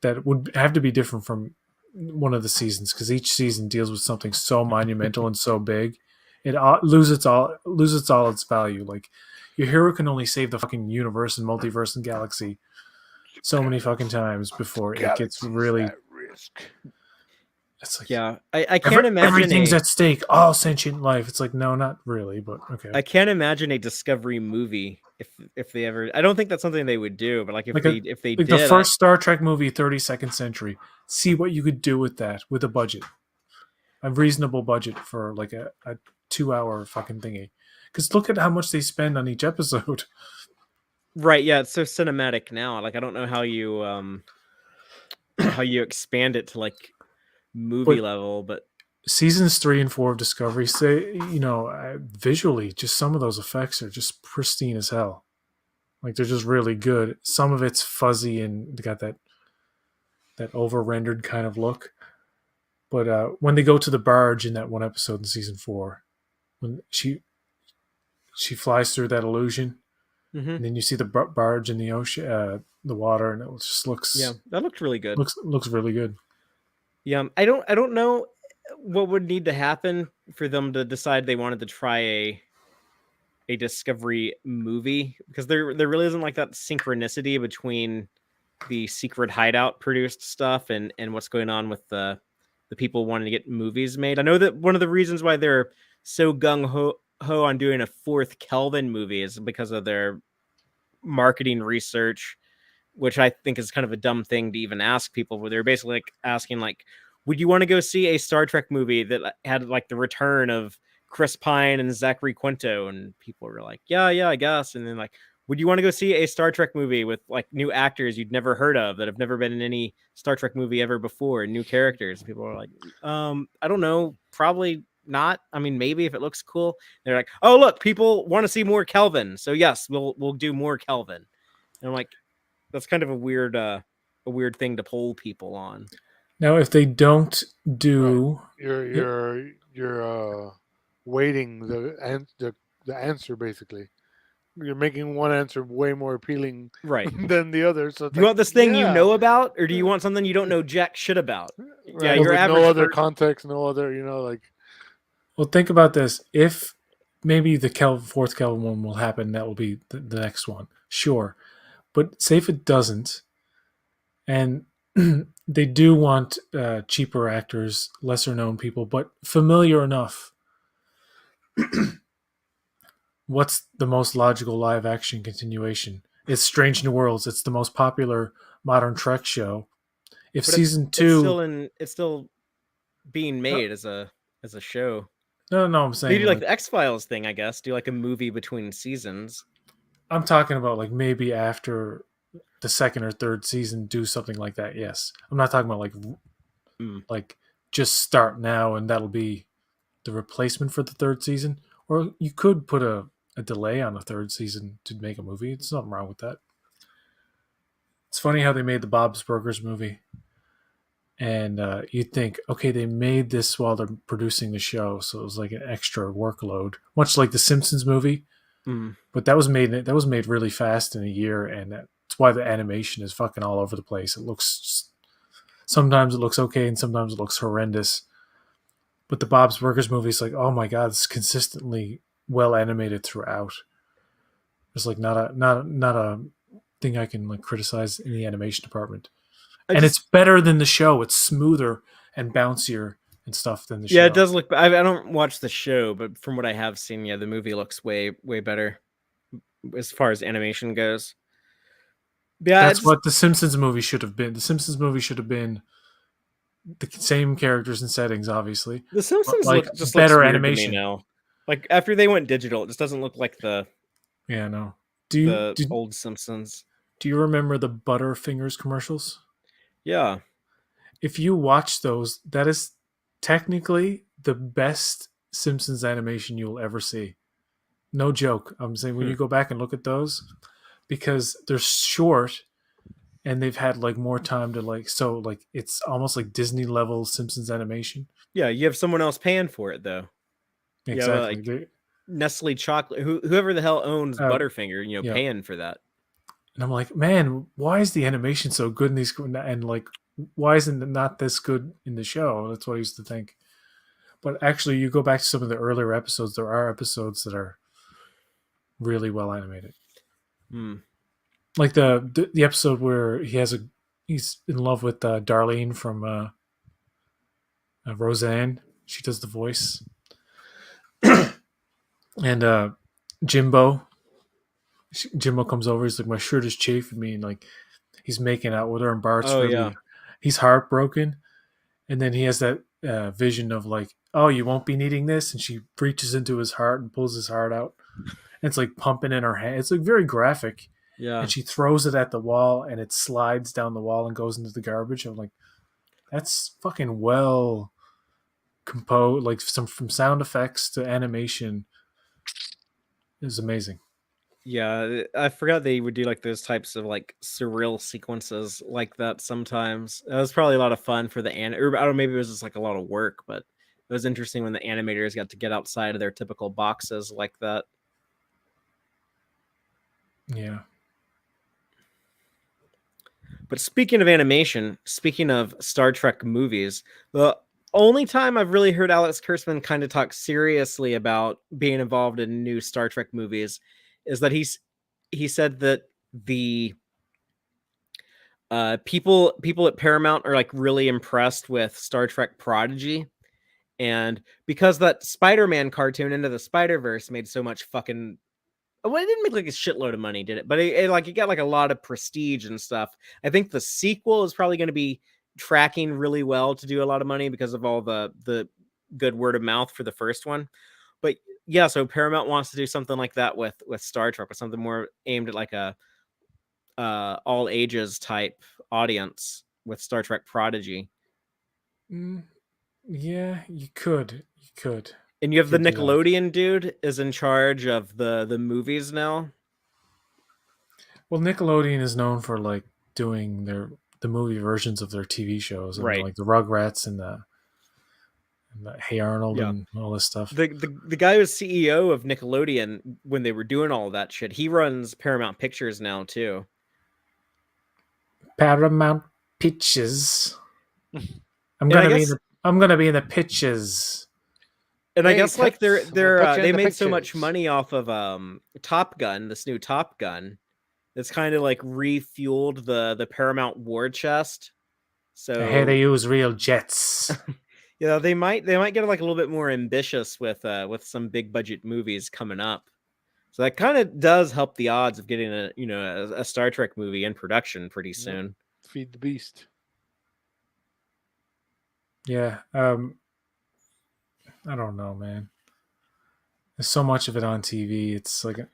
that would have to be different from one of the seasons, because each season deals with something so monumental and so big, it loses all its value. Like, your hero can only save the fucking universe and multiverse and galaxy so many fucking times before it gets really at risk. It's like, yeah, I can't imagine everything's at stake, all sentient life. It's like, no, not really, but okay. I can't imagine a Discovery movie if they ever. I don't think that's something they would do, but if they did, the first Star Trek movie, 32nd Century. See what you could do with that with a budget, a reasonable budget for like a 2-hour fucking thingy. Because look at how much they spend on each episode. Right? Yeah, it's so cinematic now. Like, I don't know how you expand it to like movie level, but seasons 3 and 4 of Discovery say, visually, just some of those effects are just pristine as hell. Like, they're just really good. Some of it's fuzzy and they got that over rendered kind of look. But when they go to the barge in that one episode in season 4, when she flies through that illusion, and then you see the barge in the ocean, the water, and it just looks that looked really good. Looks really good. Yeah, I don't know what would need to happen for them to decide they wanted to try a Discovery movie? Because there really isn't like that synchronicity between the Secret Hideout produced stuff and what's going on with the people wanting to get movies made. I know that one of the reasons why they're so gung ho on doing a fourth Kelvin movie is because of their marketing research, which I think is kind of a dumb thing to even ask people. Where they're basically like asking, like, would you want to go see a Star Trek movie that had like the return of Chris Pine and Zachary Quinto? And people were like, yeah, I guess. And then like, would you want to go see a Star Trek movie with like new actors you'd never heard of that have never been in any Star Trek movie ever before, new characters? And people are like, I don't know, probably not. I mean, maybe if it looks cool. They're like, oh look, people want to see more Kelvin, so yes, we'll do more Kelvin. And I'm like, that's kind of a weird thing to poll people on. Now, if they don't Right. do, You're weighting the answer basically. You're making one answer way more appealing Right. than the other. So it's Do you like, want this thing you yeah, know about, or do you want something you don't know jack shit about? Yeah, right. your With average no other person- context, no other, like well, think about this. If maybe the fourth Kelvin one will happen, that will be the next one. Sure. But say if it doesn't, and they do want cheaper actors, lesser known people, but familiar enough. What's the most logical live action continuation? It's Strange New Worlds. It's the most popular modern Trek show. If but season it's two, still being made as a show. no, I'm You saying do like the X-Files thing, I guess. Do like a movie between seasons. I'm talking about like maybe after the second or third season, do something like that. Yes, I'm not talking about like just start now and that'll be the replacement for the third season. Or you could put a delay on the third season to make a movie. There's nothing wrong with that. It's funny how they made the Bob's Burgers movie. And you'd think, okay, they made this while they're producing the show, so it was like an extra workload, much like the Simpsons movie. Mm. But that was made really fast in a year, and that's why the animation is fucking all over the place. It looks sometimes it looks okay, and sometimes it looks horrendous. But the Bob's Burgers movie is like, oh my god, it's consistently well animated throughout. There's like not a thing I can like criticize in the animation department. It's better than the show. It's smoother and bouncier and stuff than the show. Yeah, it does look. I don't watch the show, but from what I have seen, yeah, the movie looks way better as far as animation goes. Yeah, That's what the Simpsons movie should have been. The Simpsons movie should have been the same characters and settings, obviously. The Simpsons like look just better looks weird animation to me now. Like after they went digital, it just doesn't look like the no. old Simpsons. Do you remember the Butterfingers commercials? Yeah. If you watch those, that is technically the best Simpsons animation you'll ever see. No joke. I'm saying when you go back and look at those, because they're short and they've had like more time to like, so like it's almost like Disney level Simpsons animation. Yeah, you have someone else paying for it though. Exactly. Yeah, like Nestle chocolate, whoever the hell owns Butterfinger, yeah. paying for that. And I'm like, man, why is the animation so good in these? And like, why isn't it not this good in the show? That's what I used to think. But actually, you go back to some of the earlier episodes. There are episodes that are really well animated. Like the episode where he's in love with Darlene from Roseanne. She does the voice, and Jimbo comes over. He's like, my shirt is chafing me, and like he's making out with her, and Bart's he's heartbroken, and then he has that vision of like, oh, you won't be needing this, and she reaches into his heart and pulls his heart out, and it's like pumping in her hand. It's like very graphic. Yeah, and she throws it at the wall, and it slides down the wall and goes into the garbage. I'm like, that's fucking well composed. Like from sound effects to animation is amazing. Yeah, I forgot they would do like those types of like surreal sequences like that sometimes. It was probably a lot of fun for the or I don't know, maybe it was just like a lot of work, but it was interesting when the animators got to get outside of their typical boxes like that. Yeah. But speaking of animation, speaking of Star Trek movies, only time I've really heard Alex Kurtzman kind of talk seriously about being involved in new Star Trek movies is that he said that the people at Paramount are like really impressed with Star Trek Prodigy, and because that Spider-Man cartoon Into the Spider-Verse made so much fucking, well, it didn't make like a shitload of money, did it? But it got like a lot of prestige and stuff. I think the sequel is probably going to be tracking really well to do a lot of money because of all the good word of mouth for the first one. But yeah, so Paramount wants to do something like that with Star Trek, with something more aimed at like a all ages type audience with Star Trek Prodigy. Yeah, you could. You could. And you have the Could do that. Nickelodeon dude is in charge of the movies now. Well, Nickelodeon is known for like doing the movie versions of their TV shows, and Right. like the Rugrats and the Hey Arnold Yeah. and all this stuff. The guy who's CEO of Nickelodeon when they were doing all that shit, he runs Paramount Pictures now too. Paramount Pictures. I'm And I gonna be guess- I'm gonna be in the pitches. And I Hey, guess like Toots, I'm gonna put you they in the made so much pictures. money off of Top Gun, this new Top Gun. It's kind of like refueled the Paramount war chest. So I hear they use real jets. yeah, they might get like a little bit more ambitious with some big budget movies coming up. So that kind of does help the odds of getting a Star Trek movie in production pretty soon. Feed the beast. Yeah. I don't know, man. There's so much of it on TV. It's like an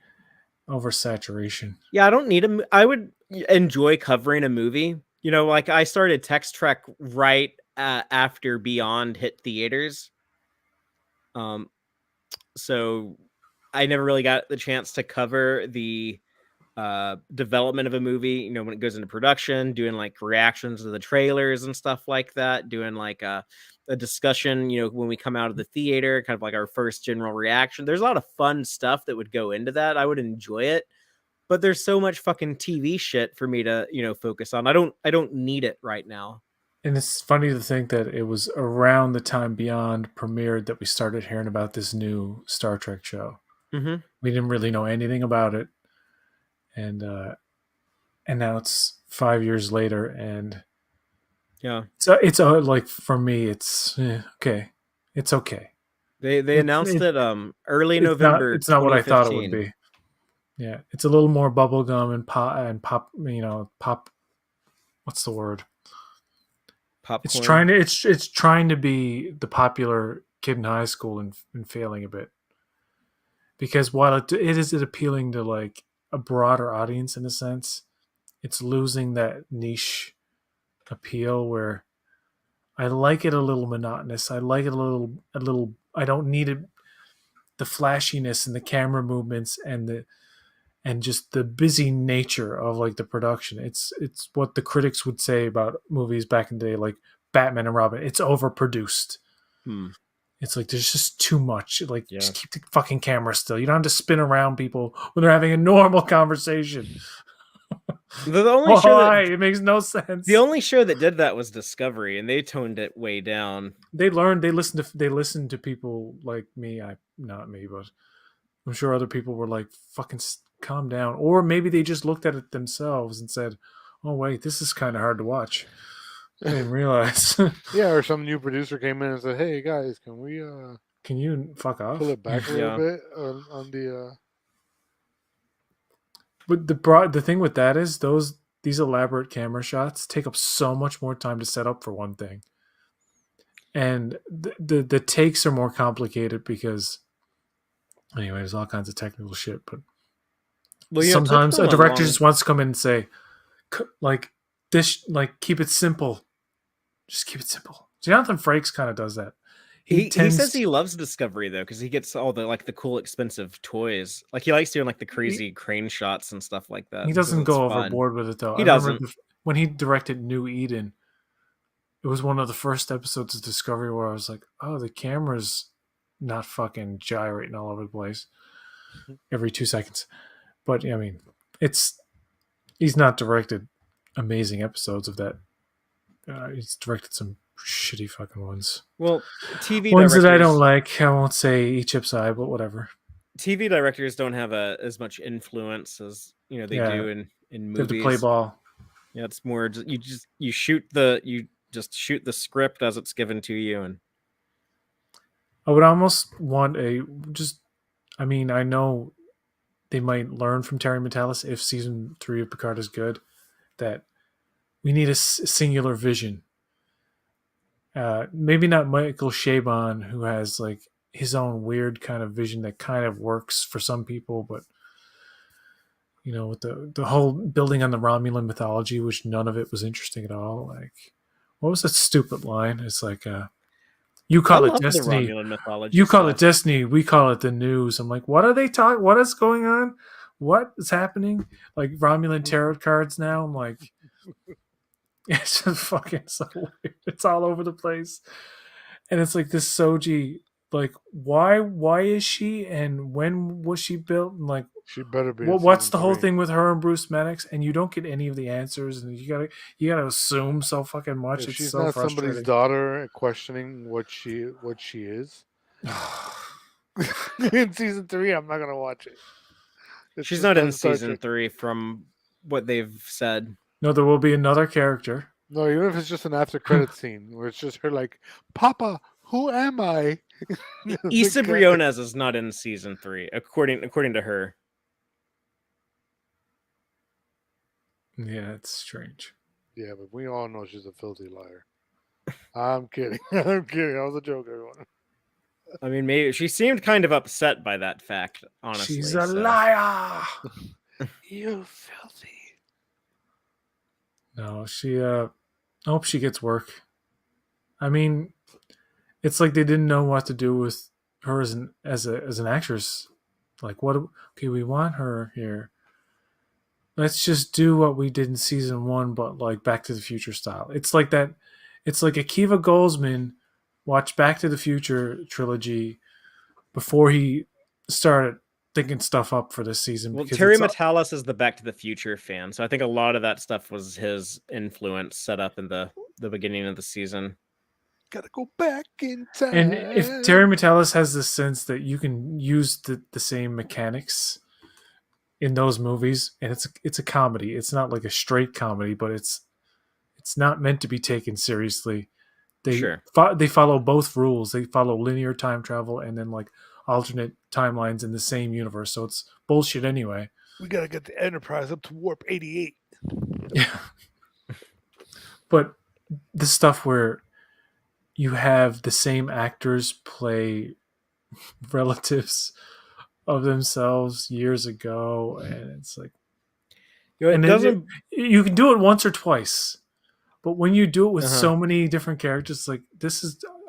oversaturation. Yeah, I don't need I would enjoy covering a movie. You know, like I started Text Trek right after Beyond hit theaters. So I never really got the chance to cover the development of a movie, you know, when it goes into production, doing like reactions to the trailers and stuff like that, doing like a discussion, you know, when we come out of the theater, kind of like our first general reaction. There's a lot of fun stuff that would go into that. I would enjoy it, but there's so much fucking TV shit for me to, you know, focus on. I don't need it right now. And it's funny to think that it was around the time Beyond premiered that we started hearing about this new Star Trek show. Mm-hmm. We didn't really know anything about it, and now it's 5 years later, and Yeah, so it's like for me, it's okay. It's okay. they announced it early November. It's not what I thought it would 2015. be. Yeah, it's a little more bubblegum and pop. You know, pop. What's the word? Popcorn. It's trying to be the popular kid in high school and failing a bit, because while it is appealing to like a broader audience in a sense, it's losing that niche appeal where I like it a little monotonous. I like it a little. I don't need it, the flashiness and the camera movements and just the busy nature of like the production. It's what the critics would say about movies back in the day, like Batman and Robin. It's overproduced. It's like there's just too much. Like just keep the fucking camera still. You don't have to spin around people when they're having a normal conversation. The only show that, it makes no sense. the only show that did that was Discovery, and they toned it way down. They listened to people like me. Not me, but I'm sure other people were like, fucking calm down. Or maybe they just looked at it themselves and said, oh wait, this is kind of hard to watch. I didn't realize. Yeah, or some new producer came in and said, "Hey guys, can we Can you fuck off? pull it back a little bit on the?" But the thing with that is these elaborate camera shots take up so much more time to set up, for one thing, and the takes are more complicated because anyway, there's all kinds of technical shit. But sometimes a director just wants to come in and say, like this, like keep it simple. Just keep it simple. Jonathan Frakes kind of does that. He says he loves Discovery though, because he gets all the like the cool expensive toys. Like he likes doing like the crazy crane shots and stuff like that. He doesn't go overboard with it though. He doesn't. When he directed New Eden, it was one of the first episodes of Discovery where I was like, oh, the camera's not fucking gyrating all over the place every 2 seconds. But I mean, he's not directed amazing episodes of that. He's directed some shitty fucking ones. Well, TV Ones that I don't directors, like. I won't say each side, but whatever. TV directors don't have as much influence as they Yeah, do in they have to play movies. ball. Yeah, it's more you just shoot the script as it's given to you, and I would almost want I mean, I know they might learn from Terry Metalis if season 3 of Picard is good, that we need a singular vision. Maybe not Michael Chabon, who has like his own weird kind of vision that kind of works for some people, but with the whole building on the Romulan mythology, which none of it was interesting at all. Like, what was that stupid line? It's like, you I call it love the destiny. Romulan mythology. You call it stuff. destiny. We call it the news. I'm like, what are they talking? What is going on? What is happening? Like Romulan tarot cards now. I'm like, it's just fucking so weird. It's all over the place, and it's like this Soji. Like, why is she, and when was she built? And like, She better be. what's the whole thing with her and Bruce Maddox? And you don't get any of the answers, and you gotta assume so fucking much. If It's she's so not frustrating. somebody's daughter, questioning what she is in season 3, I'm not gonna watch it. It's She's just not in Star season Trek. 3 from what they've said. No, there will be another character. No, even if it's just an after credit scene where it's just her like, "Papa, who am I?" Issa Briones is not in season 3, according to her. Yeah, it's strange. Yeah, but we all know she's a filthy liar. I'm kidding. I'm kidding. That was a joke, everyone. I mean, maybe she seemed kind of upset by that fact. Honestly, She's a liar. You filthy. No, she. I hope she gets work. I mean, it's like they didn't know what to do with her as an actress. Like, what? Okay, we want her here. Let's just do what we did in season 1, but like Back to the Future style. It's like that. It's like Akiva Goldsman watched Back to the Future trilogy before he started thinking stuff up for this season. Well, because Terry Metalis is the Back to the Future fan, so I think a lot of that stuff was his influence set up in the beginning of the season. Gotta go back in time. And if Terry Metalis has the sense that you can use the same mechanics in those movies, and it's a comedy. It's not like a straight comedy, but it's not meant to be taken seriously. They they follow both rules. They follow linear time travel and then like alternate timelines in the same universe. So it's bullshit anyway. We gotta get the Enterprise up to warp 88. Yeah. But the stuff where you have the same actors play relatives of themselves years ago, and it's like, you can do it once or twice, but when you do it with so many different characters, like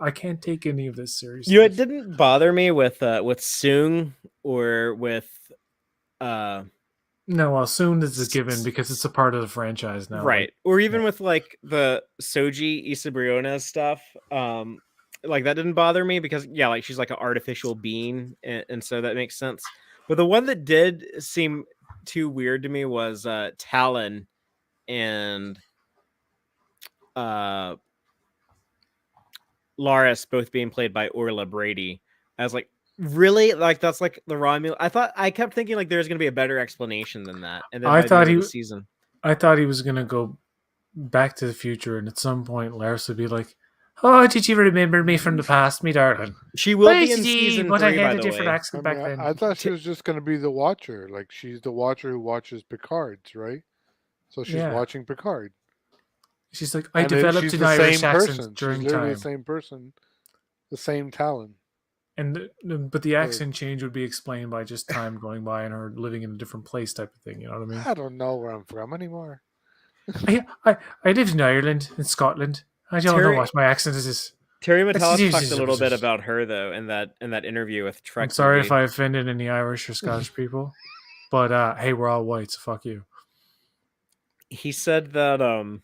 I can't take any of this seriously. It didn't bother me with Soong or with no, well, soon is a given because it's a part of the franchise now, right? Or even with like the Soji Issa Briones stuff, like that didn't bother me because like she's like an artificial being, and so that makes sense. But the one that did seem too weird to me was Talon and Laris both being played by Orla Brady. I was like, really? Like that's like the Romulan. I kept thinking like there's gonna be a better explanation than that. And then I thought he was gonna go Back to the Future, and at some point Laris would be like, "Oh, did you remember me from the past, me darling?" She will be in season 3, but I had by a the different way. accent back then. I thought she was just gonna be the Watcher. Like she's the Watcher who watches Picard's, right? So she's watching Picard. She's like, I developed an Irish accent during she's literally time. the same person, the same Talon. But the accent change would be explained by just time going by and her living in a different place, type of thing. You know what I mean? I don't know where I'm from anymore. I lived in Ireland, in Scotland. I don't know what my accent is. Terry Metalis talked a little bit about her though in that interview with Trek. I'm sorry if I offended any Irish or Scottish people, but hey, we're all white, so fuck you. He said that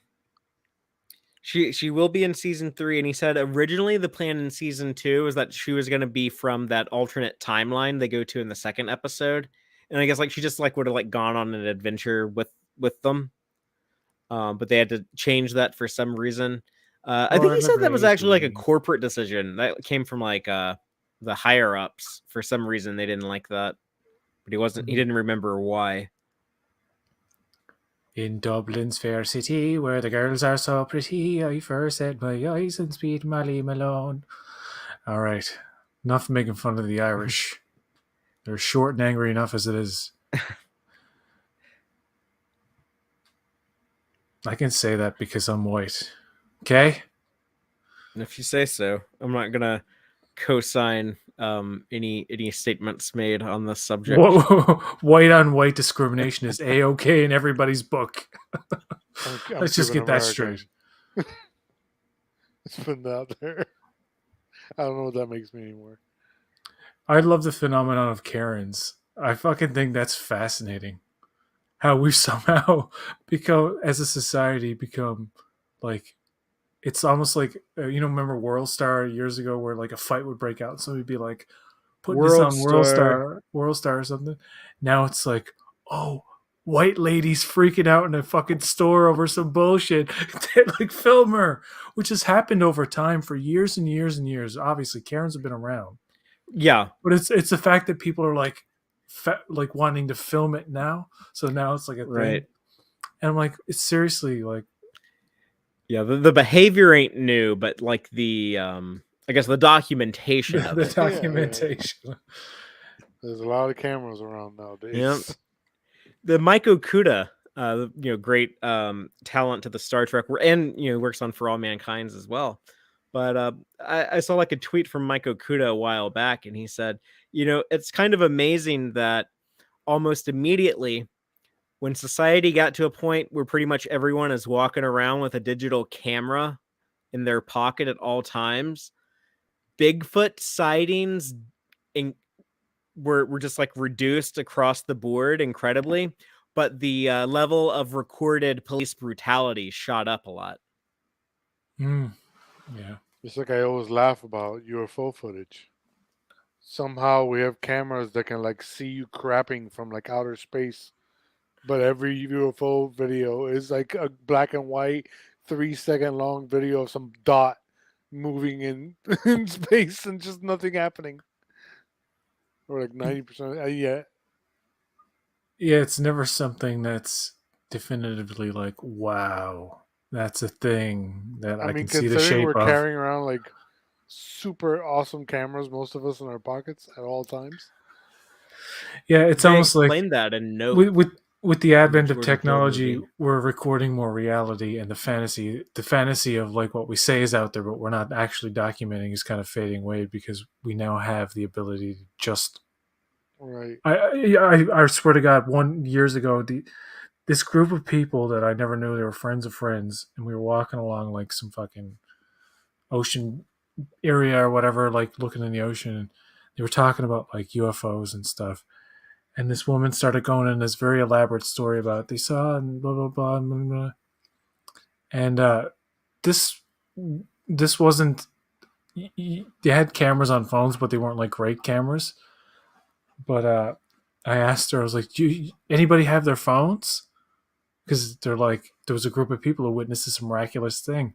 she will be in season 3, and he said originally the plan in season 2 was that she was going to be from that alternate timeline they go to in the second episode, and I guess like she just like would have like gone on an adventure with them, but they had to change that for some reason. I Oh, think I he said remember that was actually like a AG. corporate decision that came from like the higher ups. For some reason, they didn't like that, but he didn't remember why. In Dublin's fair city, where the girls are so pretty, I first set my eyes on sweet Molly Malone. All right, enough making fun of the Irish. They're short and angry enough as it is. I can say that because I'm white. Okay? And if you say so, I'm not gonna co-sign any statements made on this subject. White on white discrimination is A-OK in everybody's book. I'm Let's just get that straight. Cuban-American. It's been out there. I don't know what that makes me anymore. I love the phenomenon of Karens. I fucking think that's fascinating. How we've somehow become, as a society, become like, it's almost like, remember World Star years ago where like a fight would break out and somebody would be like, putting this World on Star. World Star or something. Now it's like, oh, white ladies freaking out in a fucking store over some bullshit. They like film her, which has happened over time for years and years and years. Obviously, Karens have been around, Yeah, but it's the fact that people are like, like wanting to film it now. So now it's like a right. thing, and I'm like, it's seriously like, Yeah, the behavior ain't new, but like the I guess the documentation of the it. documentation. There's a lot of cameras around nowadays. Yeah. The Mike Okuda, great talent to the Star Trek, and works on For All Mankind's as well. But I saw like a tweet from Mike Okuda a while back, and he said, it's kind of amazing that almost immediately, when society got to a point where pretty much everyone is walking around with a digital camera in their pocket at all times, Bigfoot sightings were just like reduced across the board incredibly, but the level of recorded police brutality shot up a lot. Yeah. It's like I always laugh about UFO footage. Somehow we have cameras that can like see you crapping from like outer space, but every UFO video is like a black and white 3 second long video of some dot moving in in space and just nothing happening. Or like 90%. Yeah. Yeah, it's never something that's definitively like, wow, that's a thing that I I mean, can see the considering shape we're of. carrying around like super awesome cameras, most of us in our pockets at all times. Yeah, it's They almost like explained that in Nope. with the advent of Jordan Peele technology, movie. we're recording more reality, and the fantasy of like what we say is out there, but we're not actually documenting is kind of fading away because we now have the ability to just. Right. I swear to God, years ago, this group of people that I never knew, they were friends of friends, and we were walking along like some fucking ocean area or whatever, like looking in the ocean, and they were talking about like UFOs and stuff. And this woman started going in this very elaborate story about they saw and blah blah blah, blah, blah. And this this wasn't. They had cameras on phones, but they weren't like great cameras. But I asked her, I was like, "Do anybody have their phones?" Because they're like, there was a group of people who witnessed this miraculous thing,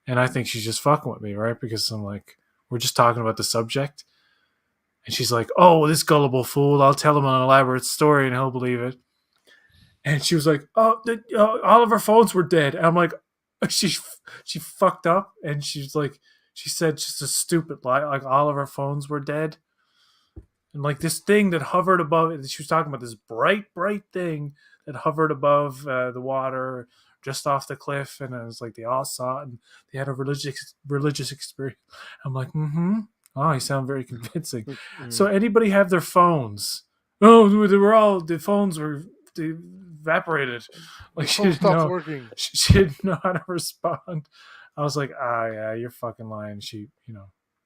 and I think she's just fucking with me, right? Because I'm like, we're just talking about the subject, and she's like, "Oh, this gullible fool! I'll tell him an elaborate story, and he'll believe it." And she was like, "Oh, all of her phones were dead." And I'm like, she she fucked up, and she's like, she said just a stupid lie, like all of her phones were dead, and like this thing that hovered above it. She was talking about this bright thing that hovered above the water, just off the cliff, and it was like they all saw it, and they had a religious experience. I'm like, mm-hmm. Oh, you sound very convincing. So anybody have their phones? Oh, the phones were evaporated. Like The phone stopped working. she didn't know how to respond. I was like, yeah, you're fucking lying. She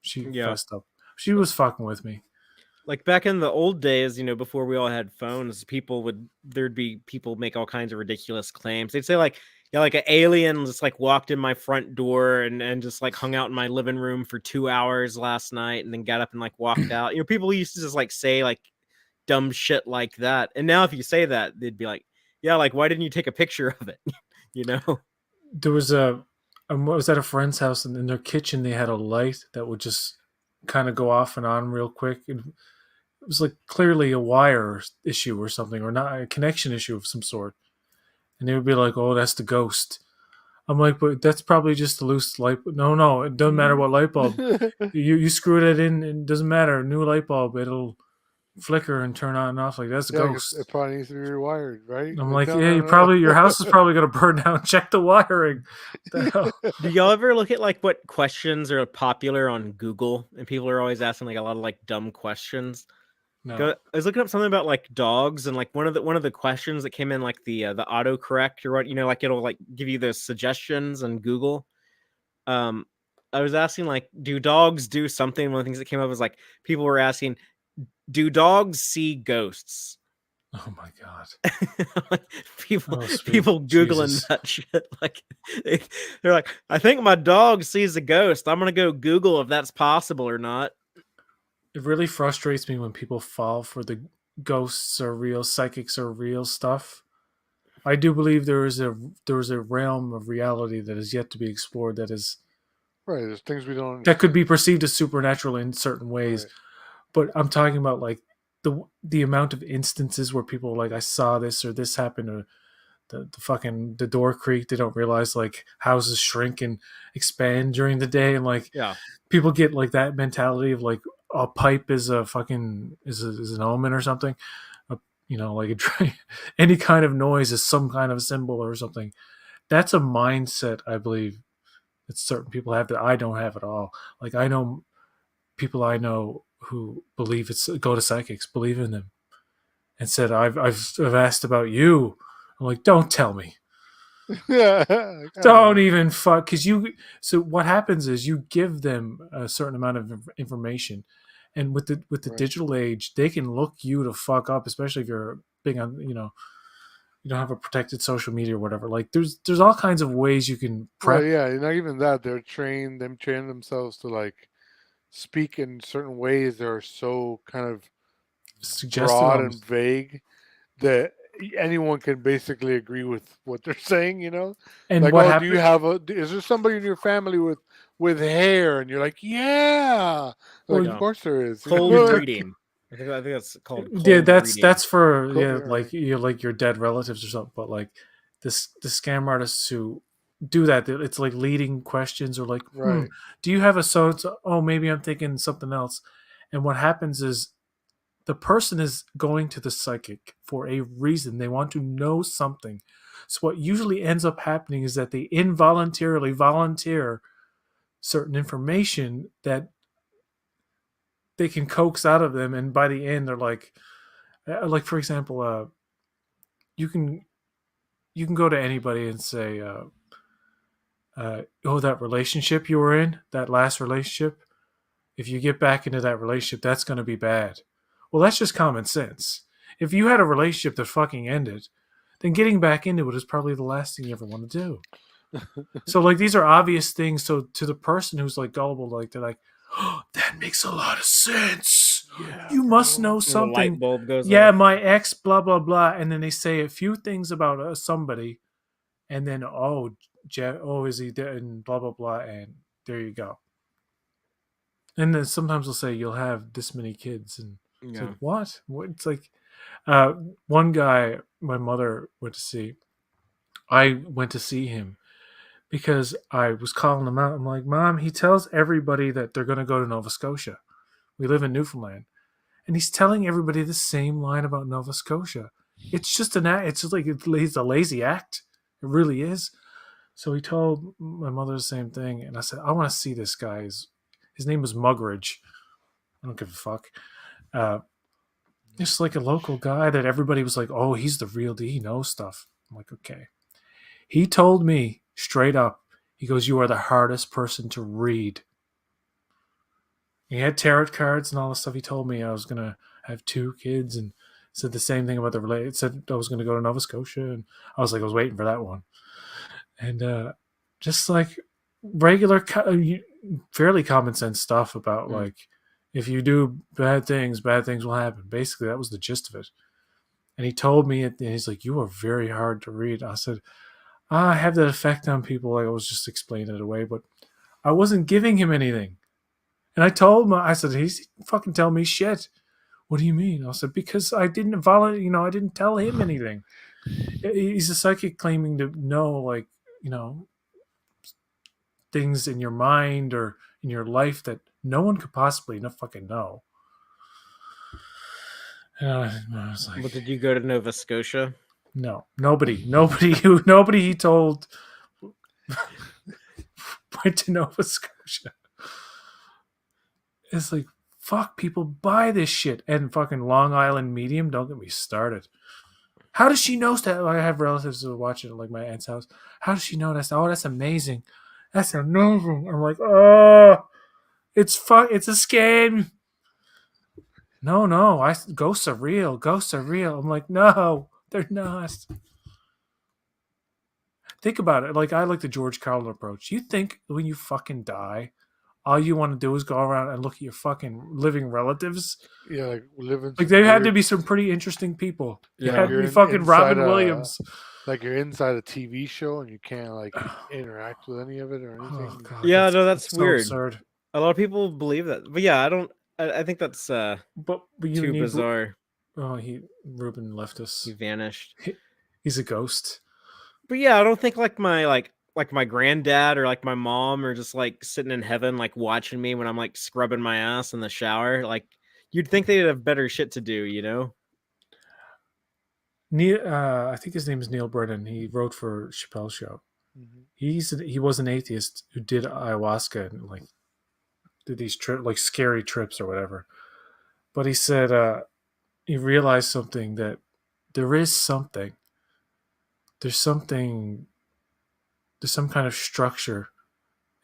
fessed up. She was fucking with me. Like back in the old days, before we all had phones, there'd be people make all kinds of ridiculous claims. They'd say like, like an alien just like walked in my front door and just like hung out in my living room for 2 hours last night and then got up and like walked out. People used to just like say like dumb shit like that. And now if you say that, they'd be like, yeah, like why didn't you take a picture of it? There was a I was at a friend's house, and in their kitchen they had a light that would just kind of go off and on real quick. It was like clearly a wire issue or something, or not a connection issue of some sort. And they would be like, "Oh, that's the ghost." I'm like, "But that's probably just a loose light." No, no, it doesn't matter what light bulb. You screwed it in. It doesn't matter. New light bulb. It'll flicker and turn on and off. Like that's a Yeah, 'cause ghost. it probably needs to be rewired, right? I'm Like, like, no, yeah, you no, probably your house is probably gonna burn down. Check the wiring. The hell? Do y'all ever look at like what questions are popular on Google, and people are always asking like a lot of like dumb questions? No. I was looking up something about like dogs, and like one of the questions that came in, like the autocorrect or what, like it'll like give you the suggestions on Google. Um, I was asking like, do dogs do something? One of the things that came up was like people were asking, do dogs see ghosts? Oh my god. Like, people Oh, sweet people googling Jesus. that shit. Like they're like, I think my dog sees a ghost. I'm gonna go Google if that's possible or not. It really frustrates me when people fall for the ghosts are real, psychics are real stuff. I do believe there is a realm of reality that is yet to be explored right. There's things we don't that could understand. be perceived as supernatural in certain ways. Right. But I'm talking about like the amount of instances where people are like, I saw this or this happened, or the door creak. They don't realize like houses shrink and expand during the day, and like Yeah. people get like that mentality of like a pipe is a fucking is an omen or something. Like any kind of noise is some kind of symbol or something. That's a mindset, I believe, that certain people have that I don't have at all. Like I know people I know who believe go to psychics, believe in them, and said I've asked about you. I'm like, don't tell me. Yeah. Like, I don't Don't know. even fuck, because you. So what happens is you give them a certain amount of information, and with the Right. digital age, they can look you to fuck up, especially if you're big on you don't have a protected social media or whatever. Like there's all kinds of ways you can Well, prep yeah. Not even that. Them train themselves to like speak in certain ways that are so kind of suggestive broad and almost. vague that anyone can basically agree with what they're saying. And Like, what oh, do you happened? have a? Is there somebody in your family with hair? And you're like, yeah. Like, Well, of Yeah. course there is. Cold you're reading. I think that's called yeah, cold that's reading. that's for Cool, yeah, yeah, like right, you like your dead relatives or something. But like the scam artists who do that, it's like leading questions or like, right, do you have a so? Oh, maybe I'm thinking something else. And what happens is the person is going to the psychic for a reason. They want to know something. So what usually ends up happening is that they involuntarily volunteer certain information that they can coax out of them, and by the end they're like for example, you can you can go to anybody and say, "Oh, that relationship you were in, that last relationship, if you get back into that relationship, that's going to be bad." Well, that's just common sense. If you had a relationship that fucking ended, then getting back into it is probably the last thing you ever want to do. So, like, these are obvious things. So, to the person who's like gullible, like they're like, "Oh, that makes a lot of sense. yeah, You must bro. know And the light something." bulb goes Yeah, off. my ex, blah blah blah, and then they say a few things about somebody, and then is he dead, and blah blah blah, and there you go. And then sometimes they'll say you'll have this many kids, and it's like Yeah. what? It's like uh, one guy my mother went to see. I went to see him because I was calling him out. I'm like, Mom, he tells everybody that they're going to go to Nova Scotia. We live in Newfoundland, and he's telling everybody the same line about Nova Scotia. It's just an act. It's just like it's a lazy act. It really is. So he told my mother the same thing, and I said, I want to see this guy. His name was Muggeridge. I don't give a fuck. Uh, just like a local guy that everybody was like, oh, he's the real deal. He knows stuff. I'm like, okay. He told me straight up, he goes, you are the hardest person to read. He had tarot cards and all the stuff. He told me I was going to have 2 kids and said the same thing about the related. Said I was going to go to Nova Scotia. And I was like, I was waiting for that one. And just like regular, fairly common sense stuff about like, if you do bad things will happen. Basically, that was the gist of it. And he told me, and he's like, "You are very hard to read." I have that effect on people. Like I was just explaining it away, but I wasn't giving him anything. And I told him, I said, he's fucking telling me shit. What do you mean? I said, because I didn't I didn't tell him anything. He's a psychic claiming to know, like, things in your mind or in your life that no one could possibly fucking know. And I was like, But did you go to Nova Scotia? no, nobody he told went to Nova Scotia. It's like, fuck, people buy this shit. And fucking Long Island Medium, don't get me started. How does she know that? I have relatives who watch it, like my aunt's house. How does she know that? Oh, that's amazing. That's amazing. I'm like, oh, it's a scam. No, ghosts are real. Ghosts are real. I'm like, no, they're not. Think about it. Like, I like the George Carlin approach. You think when you fucking die, all you want to do is go around and look at your fucking living relatives? Yeah, like living. Like, there had to be some pretty interesting people. You Yeah. had to You're be fucking Robin inside Williams. Like you're inside a TV show and you can't like interact with any of it or anything. Oh, God, Yeah, no, that's so weird. absurd. A lot of people believe that, but yeah, I don't. I think that's But you too need bizarre. Oh, Ruben left us. He vanished. He's a ghost. But yeah, I don't think like my granddad or like my mom are just like sitting in heaven like watching me when I'm like scrubbing my ass in the shower. Like you'd think they'd have better shit to do, you know? I think his name is Neil Brennan. He wrote for Chappelle's Show. Mm-hmm. He was an atheist who did ayahuasca and like did these like scary trips or whatever. But he said he realized something, that there is something. There's some kind of structure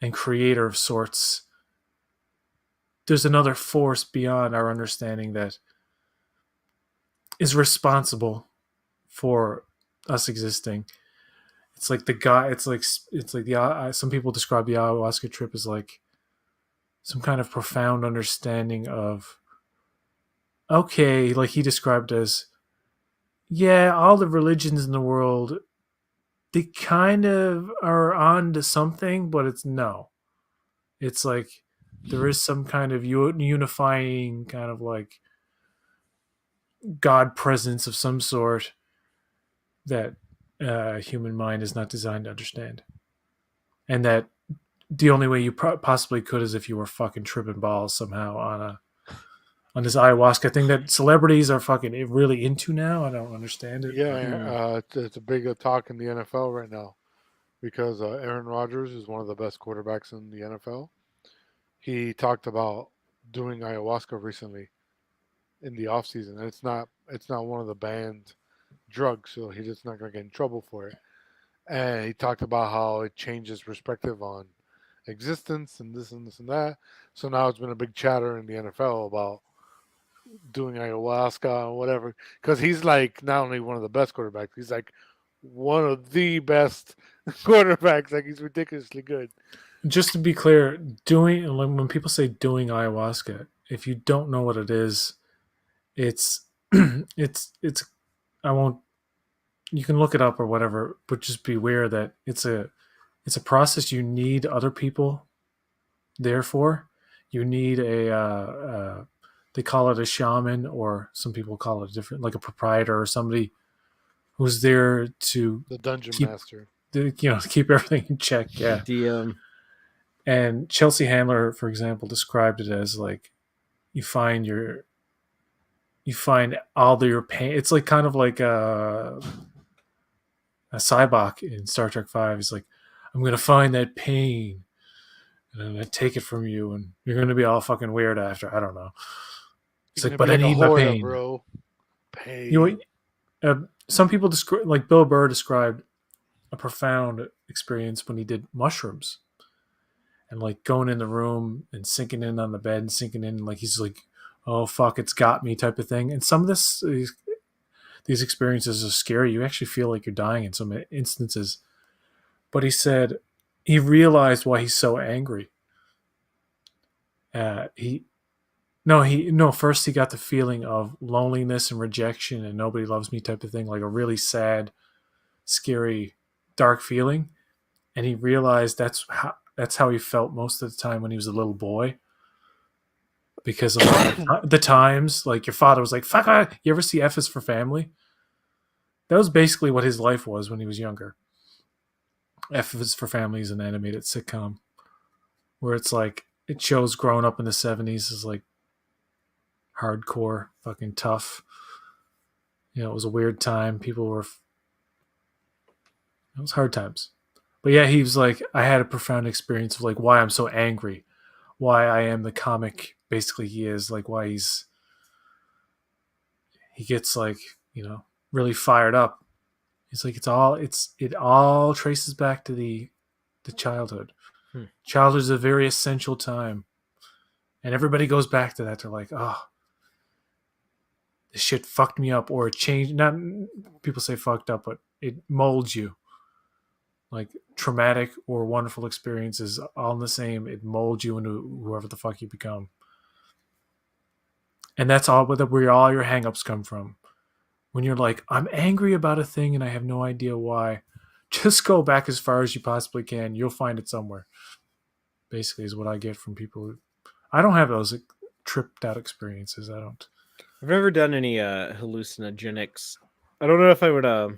and creator of sorts. There's another force beyond our understanding that is responsible for us existing. It's like some people describe the ayahuasca trip as like some kind of profound understanding of, okay, like he described as, yeah, all the religions in the world, they kind of are on to something, but it's like there is some kind of unifying kind of like God presence of some sort that human mind is not designed to understand, and that the only way you possibly could is if you were fucking tripping balls somehow on this ayahuasca thing that celebrities are fucking really into now. I don't understand it. Yeah, it's a big talk in the NFL right now because Aaron Rodgers is one of the best quarterbacks in the NFL. He talked about doing ayahuasca recently in the off season, and it's not one of the banned drugs, so he's just not gonna get in trouble for it. And he talked about how it changes perspective on existence and this and this and that. So now it's been a big chatter in the NFL about doing ayahuasca or whatever, because he's like not only one of the best quarterbacks, he's like one of the best quarterbacks. Like he's ridiculously good. Just to be clear, when people say doing ayahuasca, if you don't know what it is, it's I won't. You can look it up or whatever, but just be aware that it's a process you need other people there for. You need they call it a shaman, or some people call it different, like a proprietor or somebody who's there to The dungeon keep, master. to keep everything in check. Yeah. And Chelsea Handler, for example, described it as like you find all your pain. It's like kind of like a Cybok in Star Trek V. He's like, I'm gonna find that pain and I'm gonna take it from you, and you're gonna be all fucking weird after. I don't know. It's like, but I need my pain, bro. Pain. Some people describe, like Bill Burr described a profound experience when he did mushrooms, and like going in the room and sinking in on the bed and sinking in, like he's like, oh fuck, it's got me type of thing. And some of these experiences are scary. You actually feel like you're dying in some instances. But he said he realized why he's so angry. First he got the feeling of loneliness and rejection and nobody loves me type of thing, like a really sad, scary dark feeling, and he realized that's how he felt most of the time when he was a little boy. Because of the times, like your father was like, "Fuck!" You ever see F is for Family? That was basically what his life was when he was younger. F is for Family is an animated sitcom where it's like it shows growing up in the 70s is like hardcore, fucking tough. You know, it was a weird time. It was hard times. But yeah, he was like, I had a profound experience of like why I'm so angry, why I am the comic basically he is, like why he gets like, really fired up. It's like it all traces back to the childhood. Childhood is a very essential time. And everybody goes back to that. They're like, oh, this shit fucked me up, or it changed. Not people say fucked up, but it molds you. Like traumatic or wonderful experiences, all in the same. It molds you into whoever the fuck you become. And that's all where all your hangups come from. When you're like, I'm angry about a thing and I have no idea why, just go back as far as you possibly can. You'll find it somewhere. Basically, is what I get from people. I don't have those tripped out experiences. I don't. I've never done any hallucinogenics. I don't know if I would. I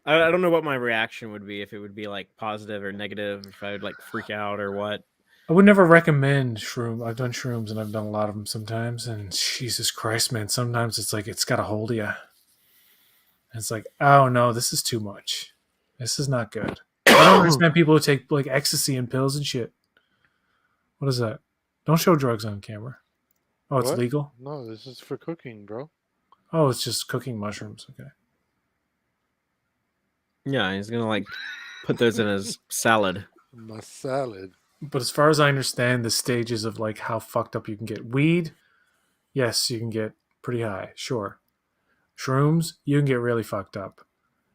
don't know what my reaction would be, if it would be like positive or negative, if I would like freak out or what. I would never recommend shroom. I've done shrooms and I've done a lot of them sometimes. And Jesus Christ, man, sometimes it's like it's got a hold of you. And it's like, oh no, this is too much. This is not good. I don't understand people who take like ecstasy and pills and shit. What is that? Don't show drugs on camera. Oh, it's What? legal? No, this is for cooking, bro. Oh, it's just cooking mushrooms. Okay. Yeah, he's gonna like put those in his salad. My salad. But as far as I understand the stages of like how fucked up you can get, weed, yes, you can get pretty high, sure. Shrooms, you can get really fucked up.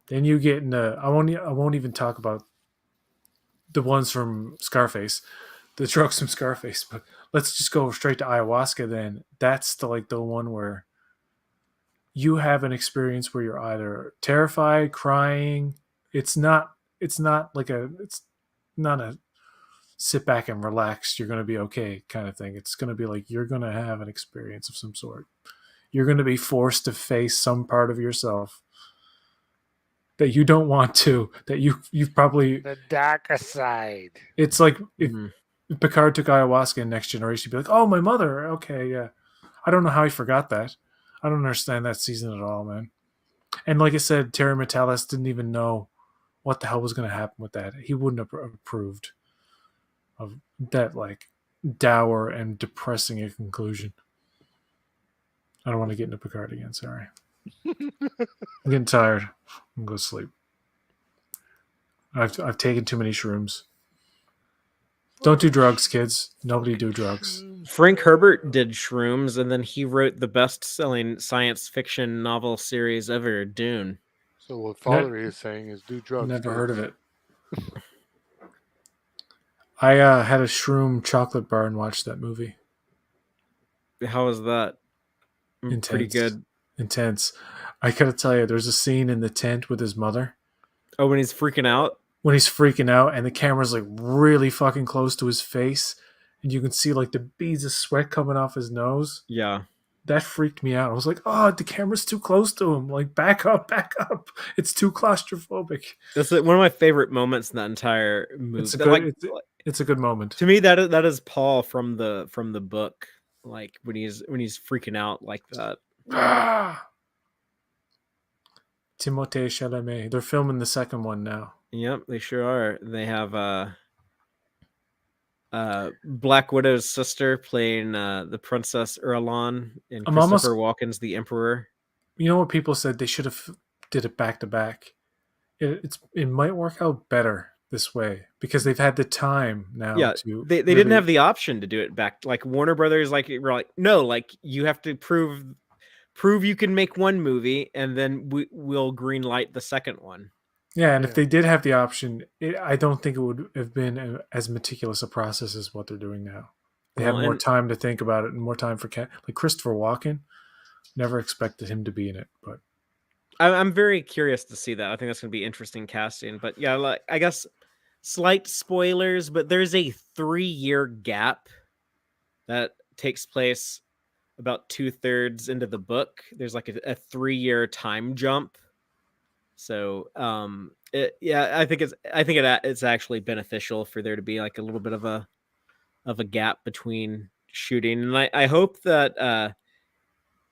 Then you get into I won't even talk about the ones from Scarface, the drugs from Scarface, but let's just go straight to ayahuasca then. That's the one where you have an experience where you're either terrified, crying. It's not a sit back and relax, you're going to be okay kind of thing. It's going to be like you're going to have an experience of some sort. You're going to be forced to face some part of yourself that you don't want to, that you've probably... The darker side. It's like if Picard took ayahuasca in Next Generation, he'd be like, oh, my mother. Okay, yeah. I don't know how he forgot that. I don't understand that season at all, man. And like I said, Terry Metalis didn't even know what the hell was going to happen with that. He wouldn't have approved of that like dour and depressing a conclusion. I don't want to get into Picard again, sorry. I'm getting tired. I'm going to go sleep. I've taken too many shrooms. Don't do drugs, kids. Nobody do drugs. Frank Herbert did shrooms, and then he wrote the best-selling science fiction novel series ever, Dune. So what Father is saying is do drugs. Never heard of it. I had a shroom chocolate bar and watched that movie. How was that? Intense. Pretty good. Intense. I gotta tell you, there's a scene in the tent with his mother. Oh, when he's freaking out? When he's freaking out and the camera's like really fucking close to his face and you can see like the beads of sweat coming off his nose. Yeah. That freaked me out. I was like, oh, the camera's too close to him. Like, back up. It's too claustrophobic. That's one of my favorite moments in that entire movie. It's a good moment. To me, that is Paul from the book. Like when he's freaking out like that. Timothée Chalamet. They're filming the second one now. Yep, they sure are. They have Black Widow's sister playing the Princess Erlon, and Christopher Walken's the Emperor. You know what people said? They should have did it back to back. It might work out better this way because they've had the time now. Yeah, to they didn't have the option to do it back. Like Warner Brothers, were like, no, like you have to prove you can make one movie, and then we'll green light the second one. Yeah, and if they did have the option, I don't think it would have been as meticulous a process as what they're doing now. They have more time to think about it and more time for like Christopher Walken. Never expected him to be in it, but I'm very curious to see that. I think that's going to be interesting casting. But yeah, like I guess slight spoilers, but there's a 3-year gap that takes place about 2/3 into the book. There's like a 3-year time jump. So I think it's actually beneficial for there to be like a little bit of a gap between shooting, and I hope that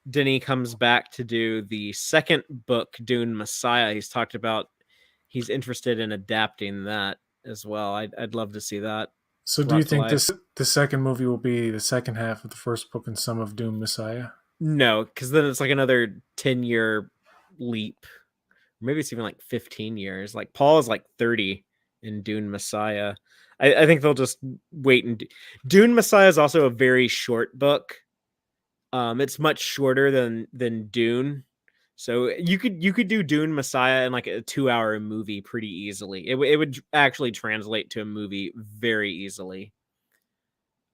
Denny comes back to do the second book, Dune Messiah. He's talked about he's interested in adapting that as well. I'd love to see that So do you brought to think life. the second movie will be the second half of the first book and some of Doom Messiah? No, because then it's like another 10-year leap. Maybe it's even like 15 years. Like Paul is like 30 in Dune Messiah. I think they'll just wait and Dune Messiah is also a very short book. It's much shorter than Dune. So you could do Dune Messiah in like a 2-hour movie pretty easily. It would actually translate to a movie very easily.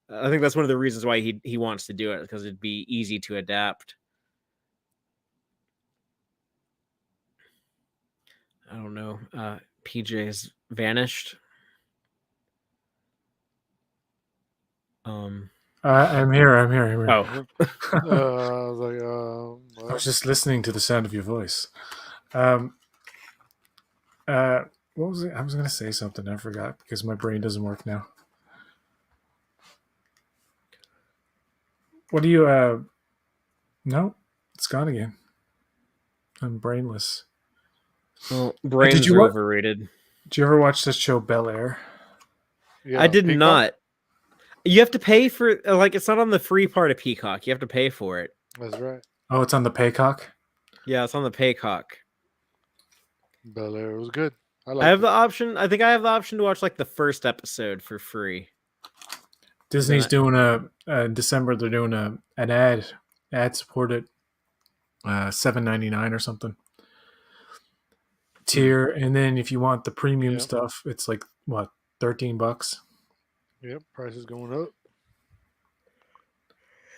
I think that's one of the reasons why he wants to do it, because it'd be easy to adapt. I don't know. PJ's vanished. I'm here. I'm here. I'm here. Oh, I was like, I well, was just listening to the sound of your voice. What was it? I was going to say something. I forgot because my brain doesn't work now. What do you? No, it's gone again. I'm brainless. well, Did brains you are what? overrated. Did you ever watch this show Bel Air? yeah, I did Peacock? not. You have to pay for like it's not on the free part of Peacock. You have to pay for it. That's right. Oh, it's on the Paycock. Yeah, it's on the Paycock. Bel Air was good. I I liked have it. the option. I think I have the option to watch like the first episode for free. Disney's Then doing in December. They're doing an ad supported $7.99 or something tier, and then if you want the premium Yeah. stuff, it's like what, $13. Yep, price is going up.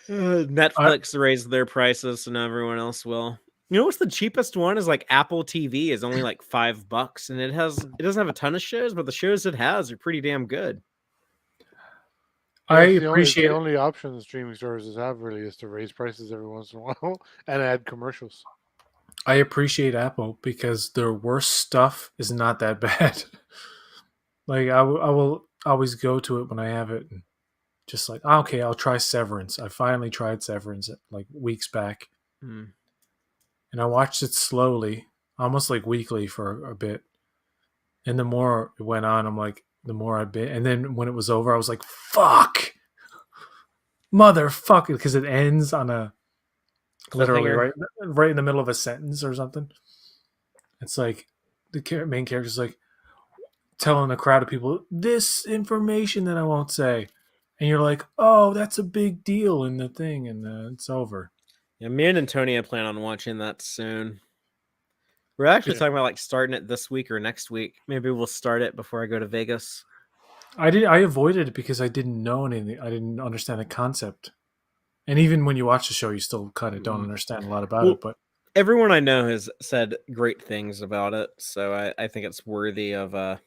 Netflix raised their prices, so now everyone else will. You know what's the cheapest one is like Apple TV is only like $5, and it doesn't have a ton of shows, but the shows it has are pretty damn good. I It's appreciate the it. only option the streaming services have really is to raise prices every once in a while and add commercials. I appreciate Apple because their worst stuff is not that bad. Like I will always go to it when I have it, and just like, okay, I'll try Severance. I finally tried Severance like weeks back, Hmm. and I watched it slowly, almost like weekly for a bit. And the more it went on, I'm like, the more I bit. And then when it was over, I was like, fuck, motherfucker, because it ends on a literally Cliffhanger. right in the middle of a sentence or something. It's like the main character's like telling a crowd of people this information that I won't say, and you're like, oh, that's a big deal in the thing, and it's over. Yeah, me and Antonia plan on watching that soon. We're actually Yeah. talking about like starting it this week or next week. Maybe we'll start it before I go to Vegas. I avoided it because I didn't know anything. I didn't understand the concept. And even when you watch the show, you still kind of don't understand a lot about Well, it. But everyone I know has said great things about it, so I think it's worthy of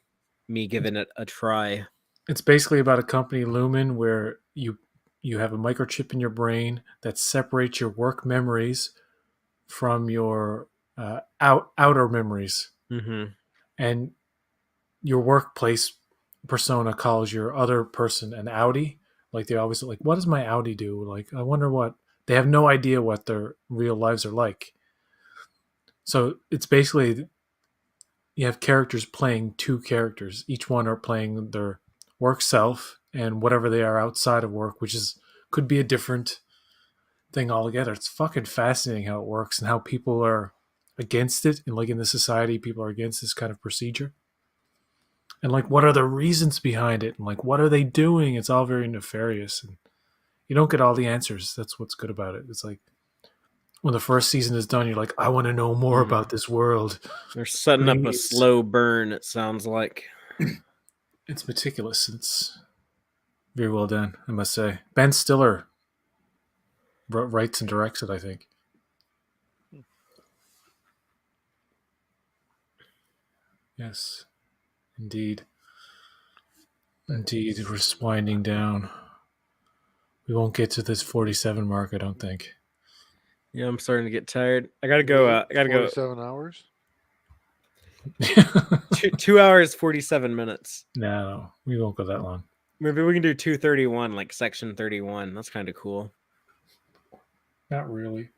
me giving it a try. it's basically about a company, Lumen, where you have a microchip in your brain that separates your work memories from your outer memories, Mm-hmm. and your workplace persona calls your other person an outie. Like they always like, what does my outie do? Like, I wonder what they have no idea what their real lives are like. So it's basically you have characters playing two characters. Each one are playing their work self and whatever they are outside of work, which is could be a different thing altogether. It's fucking fascinating how it works and how people are against it, and like in the society, people are against this kind of procedure. And like, what are the reasons behind it? And like, what are they doing? It's all very nefarious, and you don't get all the answers. That's what's good about it. It's like when the first season is done, you're like, I want to know more about this world. They're setting up a slow burn, it sounds like. It's meticulous. It's very well done, I must say. Ben Stiller writes and directs it, I think. Yes, indeed. Indeed, we're just winding down. We won't get to this 47 mark, I don't think. Yeah, I'm starting to get tired. I gotta go. I gotta go. 47 hours. 2 hours 47 minutes. No, we won't go that long. Maybe we can do 231, like section 31. That's kind of cool. Not really.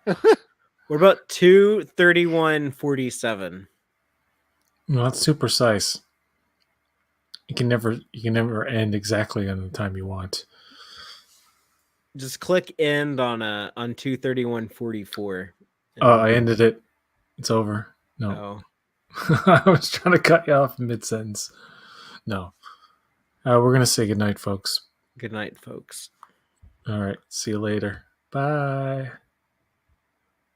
What about 231:47? No, that's too precise. You can never end exactly on the time you want. Just click end on 231:44. Oh, I ended it. It's over. No. Oh, I was trying to cut you off mid sentence. No. We're gonna say goodnight, folks. good night, folks. All right. See you later. Bye.